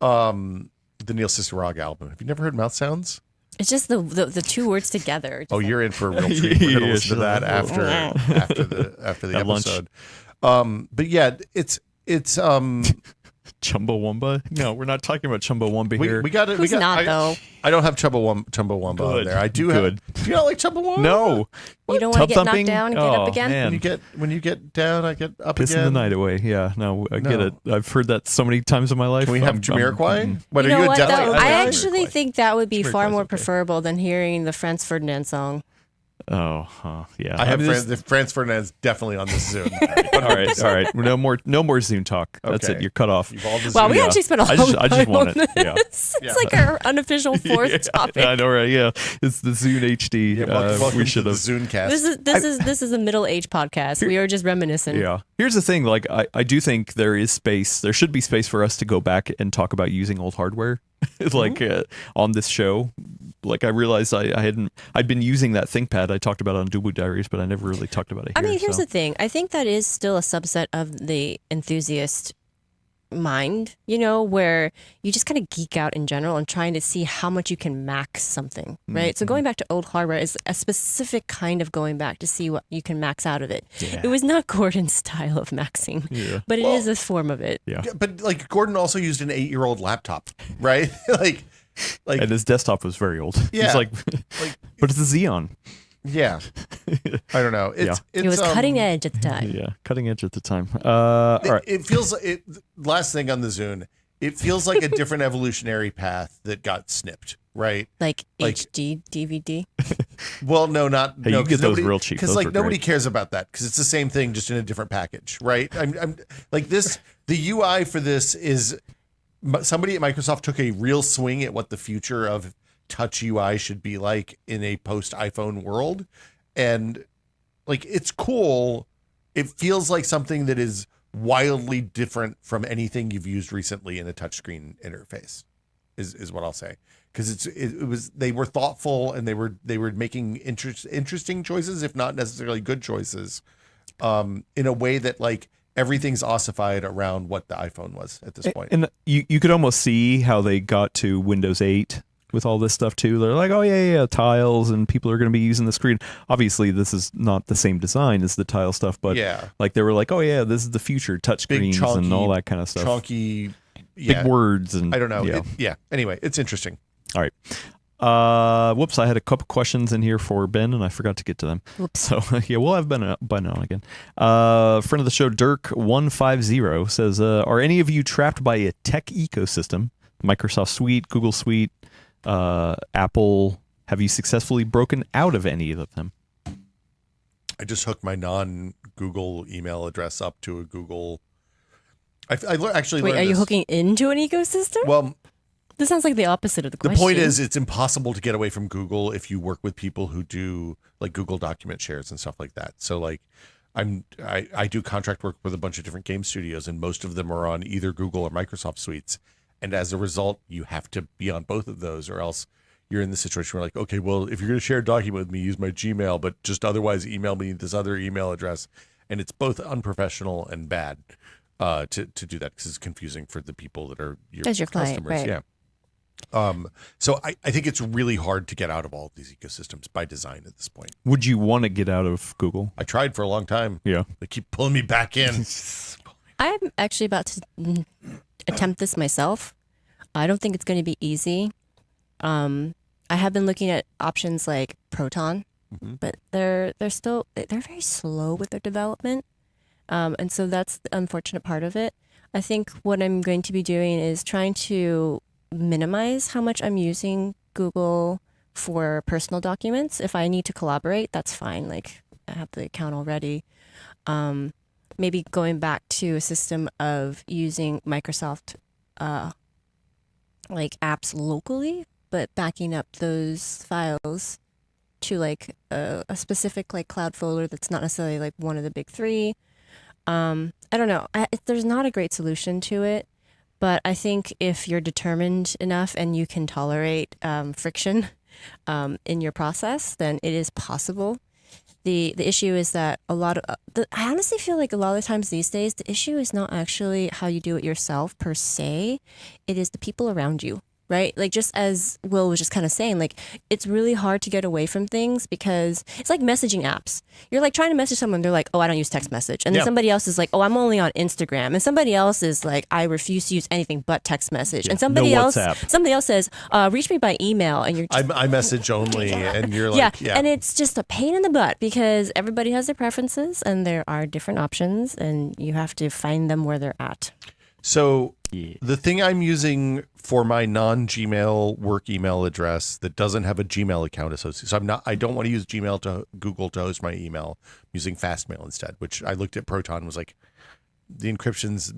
S1: The Neil Cicerog album. Have you never heard mouth sounds?
S3: It's just the 2 words together. Just
S1: Oh,
S3: like-
S1: you're in for a real treat. We're gonna
S2: Yeah,
S1: listen to that
S2: sure.
S1: after the
S2: At lunch.
S1: episode. But yeah, it's
S2: Chumbawamba? No, we're not talking about Chumbawamba
S1: we
S2: here.
S1: got it.
S3: Who's not, though?
S1: I don't have Chumbawamba on
S2: Good.
S1: there. I do
S2: Good.
S1: have. Do you not like Chumbawamba?
S2: No.
S3: You don't want
S2: Tub
S3: to get knocked
S2: thumping?
S3: down and get
S2: Oh,
S3: up again?
S2: man.
S1: When you get down, I get up
S2: Pissing
S1: again.
S2: the night away. Yeah, no, I get
S1: No.
S2: it. I've heard that so many times in my life.
S1: Can we have
S2: I'm-
S1: Jamiroquai? What
S3: You
S1: are
S3: know
S1: you
S3: what,
S1: a Delhi?
S3: though?
S2: I
S3: I
S2: like
S3: actually
S1: Jamiroquai.
S3: think that would be far
S2: Jamiroquai's
S3: more
S2: okay.
S3: preferable than hearing the Franz Ferdinand song.
S2: Oh, yeah.
S1: I have
S2: mean, this-
S1: Franz Ferdinand's definitely on this Zoom.
S2: all right. No more Zune talk. That's
S1: Okay.
S2: it. You're cut off.
S1: You've all the
S3: Wow,
S1: Zoom.
S3: we actually spent a
S2: I
S3: long
S2: just
S3: time
S2: want
S3: on
S2: it. Yeah.
S3: this. It's like our unofficial fourth topic.
S2: I know, right? Yeah, it's the Zune HD.
S1: Yeah, welcome
S2: we
S1: to
S2: should
S1: the
S2: have.
S1: Zoomcast.
S3: This is a middle age podcast. We are just reminiscing.
S2: Yeah. Here's the thing. Like, I do think there is space. There should be space for us to go back and talk about using old hardware, like on this show. Like I realized I'd been using that ThinkPad I talked about on Dubu Diaries, but I never really talked about it here.
S3: I mean, here's
S2: so.
S3: the thing. I think that is still a subset of the enthusiast mind, where you just kind of geek out in general and trying to see how much you can max something, right? So going back to old hardware is a specific kind of going back to see what you can max out of it.
S2: Yeah.
S3: It was not Gordon's style of maxing,
S2: Yeah.
S3: but it is a form of it.
S2: Yeah.
S1: Yeah, but like Gordon also used an 8-year-old laptop, right? like
S2: And his desktop was very old.
S1: Yeah.
S2: It's like,
S1: Like-
S2: but it's a Xeon.
S1: yeah. I don't know. It's
S3: It was cutting edge at the time.
S2: Yeah, cutting edge at the time. All right.
S1: It feels like last thing on the Zune. It feels like a different evolutionary path that got snipped, right?
S3: Like
S1: Like-
S3: HD, DVD.
S1: Well, no, not
S2: Hey,
S1: no.
S2: you get those real cheap.
S1: Because
S2: Those
S1: like
S2: were
S1: nobody
S2: great.
S1: cares about that because it's the same thing just in a different package, right? I'm like this. The UI for this is somebody at Microsoft took a real swing at what the future of touch UI should be like in a post iPhone world, and like it's cool. It feels like something that is wildly different from anything you've used recently in a touchscreen interface. Is what I'll say. Because it was they were thoughtful and they were making interesting choices, if not necessarily good choices, in a way that like everything's ossified around what the iPhone was at this point.
S2: And you could almost see how they got to Windows 8 with all this stuff too. They're like, oh yeah, tiles, and people are going to be using the screen. Obviously, this is not the same design as the tile stuff, but
S1: Yeah.
S2: like they were like, oh yeah, this is the future, touch
S1: Big
S2: screens and all that kind of stuff.
S1: Chunky,
S2: Big words and
S1: I don't know.
S2: Yeah.
S1: Anyway, it's interesting.
S2: All right. Whoops, I had a couple questions in here for Ben, and I forgot to get to them.
S3: Whoops.
S2: So yeah, we'll have Ben on again. Friend of the show, Dirk150 says, "Are any of you trapped by a tech ecosystem? Microsoft Suite, Google Suite, Apple? Have you successfully broken out of any of them?"
S1: I just hooked my non-Google email address up to a Google. Actually
S3: Wait,
S1: learned
S3: are you
S1: this.
S3: hooking into an ecosystem?
S1: Well,
S3: This sounds like the opposite of the
S1: the
S3: question.
S1: point is, it's impossible to get away from Google if you work with people who do like Google document shares and stuff like that. So like, I do contract work with a bunch of different game studios, and most of them are on either Google or Microsoft suites. And as a result, you have to be on both of those, or else you're in the situation where, like, okay, well, if you're going to share a document with me, use my Gmail, but just otherwise email me this other email address. And it's both unprofessional and bad to do that, because it's confusing for the people that are your
S3: client,
S1: customers.
S3: right.
S1: Yeah. So I think it's really hard to get out of all of these ecosystems by design at this point.
S2: Would you want to get out of Google?
S1: I tried for a long time.
S2: Yeah.
S1: They keep pulling me back in.
S3: I'm actually about to attempt this myself. I don't think it's going to be easy. I have been looking at options like Proton, but they're very slow with their development. And so that's the unfortunate part of it. I think what I'm going to be doing is trying to minimize how much I'm using Google for personal documents. If I need to collaborate, that's fine. Like, I have the account already. Maybe going back to a system of using Microsoft like apps locally, but backing up those files to like a specific like cloud folder that's not necessarily like one of the big three. I don't know. There's not a great solution to it, but I think if you're determined enough and you can tolerate friction in your process, then it is possible. The issue is that I honestly feel like a lot of the times these days, the issue is not actually how you do it yourself per se. It is the people around you, right? Like, just as Will was just kind of saying, like, it's really hard to get away from things because it's like messaging apps. You're like trying to message someone, they're like, oh, I don't use text message. And then somebody else is like, oh, I'm only on Instagram. And somebody else is like, I refuse to use anything but text message. And somebody else says, reach me by email. And you're just,
S1: I message only, and you're like,
S3: yeah. And it's just a pain in the butt because everybody has their preferences and there are different options and you have to find them where they're at.
S1: So the thing I'm using for my non-Gmail work email address that doesn't have a Gmail account associated, so I don't want to use Gmail to Google to host my email. I'm using Fastmail instead, which I looked at Proton and was like, the encryption's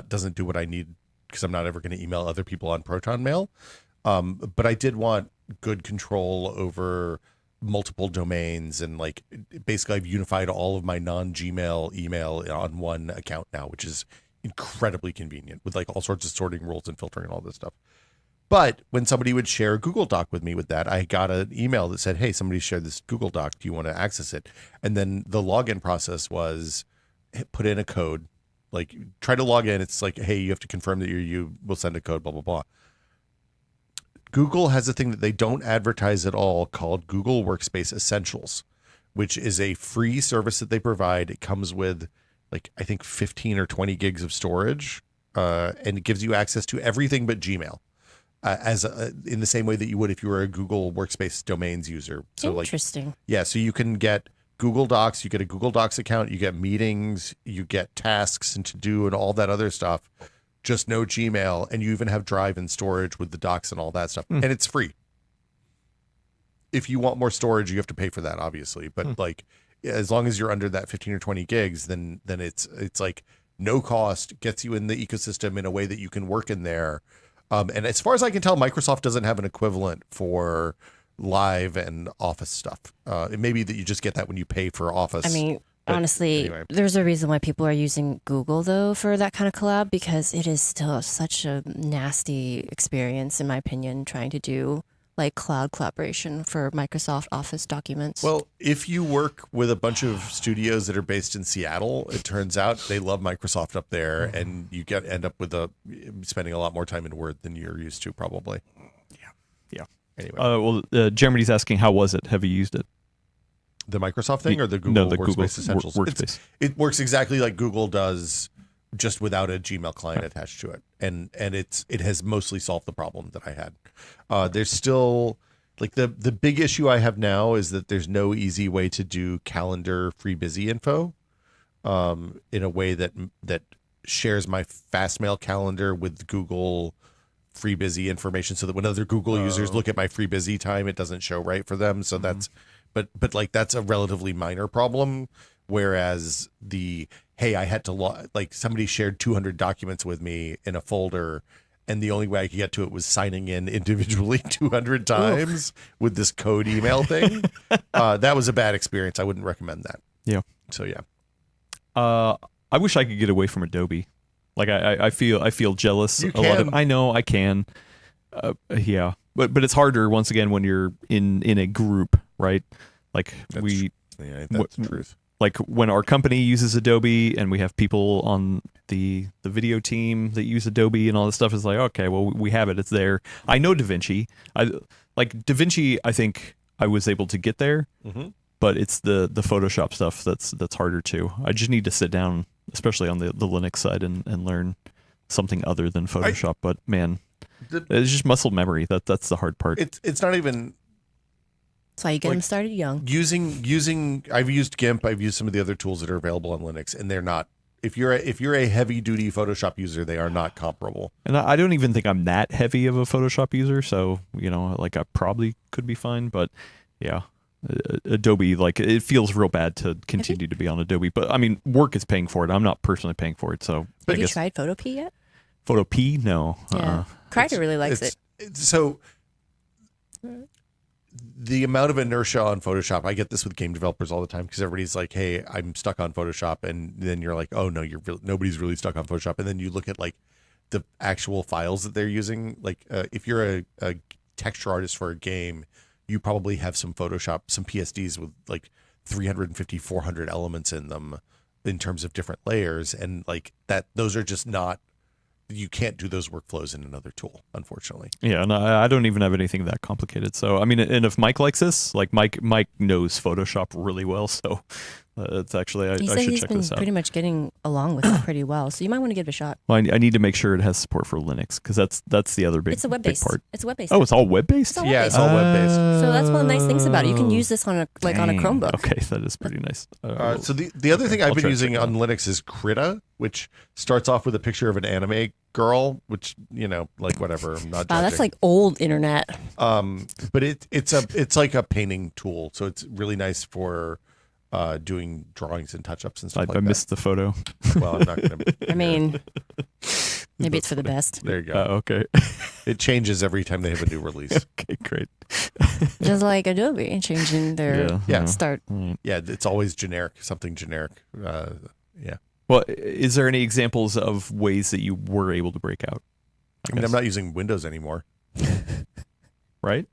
S1: doesn't do what I need because I'm not ever going to email other people on Proton Mail. But I did want good control over multiple domains, and like basically I've unified all of my non-Gmail email on one account now, which is incredibly convenient with like all sorts of sorting rules and filtering and all this stuff. But when somebody would share a Google Doc with me with that, I got an email that said, hey, somebody shared this Google Doc. Do you want to access it? And then the login process was put in a code, like try to log in. It's like, hey, you have to confirm that you will send a code, blah, blah, blah. Google has a thing that they don't advertise at all called Google Workspace Essentials, which is a free service that they provide. It comes with like, I think 15 or 20 gigs of storage, and it gives you access to everything but Gmail, in the same way that you would if you were a Google Workspace domains user. So
S3: interesting.
S1: Like, yeah, so you can get Google Docs, you get a Google Docs account, you get meetings, you get tasks and to do and all that other stuff, just no Gmail, and you even have Drive and storage with the docs and all that stuff, and it's free. If you want more storage, you have to pay for that, obviously, but like, as long as you're under that 15 or 20 gigs, then it's like no cost, gets you in the ecosystem in a way that you can work in there. And as far as I can tell, Microsoft doesn't have an equivalent for Live and Office stuff. It may be that you just get that when you pay for Office.
S3: I mean, honestly, anyway. There's a reason why people are using Google, though, for that kind of collab, because it is still such a nasty experience, in my opinion, trying to do like cloud collaboration for Microsoft Office documents.
S1: Well, if you work with a bunch of studios that are based in Seattle, it turns out they love Microsoft up there, and you end up with spending a lot more time in Word than you're used to, probably. Yeah. Anyway.
S2: Jeremy's asking, how was it? Have you used it?
S1: The Microsoft thing or the Google
S2: Workspace
S1: Google Essentials?
S2: Workspace.
S1: It works exactly like Google does, just without a Gmail client attached to it, and it has mostly solved the problem that I had. There's still like the big issue I have now is that there's no easy way to do calendar free busy info in a way that shares my Fastmail calendar with Google free busy information, so that when other Google users look at my free busy time, it doesn't show right for them. So that's but like that's a relatively minor problem. Whereas hey, I had to like somebody shared 200 documents with me in a folder, and the only way I could get to it was signing in individually 200 times with this code email thing. That was a bad experience. I wouldn't recommend that.
S2: Yeah.
S1: So yeah.
S2: I wish I could get away from Adobe. Like I feel jealous.
S1: You
S2: a lot of,
S1: can.
S2: I know I can. Yeah, but it's harder once again when you're in a group, right? Like
S1: That's the truth.
S2: like when our company uses Adobe and we have people on the video team that use Adobe and all this stuff, is like, okay, well, we have it. It's there. I know DaVinci. DaVinci, I think I was able to get there, but it's the Photoshop stuff that's harder too. I just need to sit down, especially on the Linux side, and learn something other than Photoshop. But man, it's just muscle memory. That's the hard part.
S1: It's not even...
S3: That's why you get them started young.
S1: Using I've used GIMP, I've used some of the other tools that are available on Linux, and they're not, if you're a heavy duty Photoshop user, they are not comparable.
S2: And I don't even think I'm that heavy of a Photoshop user, so like I probably could be fine. But yeah, Adobe, like it feels real bad to continue to be on Adobe. But I mean, work is paying for it. I'm not personally paying for it. So
S3: Have you tried PhotoP yet?
S2: PhotoP? No.
S3: Yeah. Kryder really likes it.
S1: So the amount of inertia on Photoshop, I get this with game developers all the time, because everybody's like, hey, I'm stuck on Photoshop. And then you're like, oh no, nobody's really stuck on Photoshop. And then you look at like the actual files that they're using. Like if you're a texture artist for a game, you probably have some Photoshop, some PSDs with like 350, 400 elements in them in terms of different layers. And like that, those are just not, you can't do those workflows in another tool, unfortunately.
S2: Yeah, and I don't even have anything that complicated. So I mean, and if Mike likes this, like Mike knows Photoshop really well, so it's actually I should check this out.
S3: He's been pretty much getting along with it pretty well, so you might want to give it a shot.
S2: Well, I need to make sure it has support for Linux, because that's the other big,
S3: It's a
S2: big part.
S3: It's web-based.
S2: Oh, it's all web-based?
S1: Yeah, it's all web-based.
S3: So that's one of the nice things about it. You can use this on a
S2: Dang.
S3: Chromebook.
S2: Okay, that is pretty nice.
S1: So the other thing I've
S2: I'll
S1: been
S2: try to
S1: using
S2: check it
S1: on Linux is Krita, which starts off with a picture of an anime girl, which, like whatever. I'm not
S3: Wow, that's
S1: judging.
S3: like old internet.
S1: But it's like a painting tool, so it's really nice for doing drawings and touch-ups and stuff
S2: I missed the photo.
S1: that. Well, I'm not going to.
S3: I mean, maybe it's for the best.
S1: There you go.
S2: Okay.
S1: It changes every time they have a new release.
S2: Okay, great.
S3: Just like Adobe changing their
S1: Yeah.
S3: start.
S1: Yeah, it's always generic, something generic. Yeah.
S2: Well, is there any examples of ways that you were able to break out?
S1: I mean, I'm not using Windows anymore.
S2: Right?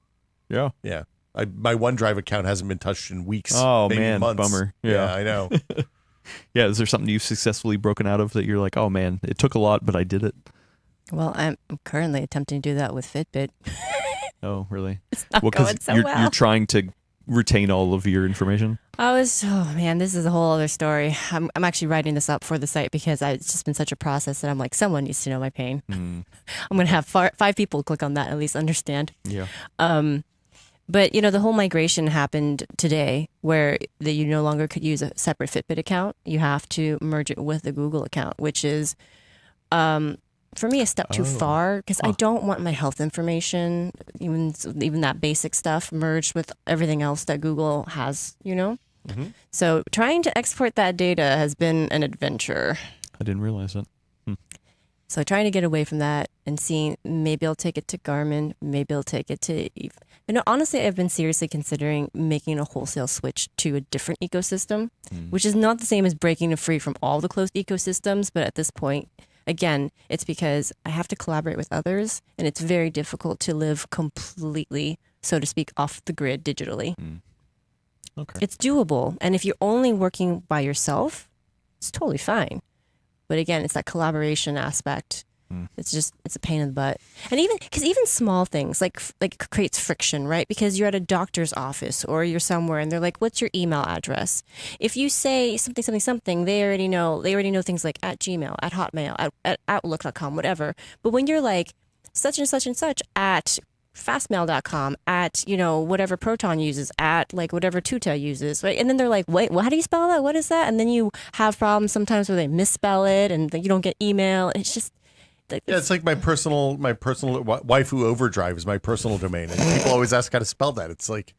S2: Yeah.
S1: Yeah. My OneDrive account hasn't been touched in weeks.
S2: Oh,
S1: maybe
S2: man,
S1: months.
S2: bummer.
S1: Yeah, I know.
S2: Yeah, is there something you've successfully broken out of that you're like, oh man, it took a lot, but I did it?
S3: Well, I'm currently attempting to do that with Fitbit.
S2: Oh, really?
S3: It's not
S2: Well,
S3: going so
S2: you're,
S3: well.
S2: you're trying to retain all of your information?
S3: Oh man, this is a whole other story. I'm actually writing this up for the site because it's just been such a process that I'm like, someone needs to know my pain. I'm going to have 5 people click on that and at least understand.
S2: Yeah.
S3: But the whole migration happened today, where that you no longer could use a separate Fitbit account. You have to merge it with the Google account, which is, for me, a step too far, because I don't want my health information, even that basic stuff, merged with everything else that Google has. So trying to export that data has been an adventure.
S2: I didn't realize it.
S3: So trying to get away from that and seeing, maybe I'll take it to Garmin, maybe I'll take it to... honestly, I've been seriously considering making a wholesale switch to a different ecosystem, which is not the same as breaking free from all the closed ecosystems. But at this point, again, it's because I have to collaborate with others, and it's very difficult to live completely, so to speak, off the grid digitally.
S2: Okay.
S3: It's doable. And if you're only working by yourself, it's totally fine. But again, it's that collaboration aspect. It's a pain in the butt. And even small things like creates friction, right? Because you're at a doctor's office or you're somewhere and they're like, what's your email address? If you say something, they already know things like at Gmail, at Hotmail, at Outlook.com, whatever. But when you're like such and such and such at fastmail.com, at whatever Proton uses, at like whatever Tuta uses, right? And then they're like, wait, how do you spell that? What is that? And then you have problems sometimes where they misspell it and you don't get email. It's just
S1: it's like my personal waifu overdrive is my personal domain, and people always ask how to spell that. It's like,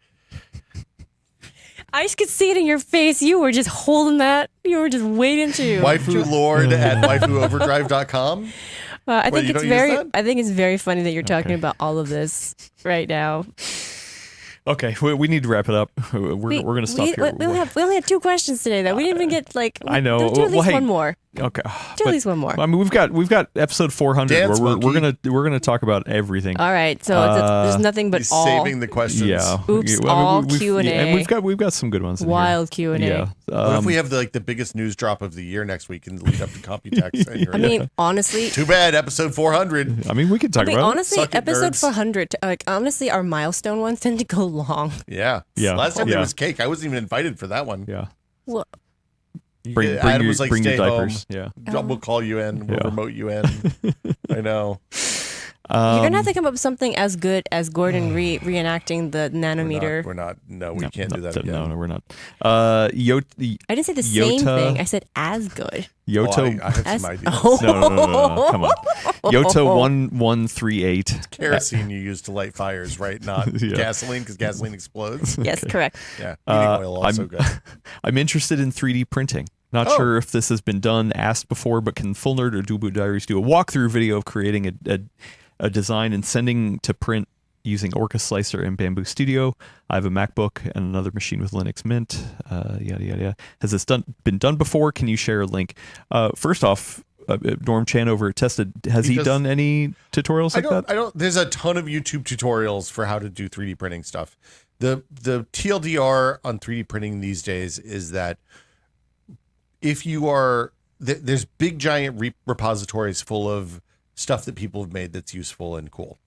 S3: I just could see it in your face. You were just holding that. You were just waiting to
S1: waifu lord at waifuoverdrive.com.
S3: I think
S1: you don't use that?
S3: I think it's very funny that you're talking about all of this right now.
S2: Okay, we need to wrap it up. We're going to stop here.
S3: We only had 2 questions today, though. We didn't even get
S2: I know.
S3: Do at least one more.
S2: Okay.
S3: Do at least one more.
S2: I mean, we've got episode 400
S1: Dance
S2: where we're
S1: monkey.
S2: gonna talk about everything.
S3: All right, so there's nothing but
S1: He's
S3: all
S1: saving the questions.
S2: Yeah.
S3: Oops,
S2: I mean,
S3: all
S2: we've-
S3: Q&A.
S2: and we've got some good ones. In
S3: wild Q&A.
S2: here. Yeah.
S1: What if we have the biggest news drop of the year next week and lead up to Computex? And you're
S3: I mean, honestly,
S1: too bad, episode 400.
S2: I mean, we could talk about it.
S3: honestly,
S1: Suck it,
S3: episode
S1: nerds.
S3: 400, honestly, our milestone ones tend to go long.
S1: Yeah.
S2: Yeah.
S1: Last time
S2: Yeah.
S1: there was cake. I wasn't even invited for that one.
S2: Yeah.
S3: Well,
S2: Bring
S1: Adam
S2: your,
S1: was like,
S2: bring your
S1: stay home.
S2: diapers. Yeah.
S1: We'll call you in. We'll
S2: Yeah.
S1: remote you in. I know.
S3: you're gonna have to come up with something as good as Gordon reenacting the nanometer.
S1: We're not. No, we can't do that again.
S2: No, we're not.
S3: I didn't say the same
S2: Yota-
S3: thing. I said as good.
S2: Yoto.
S1: I have
S3: As-
S1: some ideas.
S2: No. Come on. Yoto 1138.
S1: Kerosene you use to light fires, right? Not
S2: Yeah.
S1: gasoline, because gasoline explodes.
S3: Yes, correct.
S1: Yeah. Heating oil also good.
S2: I'm interested in 3D printing. Not
S1: Oh.
S2: sure if this has been done, asked before, but can Full Nerd or Dubu Diaries do a walkthrough video of creating a design and sending to print using Orca Slicer and Bamboo Studio? I have a MacBook and another machine with Linux Mint. Yada yada yada. Has this been done before? Can you share a link? First off, Norm Chan over at Tested, has he done any tutorials like that?
S1: I don't. There's a ton of YouTube tutorials for how to do 3D printing stuff. The TLDR on 3D printing these days is that if you are there's big giant repositories full of stuff that people have made that's useful and cool.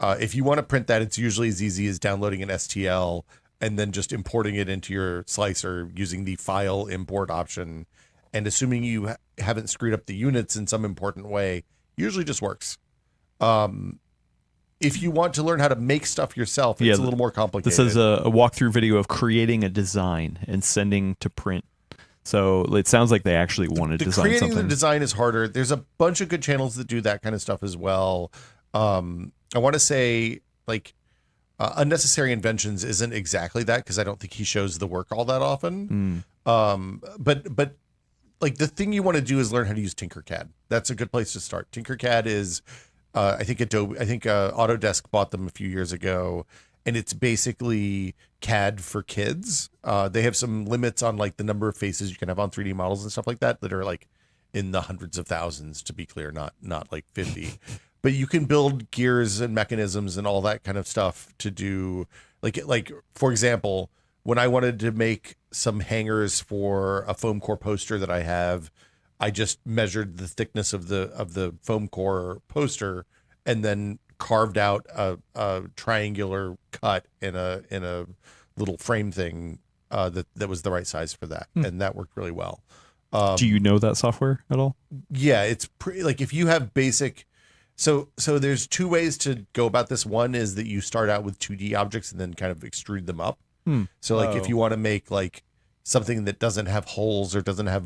S1: If you want to print that, it's usually as easy as downloading an STL and then just importing it into your slicer using the file import option. And assuming you haven't screwed up the units in some important way, usually just works. If you want to learn how to make stuff yourself, it's a little more complicated.
S2: This is a walkthrough video of creating a design and sending to print. So it sounds like they actually want to design
S1: creating
S2: something.
S1: the design is harder. There's a bunch of good channels that do that kind of stuff as well. I want to say like Unnecessary Inventions isn't exactly that because I don't think he shows the work all that often. But like the thing you want to do is learn how to use Tinkercad. That's a good place to start. Tinkercad is I think Autodesk bought them a few years ago, and it's basically CAD for kids. They have some limits on like the number of faces you can have on 3D models and stuff like that are like in the hundreds of thousands, to be clear, not like 50. But you can build gears and mechanisms and all that kind of stuff to do like for example, when I wanted to make some hangers for a foam core poster that I have, I just measured the thickness of the foam core poster and then carved out a triangular cut in a little frame thing that was the right size for that, and that worked really well.
S2: Do you know that software at all?
S1: Yeah, it's pretty like if you have basic. So there's two ways to go about this. One is that you start out with 2D objects and then kind of extrude them up. So like if you want to make like something that doesn't have holes or doesn't have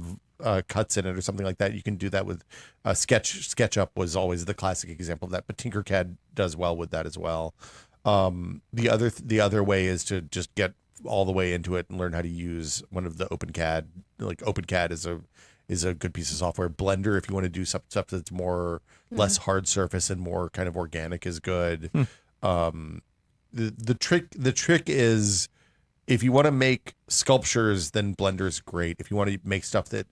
S1: cuts in it or something like that, you can do that with SketchUp was always the classic example of that, but Tinkercad does well with that as well. The other way is to just get all the way into it and learn how to use one of the OpenCAD. Like OpenCAD is a good piece of software. Blender, if you want to do stuff that's more less hard surface and more kind of organic, is good. The trick is if you want to make sculptures, then Blender's great. If you want to make stuff that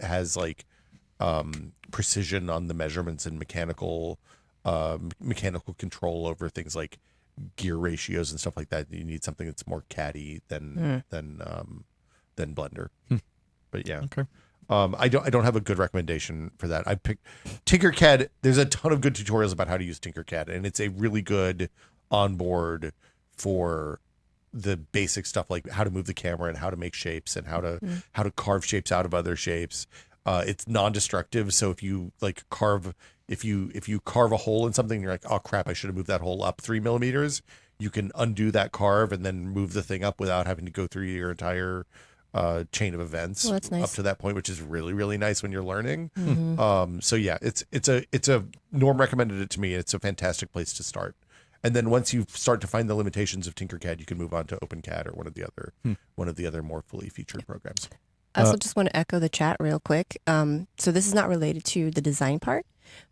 S1: has like precision on the measurements and mechanical control over things like gear ratios and stuff like that, you need something that's more CAD-y than Blender. But yeah.
S2: Okay.
S1: I don't have a good recommendation for that. I picked Tinkercad. There's a ton of good tutorials about how to use Tinkercad, and it's a really good onboard for the basic stuff like how to move the camera and how to make shapes and how to carve shapes out of other shapes. It's non-destructive, so if you like carve a hole in something, you're like, oh crap, I should have moved that hole up 3 millimeters. You can undo that carve and then move the thing up without having to go through your entire chain of events
S3: that's nice.
S1: up to that point, which is really, really nice when you're learning. So yeah, it's a Norm recommended it to me. It's a fantastic place to start. And then once you start to find the limitations of Tinkercad, you can move on to OpenCAD or one of the other more fully featured programs.
S3: I also just want to echo the chat real quick. So this is not related to the design part,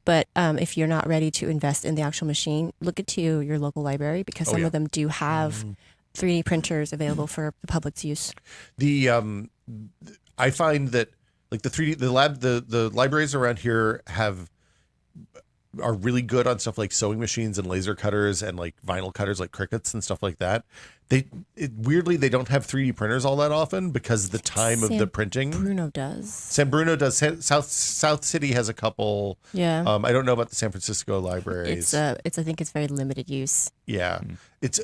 S3: but if you're not ready to invest in the actual machine, look into your local library because some of them do have 3D printers available for the public's use.
S1: The I find that like the libraries around here are really good on stuff like sewing machines and laser cutters and like vinyl cutters like Cricuts and stuff like that. Weirdly they don't have 3D printers all that often because of the time of the printing.
S3: Bruno does.
S1: San Bruno does. South City has a couple.
S3: Yeah.
S1: I don't know about the San Francisco libraries.
S3: I think it's very limited use.
S1: Yeah. It's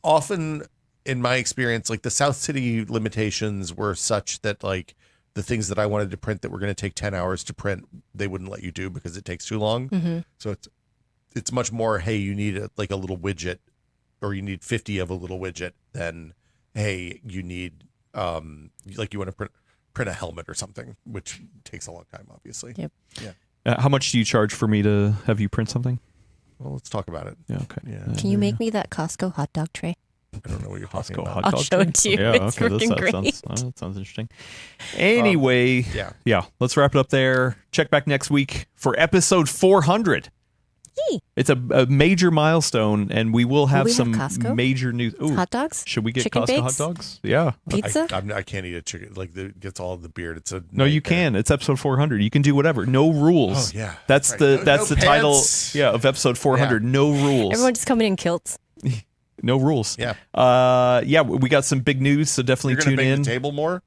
S1: often in my experience, like the South City limitations were such that like the things that I wanted to print that were going to take 10 hours to print, they wouldn't let you do because it takes too long.
S3: Mm-hmm.
S1: So it's much more, hey, you need a little widget or you need 50 of a little widget than, hey, you need, like you want to print a helmet or something, which takes a long time, obviously.
S3: Yep.
S1: Yeah.
S2: How much do you charge for me to have you print something?
S1: Well, let's talk about it.
S2: Yeah. Okay.
S1: Yeah.
S3: Can you make me that Costco hot dog tray?
S1: I don't know what you're talking
S2: Costco
S1: about.
S2: hot
S3: I'll
S2: dog
S3: show it to you.
S2: Yeah,
S3: It's
S2: okay.
S3: freaking great.
S2: That sounds interesting. Anyway,
S1: yeah.
S2: Let's wrap it up there. Check back next week for episode 400.
S3: Yay.
S2: It's a major milestone, and we will have
S3: we have
S2: some
S3: Costco?
S2: major news. Ooh,
S3: Hot dogs?
S2: should we get
S3: Chicken
S2: Costco hot
S3: bakes?
S2: dogs? Yeah.
S3: Pizza?
S1: I can't eat a chicken. Like it gets all of the beard. It's a
S2: No, you
S1: nightmare.
S2: can. It's episode 400. You can do whatever. No rules.
S1: Oh, yeah.
S2: That's
S1: Right.
S2: the
S1: No-
S2: that's
S1: no
S2: the title.
S1: pants.
S2: Yeah, of episode 400. No rules.
S3: Everyone just coming in kilts.
S2: No rules.
S1: Yeah.
S2: We got some big news, so definitely
S1: You're gonna
S2: tune
S1: bang
S2: in.
S1: the table more.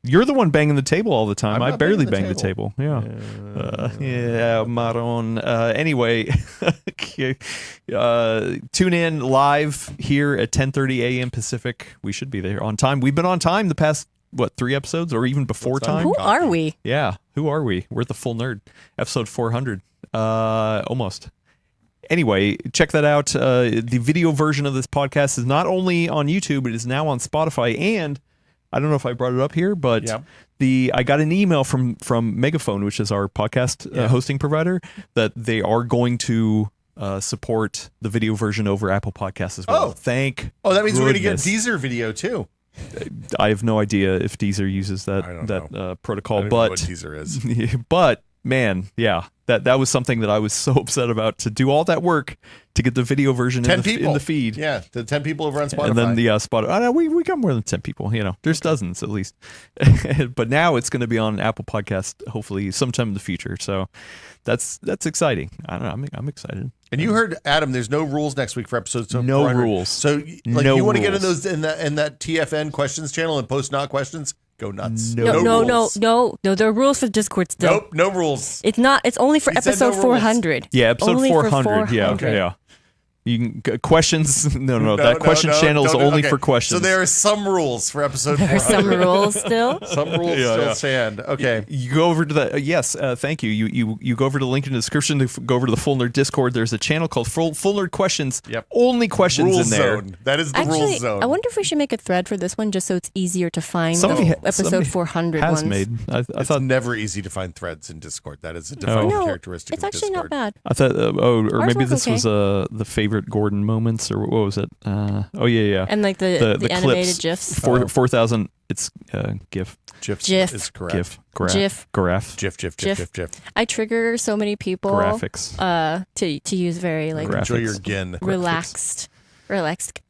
S2: You're the one banging the table all the time.
S1: I'm
S2: I
S1: not
S2: barely
S1: banging
S2: bang
S1: the
S2: the table. Yeah. Maron. Anyway, tune in live here at 10:30 a.m. Pacific. We should be there on time. We've been on time the past 3 episodes or even before
S1: That's on
S2: time.
S3: Who
S1: Copy.
S3: are we?
S2: Yeah. Who are we? We're the Full Nerd. Episode 400. Almost. Anyway, check that out. The video version of this podcast is not only on YouTube, it is now on Spotify. And I don't know if I brought it up here, but I got an email from Megaphone, which is our podcast hosting provider, that they are going to support the video version over Apple Podcasts as well.
S1: Oh, that means we're going to get
S2: goodness.
S1: Deezer video too.
S2: I have no idea if Deezer uses
S1: I don't
S2: that
S1: know.
S2: protocol,
S1: I don't know
S2: but
S1: what Deezer is.
S2: but man, yeah, that was something that I was so upset about, to do all that work to get the video version
S1: 10
S2: in
S1: people
S2: the feed.
S1: Yeah, the 10 people over on Spotify.
S2: And then the Spotify. I know we got more than 10 people. There's dozens at least. But now it's going to be on Apple Podcast, hopefully sometime in the future. So that's exciting. I don't know. I'm excited.
S1: And you heard Adam. There's no rules next week for episodes.
S2: No
S1: 400.
S2: rules.
S1: So like
S2: No
S1: you want to get in
S2: rules.
S1: those in that TFN questions channel and post not questions. Go nuts.
S2: No
S1: rules.
S3: No. There are rules for Discord still.
S1: Nope. No rules.
S3: It's not. It's only for
S1: He said
S3: episode
S1: no rules.
S3: 400.
S2: Yeah, episode
S3: Only for
S2: 400. Yeah,
S3: 400.
S2: yeah. You can questions. No.
S1: No,
S2: That question channel is
S1: don't-
S2: only
S1: okay.
S2: for questions.
S1: So there are some rules for episode
S3: There are
S1: 400.
S3: some rules still.
S1: Some rules still stand. Okay.
S2: You go over to the thank you. You go over to the link in the description to go over to the Full Nerd Discord. There's a channel called Full Nerd Questions.
S1: Yep.
S2: Only questions
S1: Rules
S2: in there.
S1: zone. That is the
S3: Actually,
S1: rules zone.
S3: I wonder if we should make a thread for this one just so it's easier to find
S2: Somebody
S3: the
S2: ha-
S3: episode
S2: somebody
S3: 400
S2: has
S3: ones.
S2: made. I
S1: it's
S2: thought
S1: never easy to find threads in Discord. That is a defining
S3: No,
S1: characteristic
S3: it's
S1: of
S3: actually
S1: Discord.
S3: not bad.
S2: or
S3: Ours
S2: maybe
S3: was
S2: this
S3: okay.
S2: was the favorite Gordon moments, or what was it? Yeah.
S3: And like the animated
S2: clips.
S3: GIFs.
S2: 4,000. It's GIF.
S1: GIF is correct.
S2: GIF. Graph.
S3: GIF.
S2: Graph.
S1: GIF.
S3: I trigger so many people
S2: Graphics.
S3: to use very like
S2: Graphics.
S1: Enjoy your gin.
S3: relaxed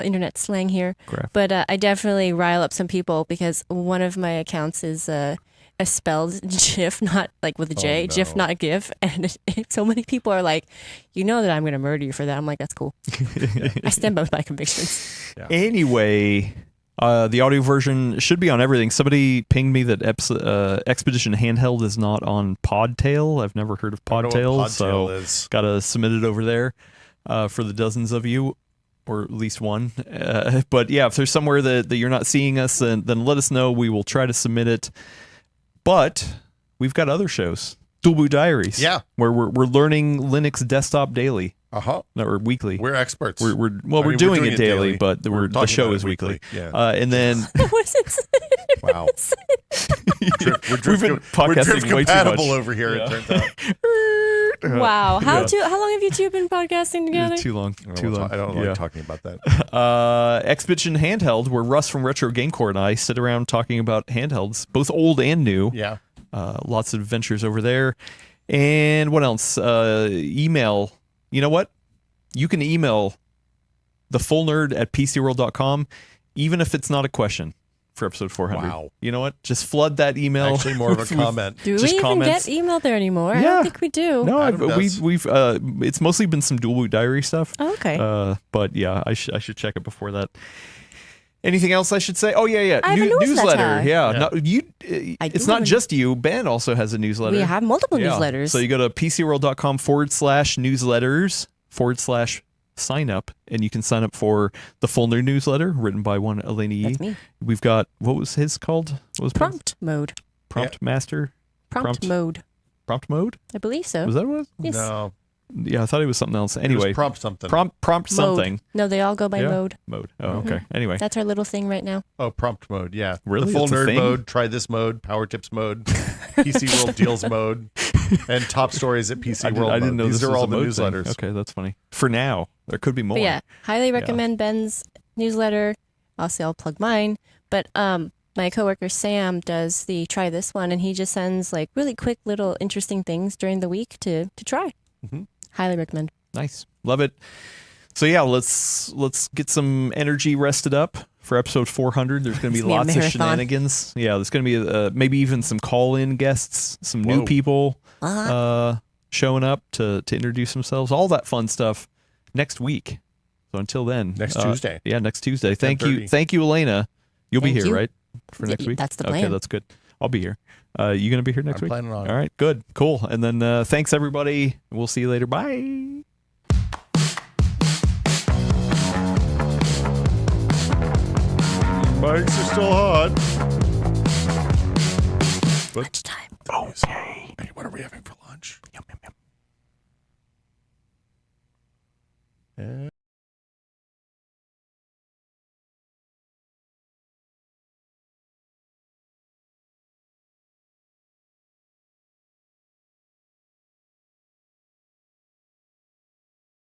S3: internet slang here.
S2: Graph.
S3: But I definitely rile up some people because one of my accounts is a spelled GIF, not like with a J,
S1: no.
S3: GIF, not GIF. And so many people are like, you know that I'm going to murder you for that. I'm like, that's cool. I stand by my convictions.
S2: Anyway, the audio version should be on everything. Somebody pinged me that Expedition Handheld is not on Podtail. I've never heard of
S1: I don't know what
S2: Podtail, so
S1: Podtail is.
S2: gotta submit it over there for the dozens of you, or at least one. But yeah, if there's somewhere that you're not seeing us, then let us know. We will try to submit it. But we've got other shows. Dual Diaries.
S1: Yeah.
S2: Where we're learning Linux desktop daily. Or weekly.
S1: We're experts.
S2: We're doing it daily, but
S1: We're
S2: the
S1: talking
S2: show
S1: about
S2: is
S1: it
S2: weekly.
S1: Yeah.
S2: And then
S3: What is it?
S1: Wow.
S2: We've been podcasting way too
S1: compatible
S2: much.
S1: over here,
S2: Yeah.
S1: it turns out.
S3: Wow. How long have you two been podcasting together?
S2: Too long.
S1: I don't like talking about that.
S2: Expedition Handheld, where Russ from Retro Gamecore and I sit around talking about handhelds, both old and new.
S1: Yeah.
S2: Lots of adventures over there. And what else? Email. You know what? You can email thefullnerd@PCWorld.com, even if it's not a question for episode 400.
S1: Wow.
S2: You know what? Just flood that email.
S1: Actually, more of a comment.
S3: Do
S2: Just
S3: we even
S2: comments.
S3: get email there anymore? I
S2: Yeah.
S3: don't think we do.
S2: No,
S1: Adam does.
S2: we've it's mostly been some dual boot diary stuff.
S3: Oh, okay.
S2: But yeah, I should check it before that. Anything else I should say? Oh yeah.
S3: I have a newsletter.
S2: Yeah.
S1: Yeah.
S2: No,
S3: I
S2: it's
S3: do
S2: not
S3: have a-
S2: just you. Ben also has a newsletter.
S3: we have multiple
S2: Yeah.
S3: newsletters.
S2: So you go to PCWorld.com/newsletters/sign up, and you can sign up for the Full Nerd newsletter written by one Elena Yee.
S3: That's me.
S2: We've got, what was his called? What was Ben's?
S3: Prompt mode.
S2: Prompt Master?
S3: Prompt mode.
S2: Prompt mode?
S3: I believe so.
S2: Was that what it was?
S3: Yes.
S1: No.
S2: Yeah, I thought it was something else.
S1: It was
S2: Anyway,
S1: prompt something.
S2: prompt
S3: Mode.
S2: something.
S3: No, they all go by
S2: Yeah.
S3: mode.
S2: Mode. Oh, okay. Anyway.
S3: That's our little thing right now.
S1: Oh, prompt mode. Yeah.
S2: Really?
S1: The full
S2: That's a
S1: nerd
S2: thing?
S1: mode. Try this mode. Power tips mode. PC World deals mode. And top stories at PC World.
S2: I didn't know
S1: These
S2: this
S1: are
S2: was
S1: all
S2: a
S1: the
S2: mode thing.
S1: newsletters.
S2: Okay, that's funny. For now, there could be more.
S3: But yeah, highly recommend Ben's newsletter. Also, I'll plug mine. But my coworker Sam does the try this one, and he just sends like really quick little interesting things during the week to try.
S1: Mhm.
S3: Highly recommend.
S2: Nice. Love it. So yeah, let's get some energy rested up for episode 400. There's going to be
S3: It's gonna be a
S2: lots of
S3: marathon.
S2: shenanigans. Yeah, there's going to be maybe even some call-in guests, some new
S1: Whoa.
S2: people showing up to introduce themselves, all that fun stuff next week. So until then,
S1: Next Tuesday.
S2: Yeah, next Tuesday. Thank you,
S1: 10:30.
S2: Elena. You'll be
S3: Thank
S2: here,
S3: you.
S2: right? For next week.
S3: That's the
S2: Okay,
S3: plan.
S2: that's good. I'll be here. You going to be here next
S1: I'm
S2: week?
S1: planning on it.
S2: All right, good, cool. And then thanks everybody. We'll see you later. Bye.
S1: Mics are still hot.
S3: Lunchtime.
S1: Okay. What are we having for lunch?